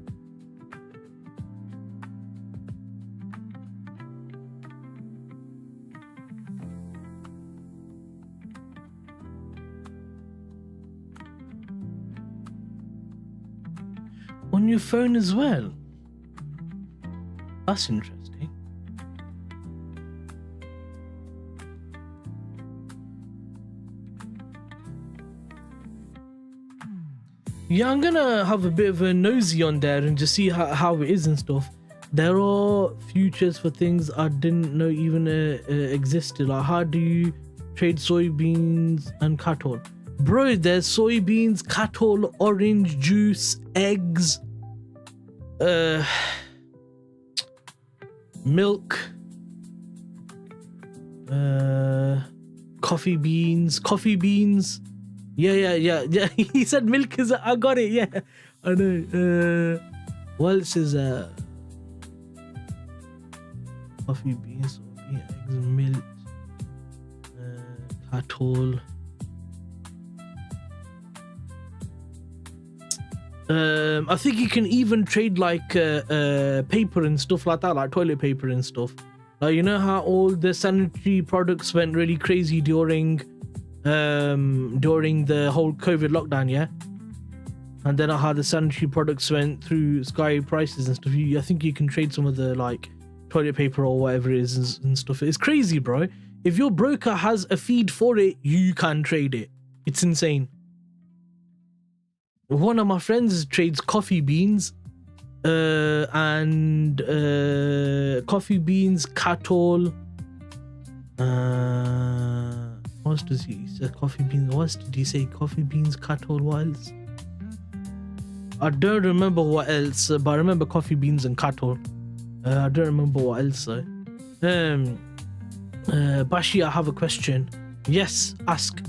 On your phone as well? That's interesting. Yeah, I'm gonna have a bit of a nosy on there and just see how it is and stuff. There are futures for things I didn't know even existed. Like, how do you trade soybeans and cattle? Bro, there's soybeans, cattle, orange juice, eggs, milk, coffee beans. Yeah. He said milk is. I got it. Yeah, I know. What else is coffee beans, eggs, milk, cattle. I think you can even trade like paper and stuff like that, like toilet paper and stuff. Like, you know how all the sanitary products went really crazy during the whole COVID lockdown, yeah? And then how the sanitary products went through sky prices and stuff. I think you can trade some of the like toilet paper or whatever it is and stuff. It's crazy, bro. If your broker has a feed for it, you can trade it. It's insane. One of my friends trades coffee beans and coffee beans, cattle. What does he say? Coffee beans. What did he say? Coffee beans, cattle. What else? I don't remember what else, but I remember coffee beans and cattle. I don't remember what else though. Bashi, I have a question. Yes, ask.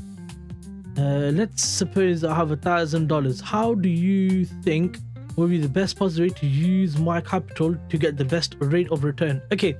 Let's suppose I have $1,000. How do you think will be the best possible way to use my capital to get the best rate of return? Okay,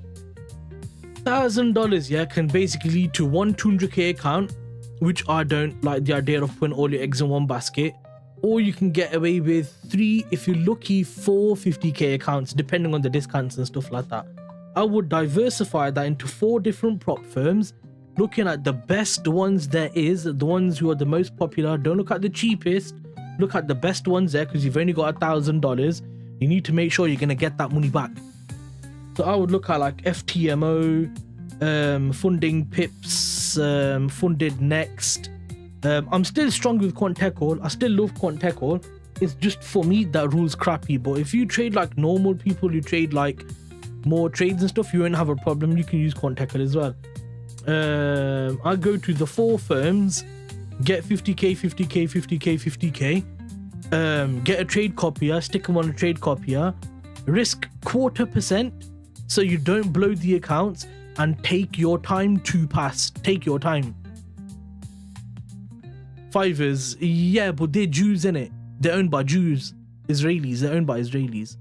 $1,000, yeah, can basically lead to one 200k account, which I don't like the idea of putting all your eggs in one basket. Or you can get away with 3, if you're lucky, 4 50k accounts, depending on the discounts and stuff like that. I would diversify that into 4 different prop firms, looking at the best ones there is, the ones who are the most popular. Don't look at the cheapest, look at the best ones there, because you've only got $1,000. You need to make sure you're going to get that money back. So I would look at like FTMO, Funding Pips, Funded Next. I'm still strong with Quantecall. I still love Quantecall. It's just for me that rule's crappy. But if you trade like normal people, you trade like more trades and stuff, you won't have a problem. You can use Quantecall as well. I go to the 4 firms, get 50k, 50k, 50k, 50k. Get a trade copier, stick them on a trade copier. Risk 0.25%, so you don't blow the accounts, and take your time to pass. Take your time. Fivers, yeah, but they're Jews, innit? They're owned by Jews. Israelis, they're owned by Israelis.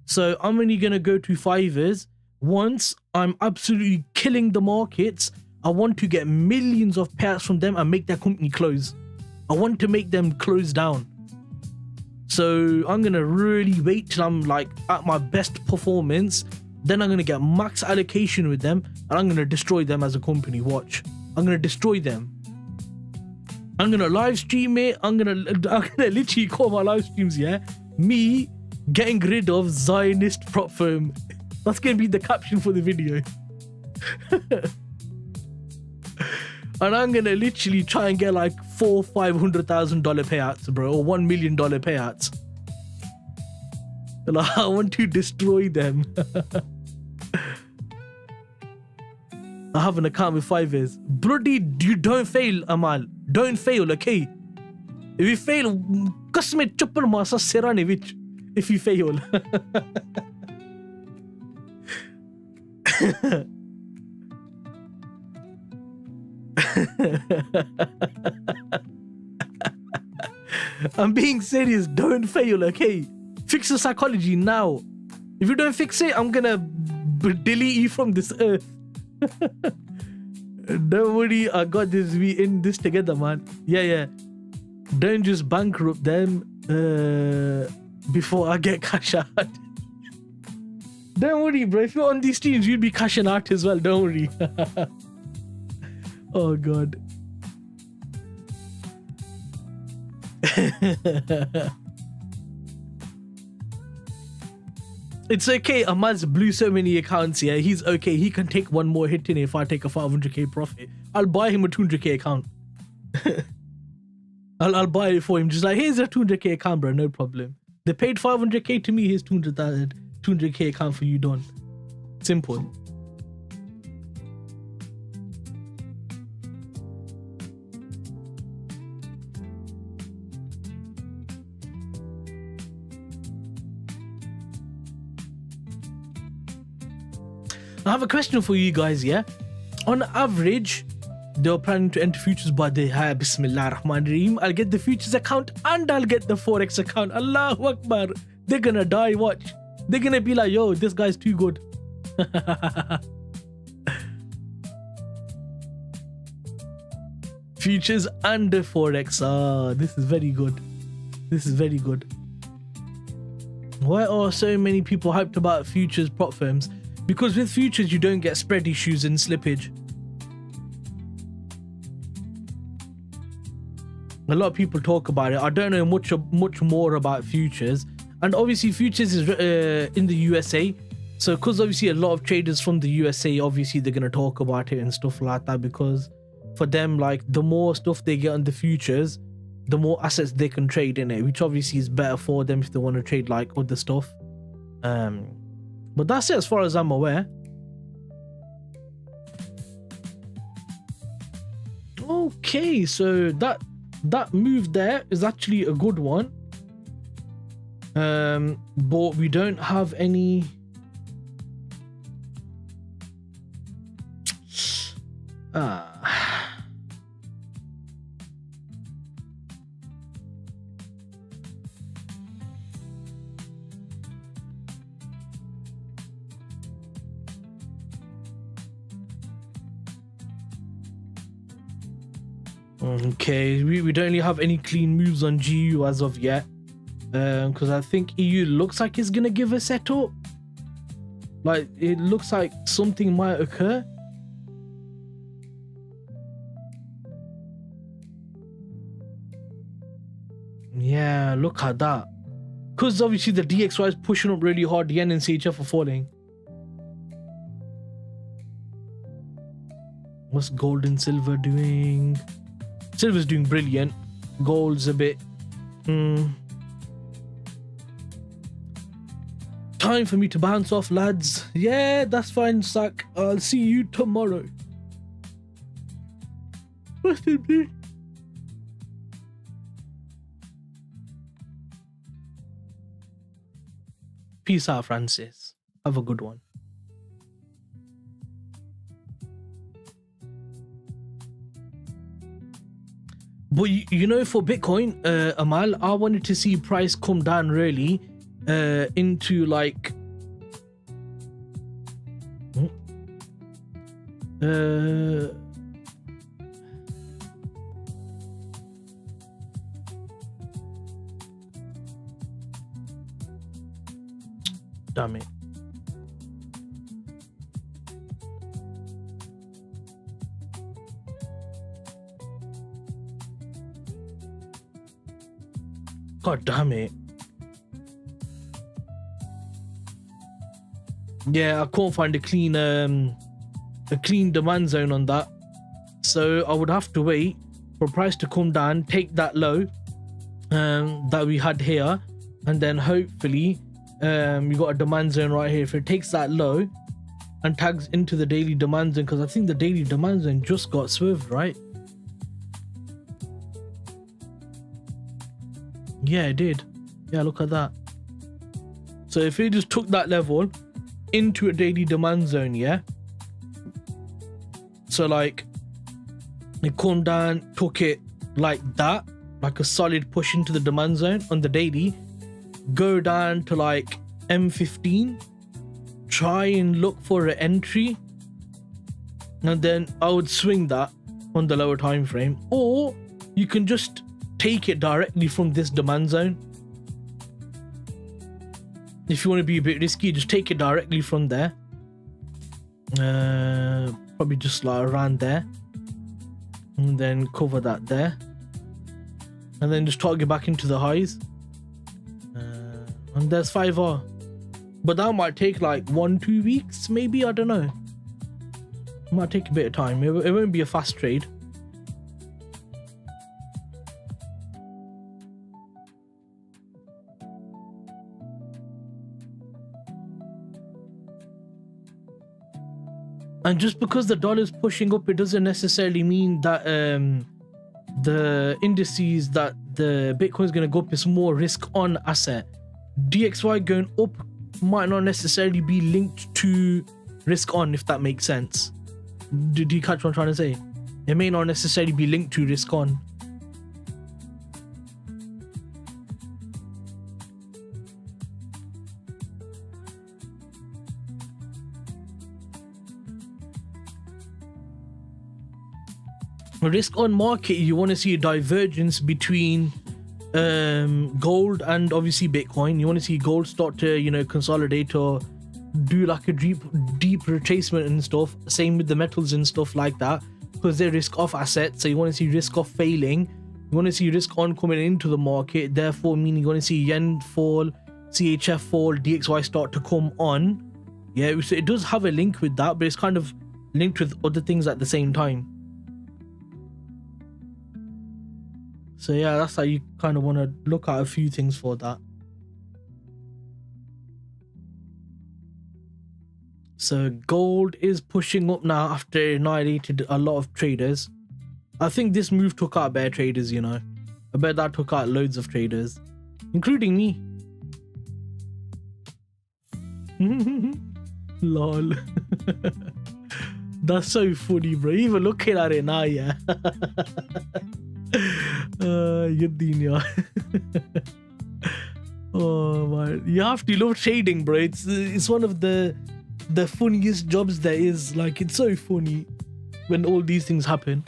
So I'm only gonna go to Fivers once I'm absolutely killing the markets. I want to get millions of payouts from them and make their company close. I want to make them close down. So I'm gonna really wait till I'm like at my best performance. Then I'm gonna get max allocation with them, and I'm gonna destroy them as a company. Watch, I'm gonna destroy them. I'm gonna live stream it. I'm gonna literally call my live streams, yeah, me getting rid of Zionist prop firm. That's gonna be the caption for the video. And I'm gonna literally try and get like $400,000-$500,000 payouts, bro, or $1 million payouts. Like, I want to destroy them. I have an account with Fivers. Bloody, you don't fail, Amal. Don't fail, okay? If you fail, kasme chupper masa Seranevich. If you fail. I'm being serious. Don't fail, okay? Fix your psychology now. If you don't fix it, I'm gonna delete you from this earth. Don't worry, I got this. We in this together, man. Yeah. Don't just bankrupt them. before I get cash out. Don't worry, bro. If you're on these streams, you'll be cashing out as well. Don't worry. Oh, God. It's okay. Ahmad's blew so many accounts. Yeah, he's okay. He can take one more hit in if I take a 500k profit. I'll buy him a 200k account. I'll buy it for him. Just like, here's a 200k account, bro. No problem. They paid 500k to me. Here's 200k account for you, done. Simple. I have a question for you guys, yeah? On average, they're planning to enter futures by the Bismillah Rahman Rahim. I'll get the futures account and I'll get the Forex account. Allahu Akbar. They're gonna die, watch. They're gonna be like, yo, this guy's too good. Futures and the Forex. Ah, this is very good. This is very good. Why are so many people hyped about futures prop firms? Because with futures, you don't get spread issues and slippage. A lot of people talk about it. I don't know much more about futures. And obviously, futures is in the USA. So, because obviously a lot of traders from the USA, obviously they're going to talk about it and stuff like that. Because for them, like, the more stuff they get on the futures, the more assets they can trade in it. Which obviously is better for them if they want to trade, like, other stuff. But that's it as far as I'm aware. Okay, so that move there is actually a good one. But we don't have any. Okay, we don't really have any clean moves on GU as of yet. Because I think EU looks like it's gonna give a setup. Like, it looks like something might occur. Yeah, look at that. Because obviously the DXY is pushing up really hard. Yen and CHF are falling. What's gold and silver doing? Silver's doing brilliant. Gold's a bit... Time for me to bounce off, lads. Yeah, that's fine, Sack. I'll see you tomorrow. Rest in peace. Peace out, Francis. Have a good one. But you know, for Bitcoin, Amal, I wanted to see price come down really into like damn it. God damn it. Yeah, I can't find a clean demand zone on that. So I would have to wait for price to come down, take that low that we had here, and then hopefully we got a demand zone right here. If it takes that low and tags into the daily demand zone, because I think the daily demand zone just got swerved, right? Yeah, it did. Yeah, look at that. So if it just took that level into a daily demand zone, yeah. So like it come down, took it like that, like a solid push into the demand zone on the daily, go down to like M15, try and look for an entry, and then I would swing that on the lower time frame, or you can just take it directly from this demand zone. if you want to be a bit risky, just take it directly from there. Probably just like around there, and then cover that there, and then just target back into the highs. And there's 5R, but that might take like 1-2 weeks, maybe. I don't know. It might take a bit of time. It won't be a fast trade. And just because the dollar is pushing up, it doesn't necessarily mean that the indices that the Bitcoin is going to go up is more risk on asset. DXY going up might not necessarily be linked to risk on, if that makes sense. Do you catch what I'm trying to say? It may not necessarily be linked to risk on. Risk on market, you want to see a divergence between gold and obviously Bitcoin. You want to see gold start to, you know, consolidate or do like a deep retracement and stuff. Same with the metals and stuff like that, because they're risk off assets. So you want to see risk off failing. You want to see risk on coming into the market. Therefore, meaning you want to see yen fall, CHF fall, DXY start to come on. Yeah, so it does have a link with that, but it's kind of linked with other things at the same time. So yeah, that's how you kind of want to look at a few things for that. So gold is pushing up now after it annihilated a lot of traders. I think this move took out bear traders, you know. I bet that took out loads of traders, including me. Lol. That's so funny, bro. Even looking at it now, yeah. Oh man, you have to love trading, bro. It's one of the funniest jobs there is. Like, it's so funny when all these things happen.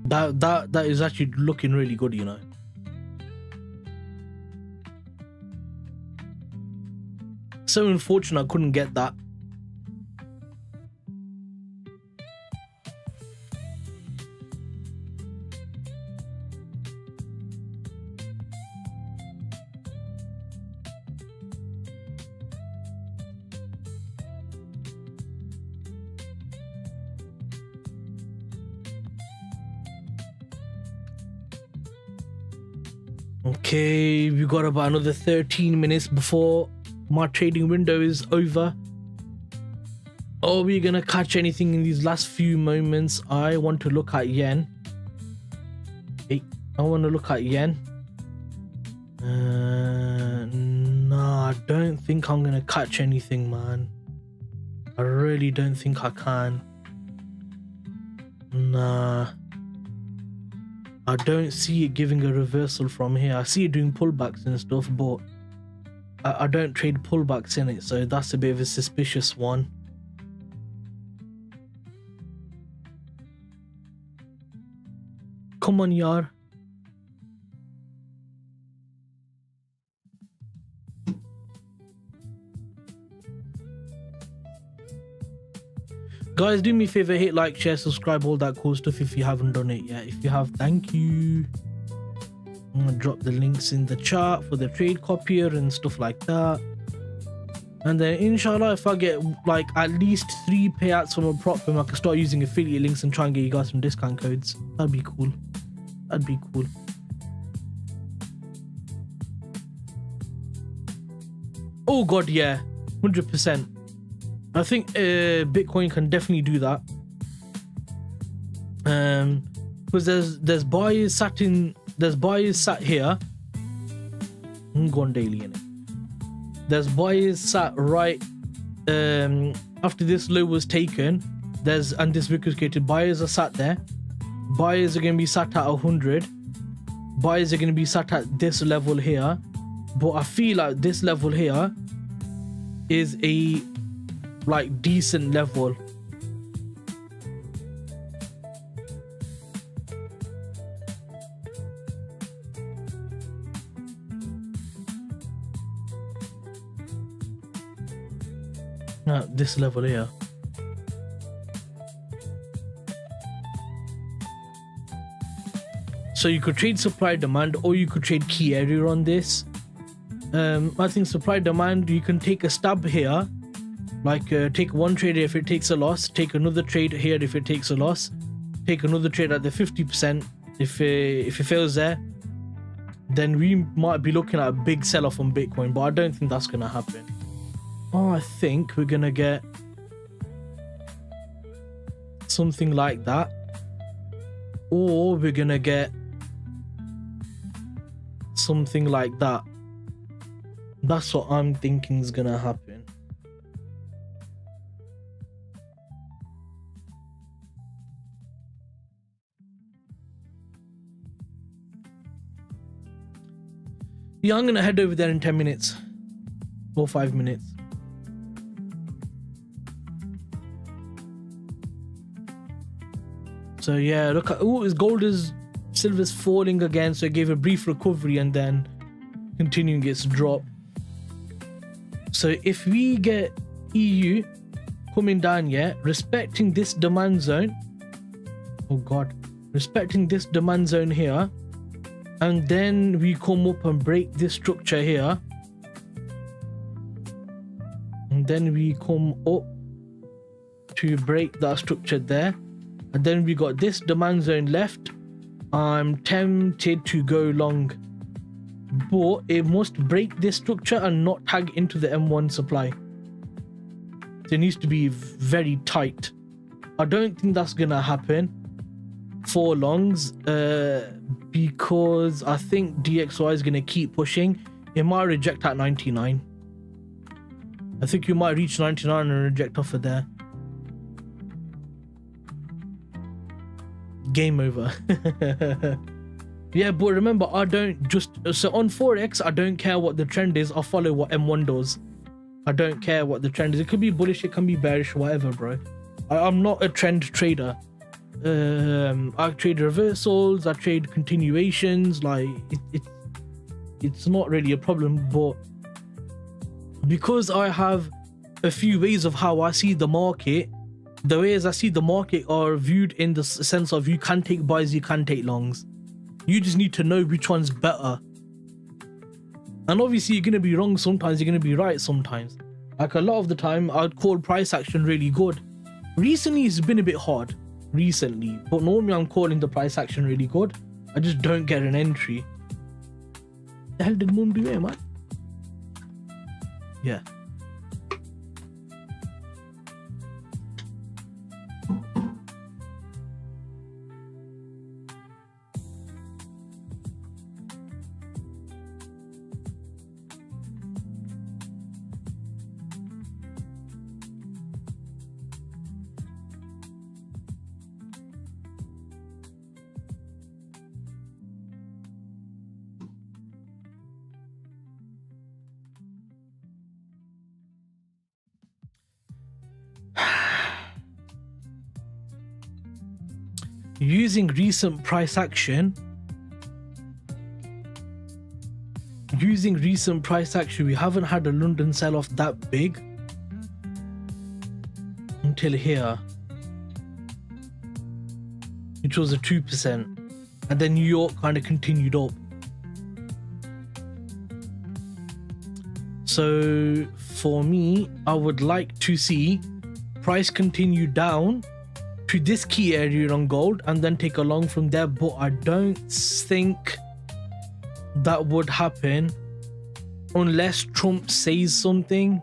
That is actually looking really good, you know. So unfortunate I couldn't get that. Okay, we got about another 13 minutes before my trading window is over. Are we gonna catch anything in these last few moments? I want to look at yen. Hey, I want to look at yen. Nah, I don't think I'm gonna catch anything, man. I really don't think I can. Nah. I don't see it giving a reversal from here. I see it doing pullbacks and stuff, but I don't trade pullbacks in it, so that's a bit of a suspicious one. Come on, yar. Guys, do me a favor, hit like, share, subscribe, all that cool stuff if you haven't done it yet. If you have, thank you. I'm gonna drop the links in the chat for the trade copier and stuff like that. And then inshallah, if I get like at least 3 payouts from a prop firm, I can start using affiliate links and try and get you guys some discount codes. That'd be cool. That'd be cool. Oh god, yeah, 100%. I think Bitcoin can definitely do that. Because there's buyers sat here. Go on daily, innit? There's buyers sat right after this low was taken, and this wick was created, buyers are sat there. Buyers are going to be sat at 100. Buyers are going to be sat at this level here. But I feel like this level here is a like decent level. This level here. So you could trade supply demand, or you could trade key area on this. I think supply demand, you can take a stab here, like take one trade if it takes a loss, take another trade here if it takes a loss, take another trade at the 50%. If it fails there, then we might be looking at a big sell-off on Bitcoin, but I don't think that's gonna happen. Oh, I think we're gonna get something like that, or we're gonna get something like that. That's what I'm thinking is gonna happen. Yeah, I'm gonna head over there in 10 minutes or 5 minutes. So yeah, look at, oh, silver's falling again, so it gave a brief recovery and then continuing its drop. So if we get EU coming down, yeah, respecting this demand zone, oh god, respecting this demand zone here, and then we come up and break this structure here, and then we come up to break that structure there, and then we got this demand zone left. I'm tempted to go long, but it must break this structure and not tag into the M1 supply. It needs to be very tight. I don't think that's gonna happen for longs, because I think DXY is gonna keep pushing. It might reject at 99. I think you might reach 99 and reject off of there. Game over. Yeah, but remember, I don't just, so on Forex, I don't care what the trend is, I follow what M1 does. I don't care what the trend is. It could be bullish, it can be bearish, whatever, bro. I'm not a trend trader. I trade reversals, I trade continuations, like it's not really a problem. But because I have a few ways of how I see the market, the ways I see the market are viewed in the sense of you can take buys, you can take longs. You just need to know which one's better. And obviously you're going to be wrong sometimes, you're going to be right sometimes. Like a lot of the time, I'd call price action really good. Recently, it's been a bit hard. Recently. But normally I'm calling the price action really good. I just don't get an entry. What the hell did Moon do here, man? Yeah. Using recent price action, we haven't had a London sell-off that big until here, which was a 2%, and then New York kind of continued up. So for me, I would like to see price continue down to this key area on gold and then take a long from there, but I don't think that would happen unless Trump says something.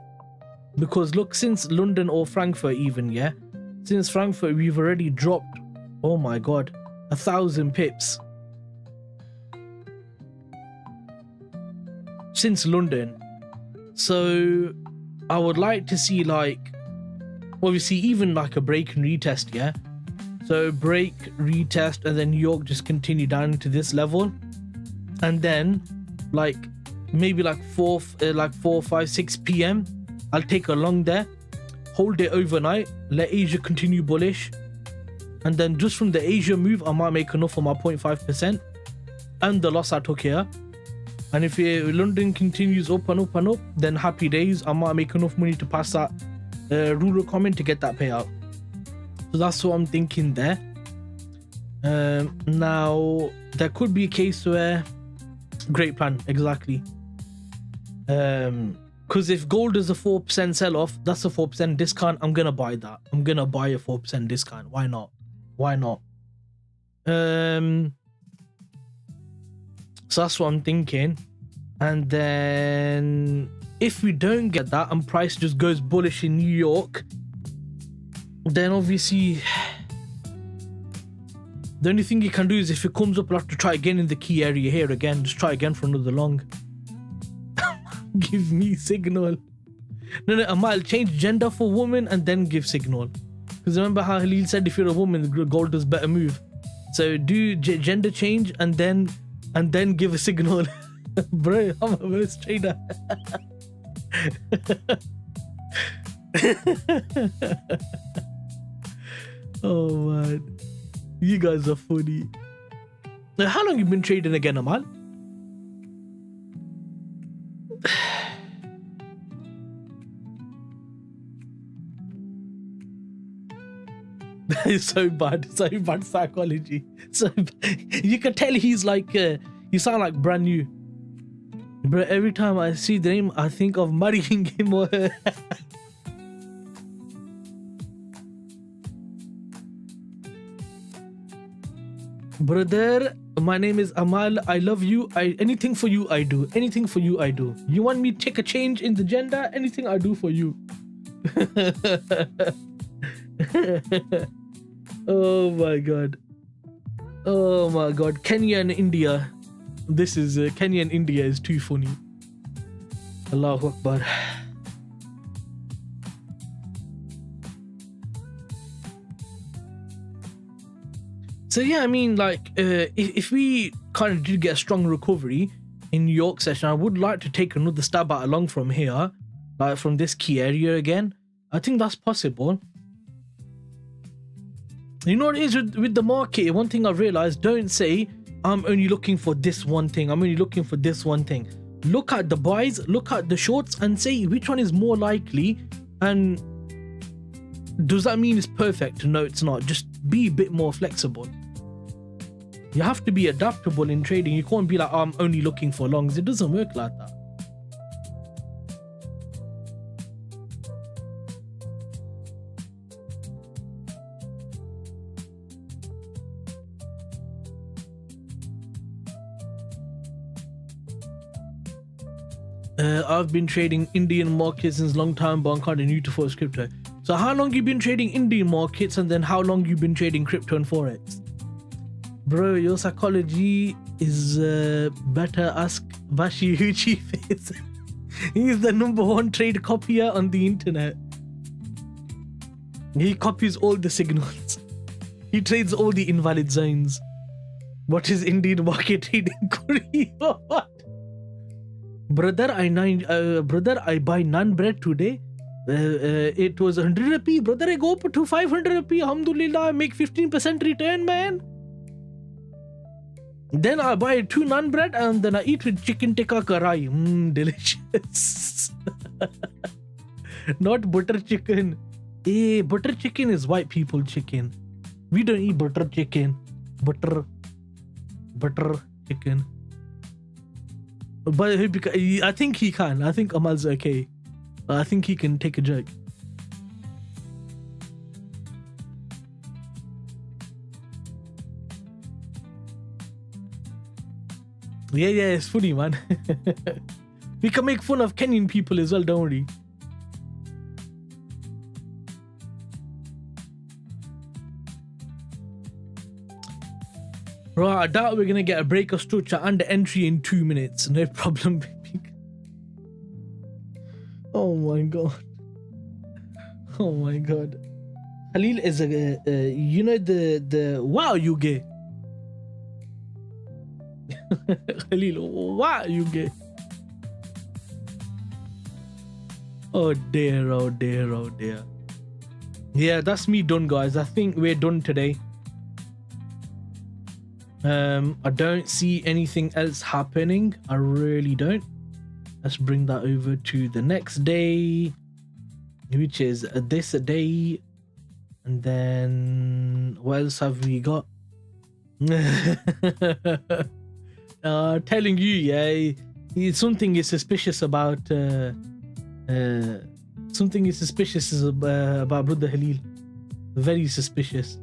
Because look, since London or Frankfurt even, yeah, since Frankfurt we've already dropped, oh my god, 1,000 pips since London. So I would like to see like, obviously even like a break and retest, yeah. So break, retest, and then New York just continue down to this level, and then like maybe like 4, 5, 6 p.m. I'll take a long there, hold it overnight, let Asia continue bullish, and then just from the Asia move, I might make enough for my 0.5% and the loss I took here. And if London continues up and up and up, then happy days. I might make enough money to pass that ruler comment to get that payout. So that's what I'm thinking there. Now, there could be a case where... Great plan, exactly. Because if gold is a 4% sell-off, that's a 4% discount. I'm going to buy that. I'm going to buy a 4% discount. Why not? Why not? So that's what I'm thinking. And then if we don't get that and price just goes bullish in New York, then obviously the only thing you can do is if it comes up, you'll have to try again in the key area here again. Just try again for another long. Give me signal. No, I'll change gender for woman and then give signal. Because remember how Halil said if you're a woman, gold does better move. So do gender change and then give a signal. Bro, I'm a worst trader. Oh man, you guys are funny. Now, how long you been trading again, Amal? It's so bad psychology. So you can tell he's like, you sound like brand new. Bro, every time I see the name, I think of marrying him or her. Brother, my name is Amal. I love you. Anything for you, I do. Anything for you, I do. You want me to take a change in the gender? Anything I do for you. Oh my god. Oh my god. Kenya and India. This is Kenya and India is too funny. Allahu Akbar. So yeah, I mean, like, if we kind of do get a strong recovery in New York session, I would like to take another stab at along from here, like from this key area again. I think that's possible. You know what it is with the market? One thing I've realized, don't say, I'm only looking for this one thing. I'm only looking for this one thing. Look at the buys, look at the shorts and say which one is more likely. And does that mean it's perfect? No, it's not. Just be a bit more flexible. You have to be adaptable in trading. You can't be like, oh, I'm only looking for longs. It doesn't work like that. I've been trading Indian markets since long time, but I'm kind of new to Forex crypto. So how long you been trading Indian markets, and then how long you been trading crypto and Forex? Bro, your psychology is better. Ask Bashy who chief is. He's the #1 trade copier on the internet. He copies all the signals. He trades all the invalid zones. What is Indian market trading? Korea? What? Brother, I buy naan bread today. It was 100 rupee. Brother, I go up to 500 rupee. Alhamdulillah, I make 15% return, man. Then I buy 2 naan bread and then I eat with chicken tikka karai. Delicious. Not butter chicken. Hey, butter chicken is white people chicken. We don't eat butter chicken. Butter chicken. But I think he can. I think Amal's okay. I think he can take a joke. Yeah, it's funny, man. We can make fun of Kenyan people as well, don't worry. Right, I doubt we're gonna get a break of structure and entry in 2 minutes. No problem, baby. Oh my god. Oh my god. Khalil is a you know the wow you gay. Khalil, wow you gay. Oh dear, oh dear, oh dear. Yeah, that's me done, guys. I think we're done today. I don't see anything else happening. I really don't. Let's bring that over to the next day, which is this day. And then what else have we got? Telling you, yeah, something is suspicious about something is suspicious about Brother Halil. Very suspicious.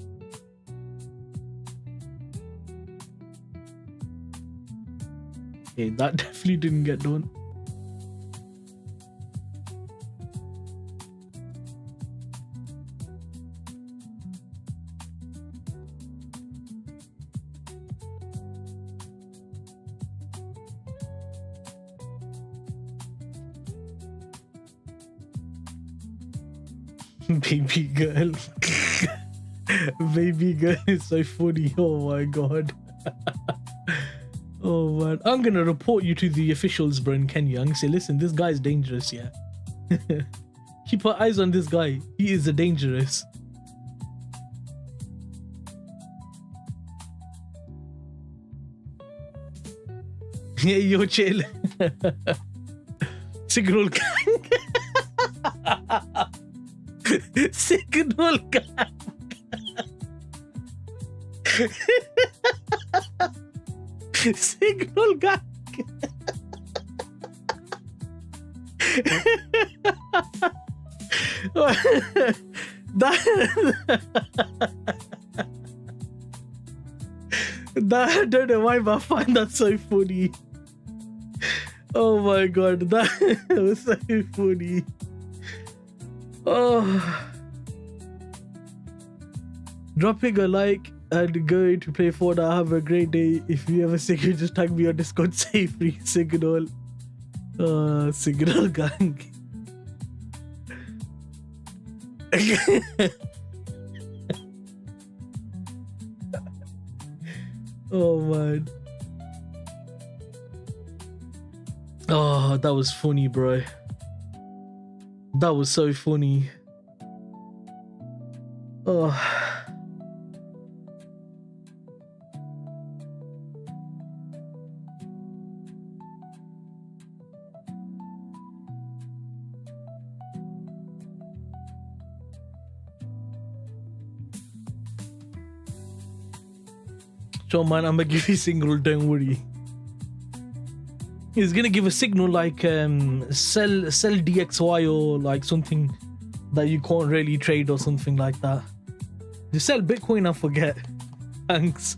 Okay, that definitely didn't get done. Baby girl. Baby girl is so funny. Oh my god. Oh man, I'm gonna report you to the officials, bro, in Kenya. I'm gonna say, listen, this guy's dangerous, yeah. Keep our eyes on this guy. He is a dangerous. Yeah, yo, chill. Signal gang. Signal gang. Signal gang. I don't know why, but I find that so funny. Oh my god, that was so funny. Oh, dropping a like and going to play Fortnite. Have a great day. If you ever sick, you just tag me on Discord. Say free signal. Signal gang. Oh man. Oh, that was funny, bro. That was so funny. Oh. So man, I'm gonna give you a signal, don't worry. He's gonna give a signal like sell DXY or like something that you can't really trade or something like that. Just sell Bitcoin and forget. Thanks.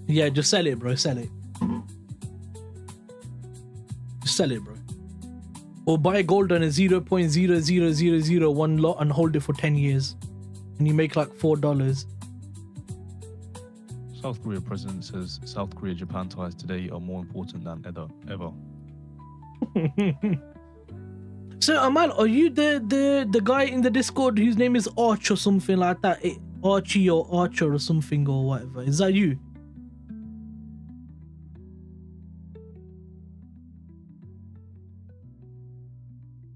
Yeah, just sell it, bro. Sell it. Just sell it, bro. Or buy gold on a 0.00001 lot and hold it for 10 years. And you make like $4. South Korea president says South Korea-Japan ties today are more important than ever. So Amal, are you the guy in the Discord whose name is Arch or something like that? Archie or Archer or something or whatever. Is that you?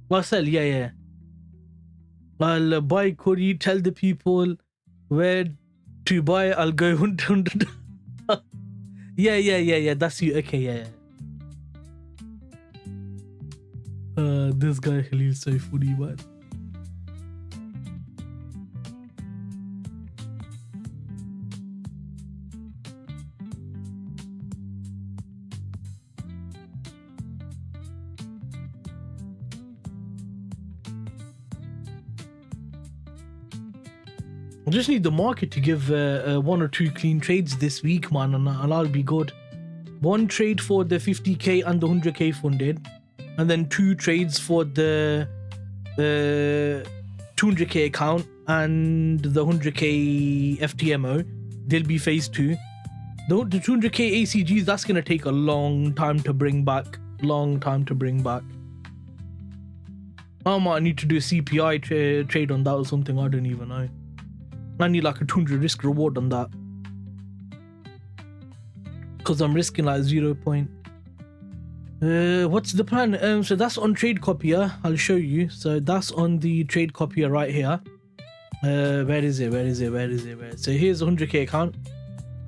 Marcel, yeah. I'll buy Korea, tell the people where to buy, I'll go 100. Yeah, that's you. Okay, yeah. This guy is so funny, man. I just need the market to give one or two clean trades this week, man, and I'll be good. One trade for the 50k and the 100k funded, and then two trades for the 200k account and the 100k FTMO. They'll be phase 2. The 200k ACGs, that's gonna take a long time to bring back. I might need to do a CPI trade on that or something. I don't even know. I need like a 200 risk reward on that, because I'm risking like 0. What's the plan? So that's on trade copier. I'll show you. So that's on the trade copier right here. Where is it? So here's a 100k account.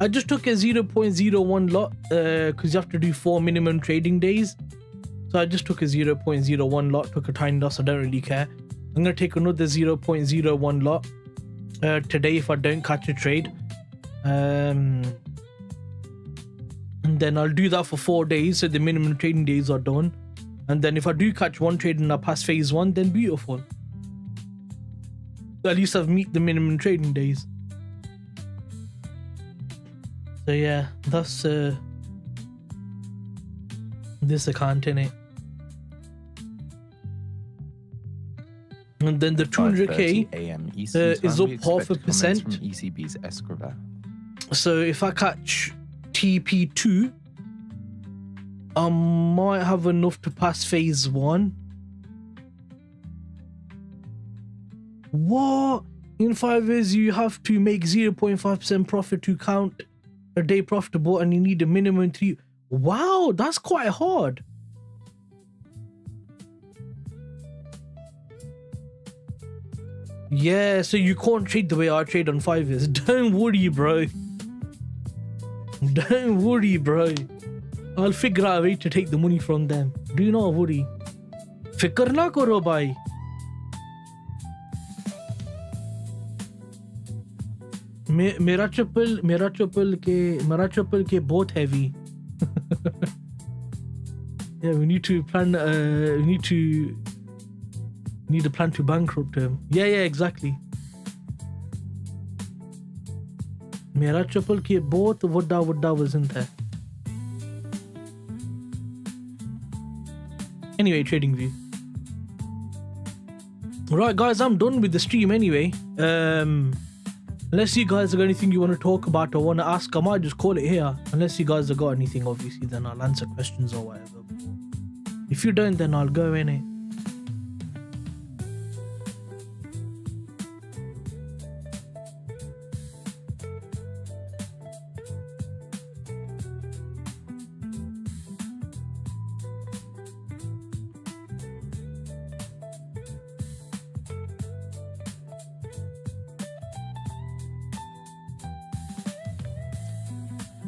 I just took a 0.01 lot because you have to do 4 minimum trading days. So I just took a 0.01 lot, took a tiny loss. I don't really care. I'm gonna take another 0.01 lot today if I don't catch a trade. And then I'll do that for 4 days, so the minimum trading days are done. And then if I do catch one trade and I pass phase 1, then beautiful. At least I've met the minimum trading days. So yeah, that's this account in it. And then the 200k is up 0.5%. From ECB's escrow. So if I catch TP2, I might have enough to pass phase 1. What? In 5 years you have to make 0.5% profit to count a day profitable, and you need a minimum 3. Wow, that's quite hard. Yeah, so you can't trade the way I trade on 5 years. Don't worry, bro. Don't worry, bro. I'll figure out a way to take the money from them. Do not worry. Fikr na karo, bhai. मेरा चप्पल के बहुत heavy. Yeah, we need to plan. Need a plan to bankrupt him. Yeah, exactly. मेरा चप्पल के बहुत वड्डा वजन था. Anyway, TradingView. Right, guys, I'm done with the stream anyway. Unless you guys have got anything you want to talk about or want to ask, I might just call it here. Unless you guys have got anything, obviously, then I'll answer questions or whatever. If you don't, then I'll go in it.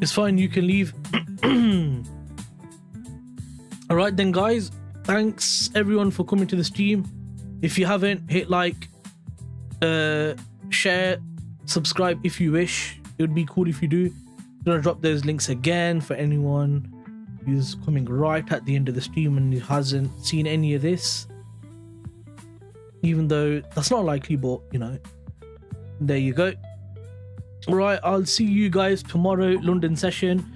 It's fine, you can leave. Alright then, guys, thanks everyone for coming to the stream. If you haven't, hit like, share, subscribe if you wish. It would be cool if you do. I'm gonna drop those links again for anyone who's coming right at the end of the stream and hasn't seen any of this, even though that's not likely, but you know, there you go. Right, I'll see you guys tomorrow, London session,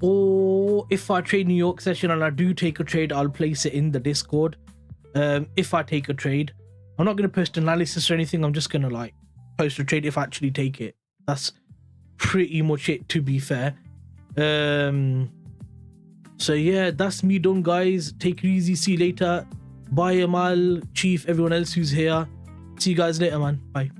or if I trade New York session and I do take a trade, I'll place it in the Discord. If I take a trade, I'm not going to post analysis or anything. I'm just going to like post a trade if I actually take it. That's pretty much it, to be fair. So yeah, that's me done, guys. Take it easy. See you later. Bye, Amal, Chief, everyone else who's here. See you guys later, man. Bye.